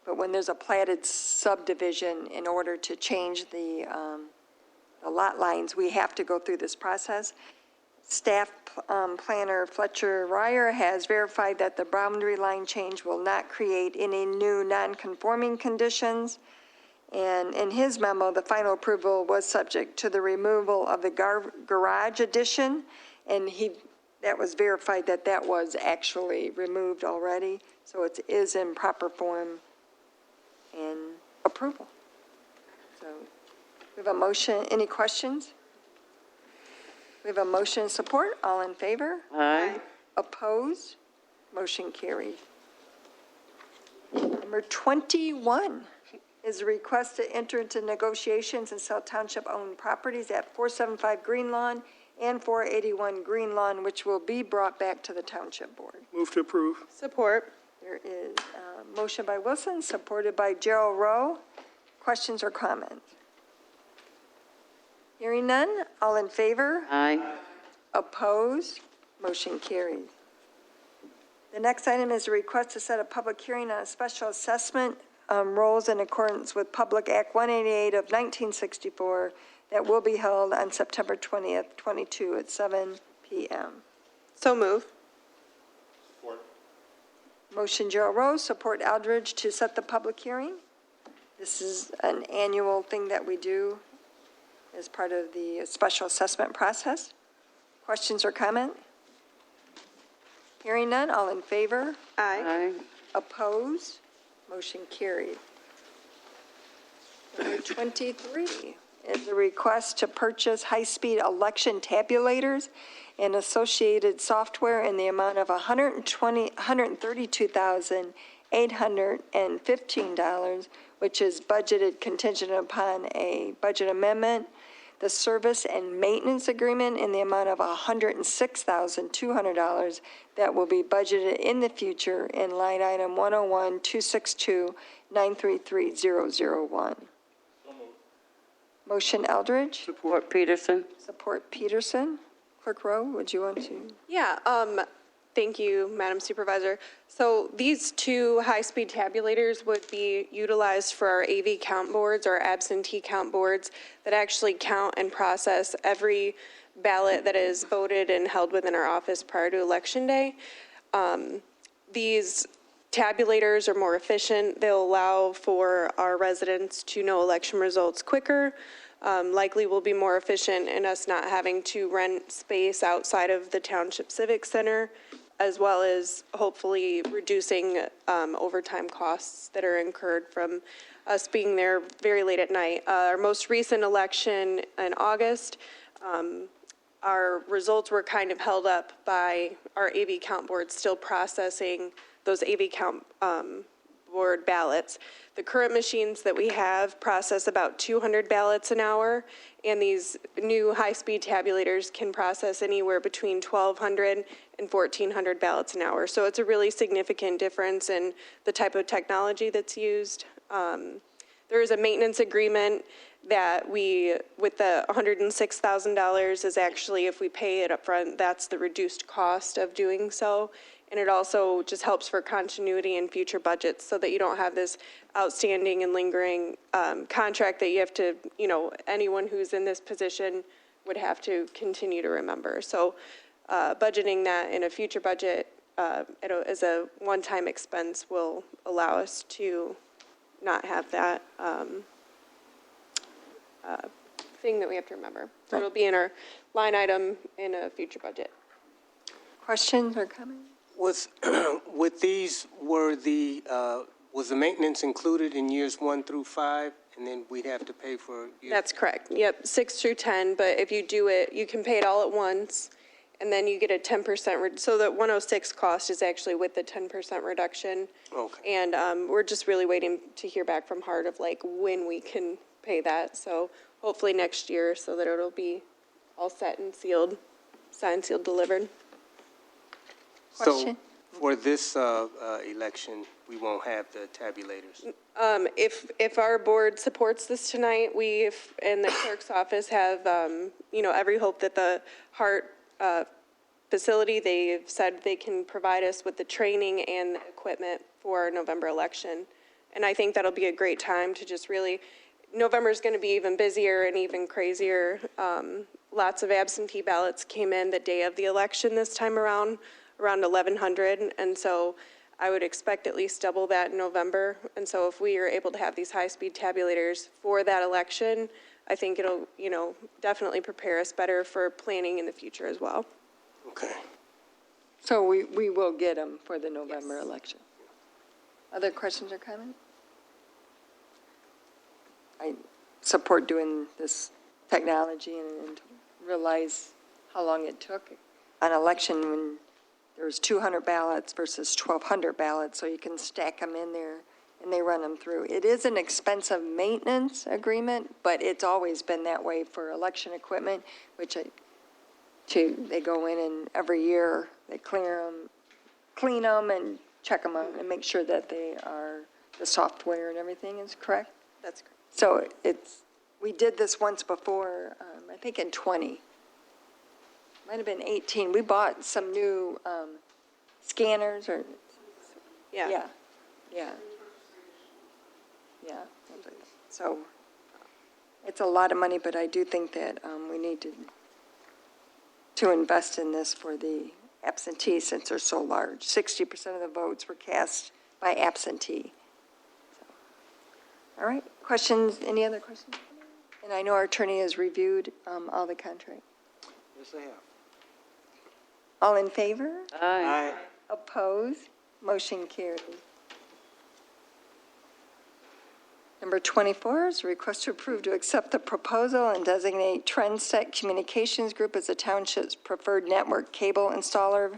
but when there's a platted subdivision, in order to change the lot lines, we have to go through this process. Staff planner Fletcher Ryer has verified that the boundary line change will not create any new non-conforming conditions. And in his memo, the final approval was subject to the removal of the garage addition, and that was verified that that was actually removed already, so it is in proper form and approval. So we have a motion. Any questions? We have a motion and support. All in favor? Aye. Opposed? Motion carried. Number 21 is a request to enter into negotiations and sell township-owned properties at 475 Green Lawn and 481 Green Lawn, which will be brought back to the Township Board. Move to approve. Support. There is a motion by Wilson, supported by Gerald Rowe. Questions or comments? Hearing none, all in favor? Aye. Opposed? Motion carried. The next item is a request to set a public hearing on a special assessment rolls in accordance with Public Act 188 of 1964 that will be held on September 20th, 22 at 7 p.m. So move. Motion Gerald Rose, support Eldridge to set the public hearing. This is an annual thing that we do as part of the special assessment process. Questions or comment? Hearing none, all in favor? Aye. Opposed? Motion carried. Number 23 is a request to purchase high-speed election tabulators and associated software in the amount of $132,815, which is budgeted contingent upon a budget amendment. The service and maintenance agreement in the amount of $106,200 that will be budgeted in the future in line item 101-262-933001. Motion Eldridge, Support Peterson. support Peterson. Clerk Rowe, would you want to? Yeah, thank you, Madam Supervisor. So these two high-speed tabulators would be utilized for our AV count boards or absentee count boards that actually count and process every ballot that is voted and held within our office prior to Election Day. These tabulators are more efficient. They'll allow for our residents to know election results quicker. Likely will be more efficient in us not having to rent space outside of the Township Civic Center, as well as hopefully reducing overtime costs that are incurred from us being there very late at night. Our most recent election in August, our results were kind of held up by our AV count board still processing those AV count board ballots. The current machines that we have process about 200 ballots an hour, and these new high-speed tabulators can process anywhere between 1,200 and 1,400 ballots an hour. So it's a really significant difference in the type of technology that's used. There is a maintenance agreement that with the $106,000 is actually, if we pay it up front, that's the reduced cost of doing so. And it also just helps for continuity in future budgets so that you don't have this outstanding and lingering contract that you have to, anyone who's in this position would have to continue to remember. So budgeting that in a future budget as a one-time expense will allow us to not have that thing that we have to remember. So it'll be in our line item in a future budget. Questions or comments? With these, was the maintenance included in years 1 through 5, and then we'd have to pay for years? That's correct. Yep, 6 through 10, but if you do it, you can pay it all at once, and then you get a 10%, so the 106 cost is actually with the 10% reduction. Okay. And we're just really waiting to hear back from HART of when we can pay that. So hopefully next year, so that it'll be all set and sealed, signed, sealed, delivered. Question? So for this election, we won't have the tabulators? If our board supports this tonight, we in the clerk's office have, every hope that the HART facility, they've said they can provide us with the training and the equipment for our November election. And I think that'll be a great time to just really, November's going to be even busier and even crazier. Lots of absentee ballots came in the day of the election this time around 1,100, and so I would expect at least double that in November. And so if we are able to have these high-speed tabulators for that election, I think it'll, definitely prepare us better for planning in the future as well. Okay. So we will get them for the November election. Other questions or comments? I support doing this technology and realize how long it took on election when there was 200 ballots versus 1,200 ballots, so you can stack them in there and they run them through. It is an expensive maintenance agreement, but it's always been that way for election equipment, which they go in and every year they clean them and check them out and make sure that the software and everything is correct. That's correct. So we did this once before, I think in 20. Might have been 18. We bought some new scanners or. Yeah. So it's a lot of money, but I do think that we need to invest in this for the absentee since they're so large. 60% of the votes were cast by absentee. All right, questions, any other questions? And I know our attorney has reviewed all the contract. Yes, I have. All in favor? Aye. Opposed? Motion carries. Number 24 is a request to approve to accept the proposal and designate Trendset Communications Group as the township's preferred network cable installer,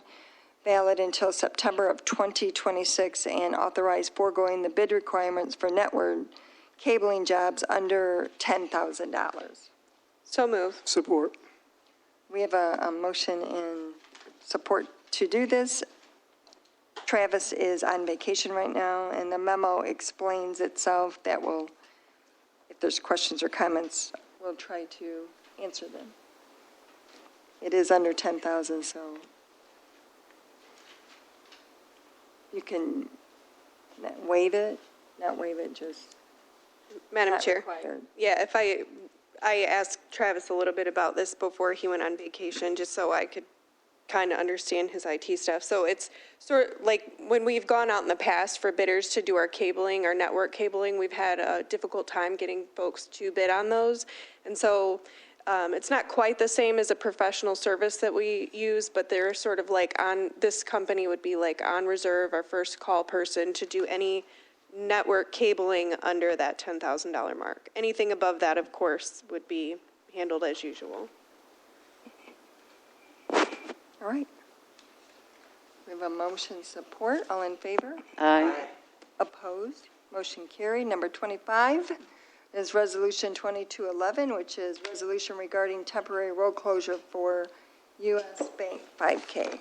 valid until September of 2026, and authorize foregoing the bid requirements for network cabling jobs under $10,000. So move. Support. We have a motion in support to do this. Travis is on vacation right now, and the memo explains itself. That will, if there's questions or comments, we'll try to answer them. It is under 10,000, so you can not waive it, just Madam not Chair. required. Yeah, if I asked Travis a little bit about this before he went on vacation, just so I could kind of understand his IT stuff. So it's sort of like when we've gone out in the past for bidders to do our cabling, our network cabling, we've had a difficult time getting folks to bid on those. And so it's not quite the same as a professional service that we use, but they're sort of like this company would be like on reserve, our first call person to do any network cabling under that $10,000 mark. Anything above that, of course, would be handled as usual. All right. We have a motion support. All in favor? Aye. Opposed? Motion carried. Number 25 is Resolution 2211, which is resolution regarding temporary road closure for U.S. Bank 5K.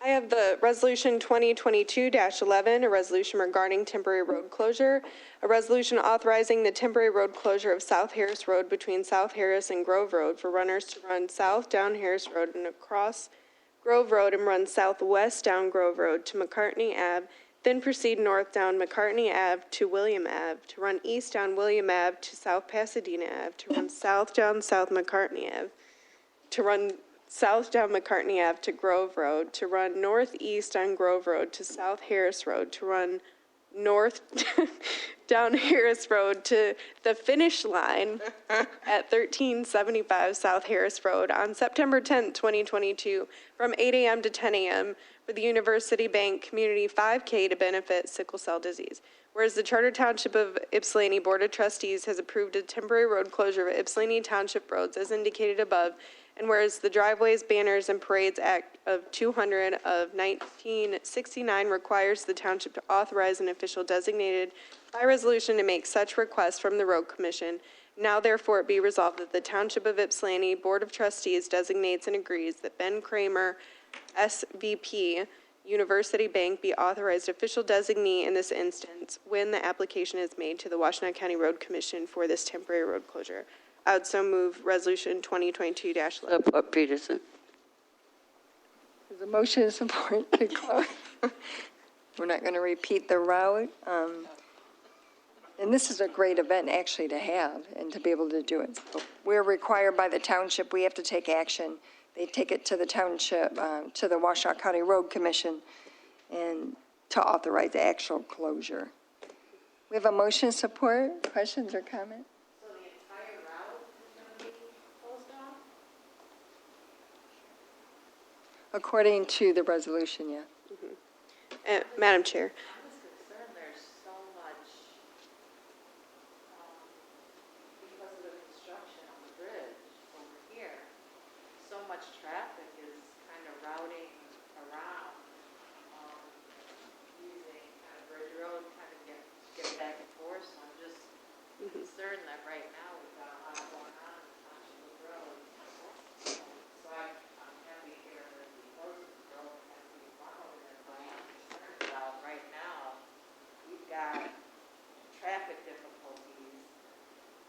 I have the Resolution 2022-11, a resolution regarding temporary road closure, a resolution authorizing the temporary road closure of South Harris Road between South Harris and Grove Road for runners to run south down Harris Road and across Grove Road and run southwest down Grove Road to McCartney Ave, then proceed north down McCartney Ave to William Ave, to run east down William Ave to South Pasadena Ave, to run south down South McCartney Ave, to run south down McCartney Ave to Grove Road, to run northeast on Grove Road to South Harris Road, to run north down Harris Road to the finish line at 1375 South Harris Road on September 10th, 2022, from 8 a.m. to 10 a.m. for the University Bank Community 5K to benefit sickle cell disease. Whereas the Charter Township of Ypsilanti Board of Trustees has approved a temporary road closure of Ypsilanti Township roads as indicated above, and whereas the Driveways, Banners, and Parades Act of 200 of 1969 requires the township to authorize an official designated by resolution to make such requests from the Road Commission, now therefore it be resolved that the Township of Ypsilanti Board of Trustees designates and agrees that Ben Kramer, SVP, University Bank, be authorized official designee in this instance when the application is made to the Washtenaw County Road Commission for this temporary road closure. I would so move Resolution 2022-11. Support Peterson. There's a motion and support to close. We're not going to repeat the route. And this is a great event actually to have and to be able to do it. So we're required by the township, we have to take action. They take it to the township, to the Washtenaw County Road Commission, and to authorize the actual closure. We have a motion and support. Questions or comments? According to the resolution, yeah. Madam Chair. I'm just concerned there's so much, because of the construction on the bridge over here, so much traffic is kind of routing around, using kind of Bridge Road, kind of get back and forth. So I'm just concerned that right now we've got a lot going on in Township Road. So I'm happy here that the closest road has to be fun over there, but I'm concerned about right now, we've got traffic difficulties,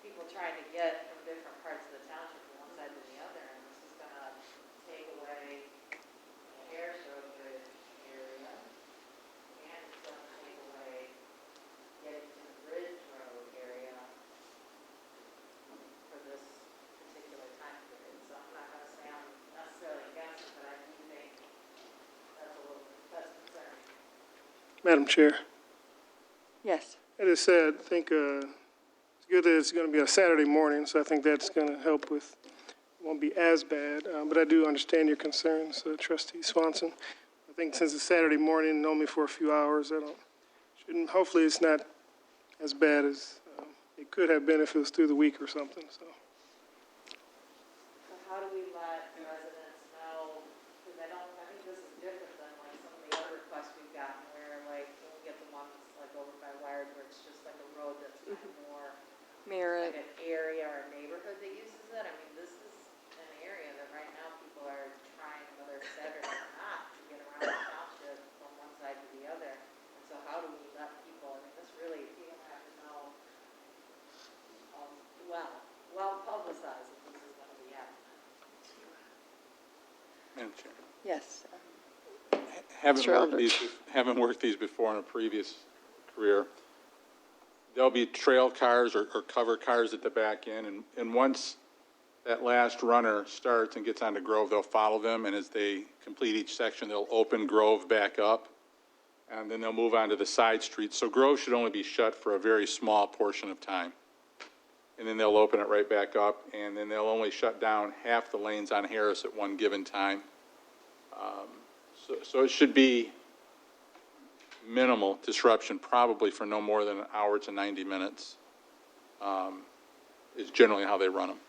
people trying to get from different parts of the township from one side to the other, and this is gonna take away the Harris Road Bridge area, and it's gonna take away getting to the Bridge Road area for this particular time period. So I'm not gonna say I'm necessarily against it, but I do think that's concerning. Madam Chair, Yes. I just said, I think it's good that it's going to be a Saturday morning, so I think that's going to help with, it won't be as bad, but I do understand your concerns, Trustee Swanson. I think since it's Saturday morning, only for a few hours, hopefully it's not as bad as it could have been if it was through the week or something, so. So how do we let residents know, because I think this is different than like some of the other requests we've gotten where like, when we get the ones like over by Wired where it's just like a road that's kind of more Merit. like an area or a neighborhood that uses it. I mean, this is an area that right now people are trying, whether it's Saturday or not, to get around the township from one side to the other. And so how do we let people, I mean, this really, people have to know, well publicized Yes. Having worked these before in a previous career, there'll be trail cars or cover cars at the back end, and once that last runner starts and gets onto Grove, they'll follow them, and as they complete each section, they'll open Grove back up, and then they'll move on to the side streets. So Grove should only be shut for a very small portion of time. And then they'll open it right back up, and then they'll only shut down half the lanes on Harris at one given time. So it should be minimal disruption, probably for no more than an hour to 90 minutes, is generally how they run them.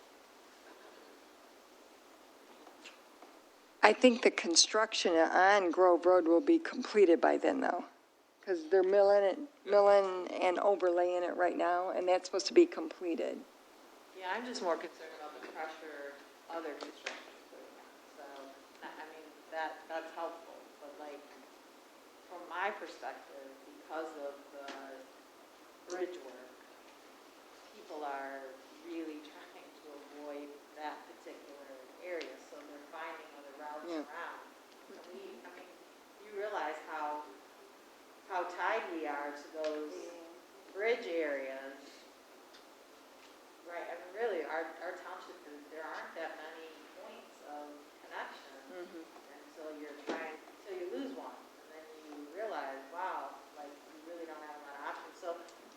I think the construction on Grove Road will be completed by then, though, because they're milling and overlaying it right now, and that's supposed to be completed. Yeah, I'm just more concerned about the pressure other construction is putting on. So, I mean, that's helpful, but like, from my perspective, because of the bridge work, people are really trying to avoid that particular area, so they're finding other routes around. And you realize how tied we are to those bridge areas, right? I mean, really, our township, there aren't that many points of connection until you lose one, and then you realize, wow, like, you really don't have a lot of options. So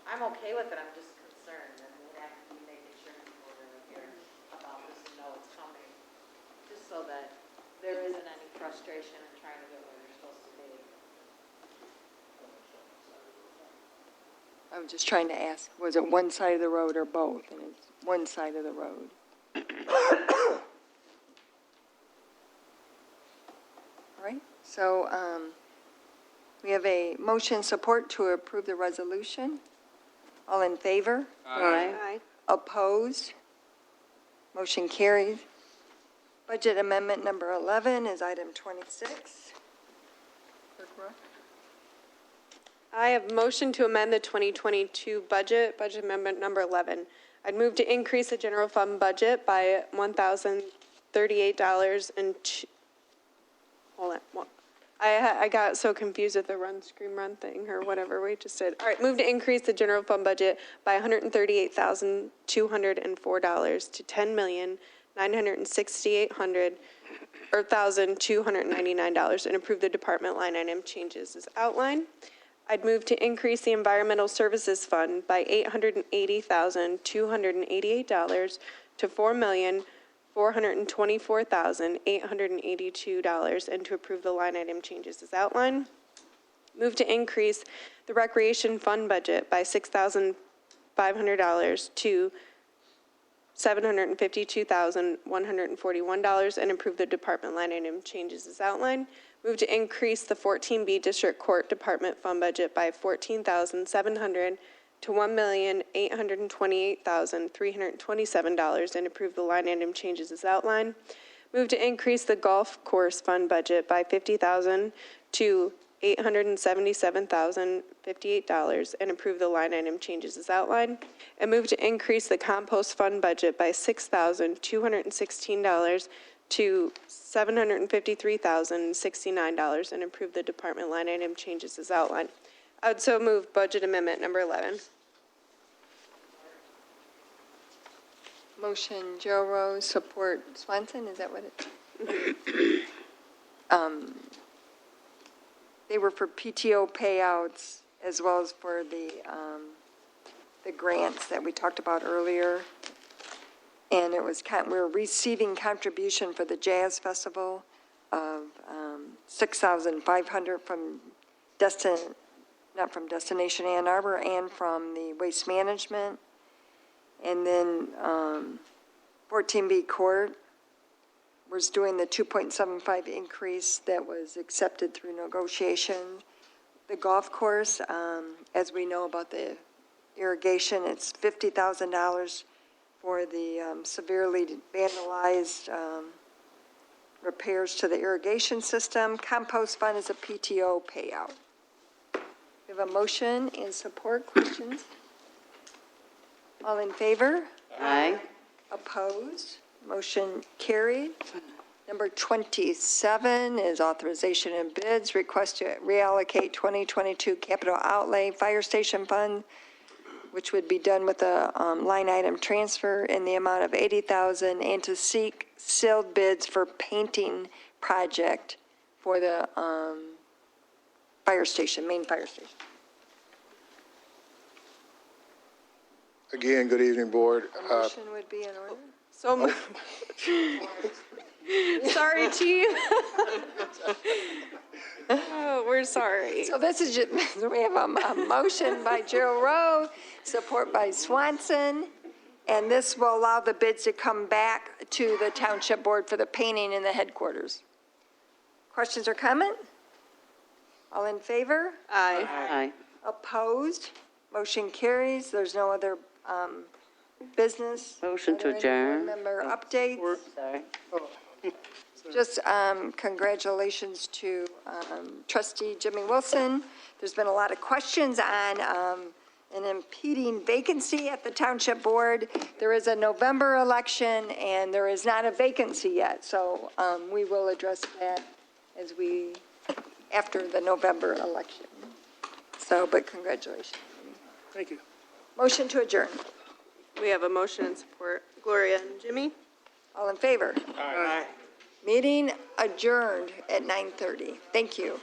I'm okay with it, I'm just concerned, and we have to be making sure people really hear about this and know it's coming, just so that there isn't any frustration in trying to get where they're supposed to be. I was just trying to ask, was it one side of the road or both? And it's one side of the road. All right, so we have a motion support to approve the resolution. All in favor? Aye. Opposed? Motion carries. Budget amendment number 11 is item 26. Clerk Roy? I have motion to amend the 2022 budget amendment number 11. I'd move to increase the general fund budget by $1,038 and, hold on, I got so confused with the run, scream, run thing, or whatever we just did. All right, move to increase the general fund budget by $138,204 to $10,968,299 and approve the department line item changes as outlined. I'd move to increase the environmental services fund by $880,288 to $4,424,882 and to approve the line item changes as outlined. Move to increase the recreation fund budget by $6,500 to $752,141 and approve the department line item changes as outlined. Move to increase the 14B District Court Department fund budget by $14,700 to $1,828,327 and approve the line item changes as outlined. Move to increase the golf course fund budget by $50,000 to $877,058 and approve the line item changes as outlined. And move to increase the compost fund budget by $6,216 to $753,069 and approve the department line item changes as outlined. I would so move budget amendment number 11. Motion Joe Rose, support Swanson, is that what it? They were for PTO payouts as well as for the grants that we talked about earlier. And it was, we're receiving contribution for the Jazz Festival of $6,500 from not from Destination Ann Arbor and from the Waste Management. And then 14B Court was doing the 2.75 increase that was accepted through negotiation. The golf course, as we know about the irrigation, it's $50,000 for the severely vandalized repairs to the irrigation system. Compost fund is a PTO payout. We have a motion and support. Questions? All in favor? Aye. Opposed? Motion carried. Number 27 is authorization and bids, request to reallocate 2022 capital outlay fire station fund, which would be done with a line item transfer in the amount of $80,000, and to seek sealed bids for painting project for the fire station, main fire station. Again, good evening, Board. Motion would be in order. So moved. Sorry, Chief. Oh, we're sorry. So this is just, we have a motion by Gerald Rowe, support by Swanson, and this will allow the bids to come back to the Township Board for the painting in the headquarters. Questions or comment? All in favor? Aye. Aye. Opposed? Motion carries. There's no other business. Motion Are to there any adjourn. board member updates? Sorry. Just congratulations to trustee Jimmy Wilson. There's been a lot of questions on an impeding vacancy at the Township Board. There is a November election, and there is not a vacancy yet, so we will address that after the November election. So, but congratulations. Thank you. Motion to adjourn. We have a motion and support. Gloria and Jimmy? All in favor? Aye. Meeting adjourned at 9:30. Thank you.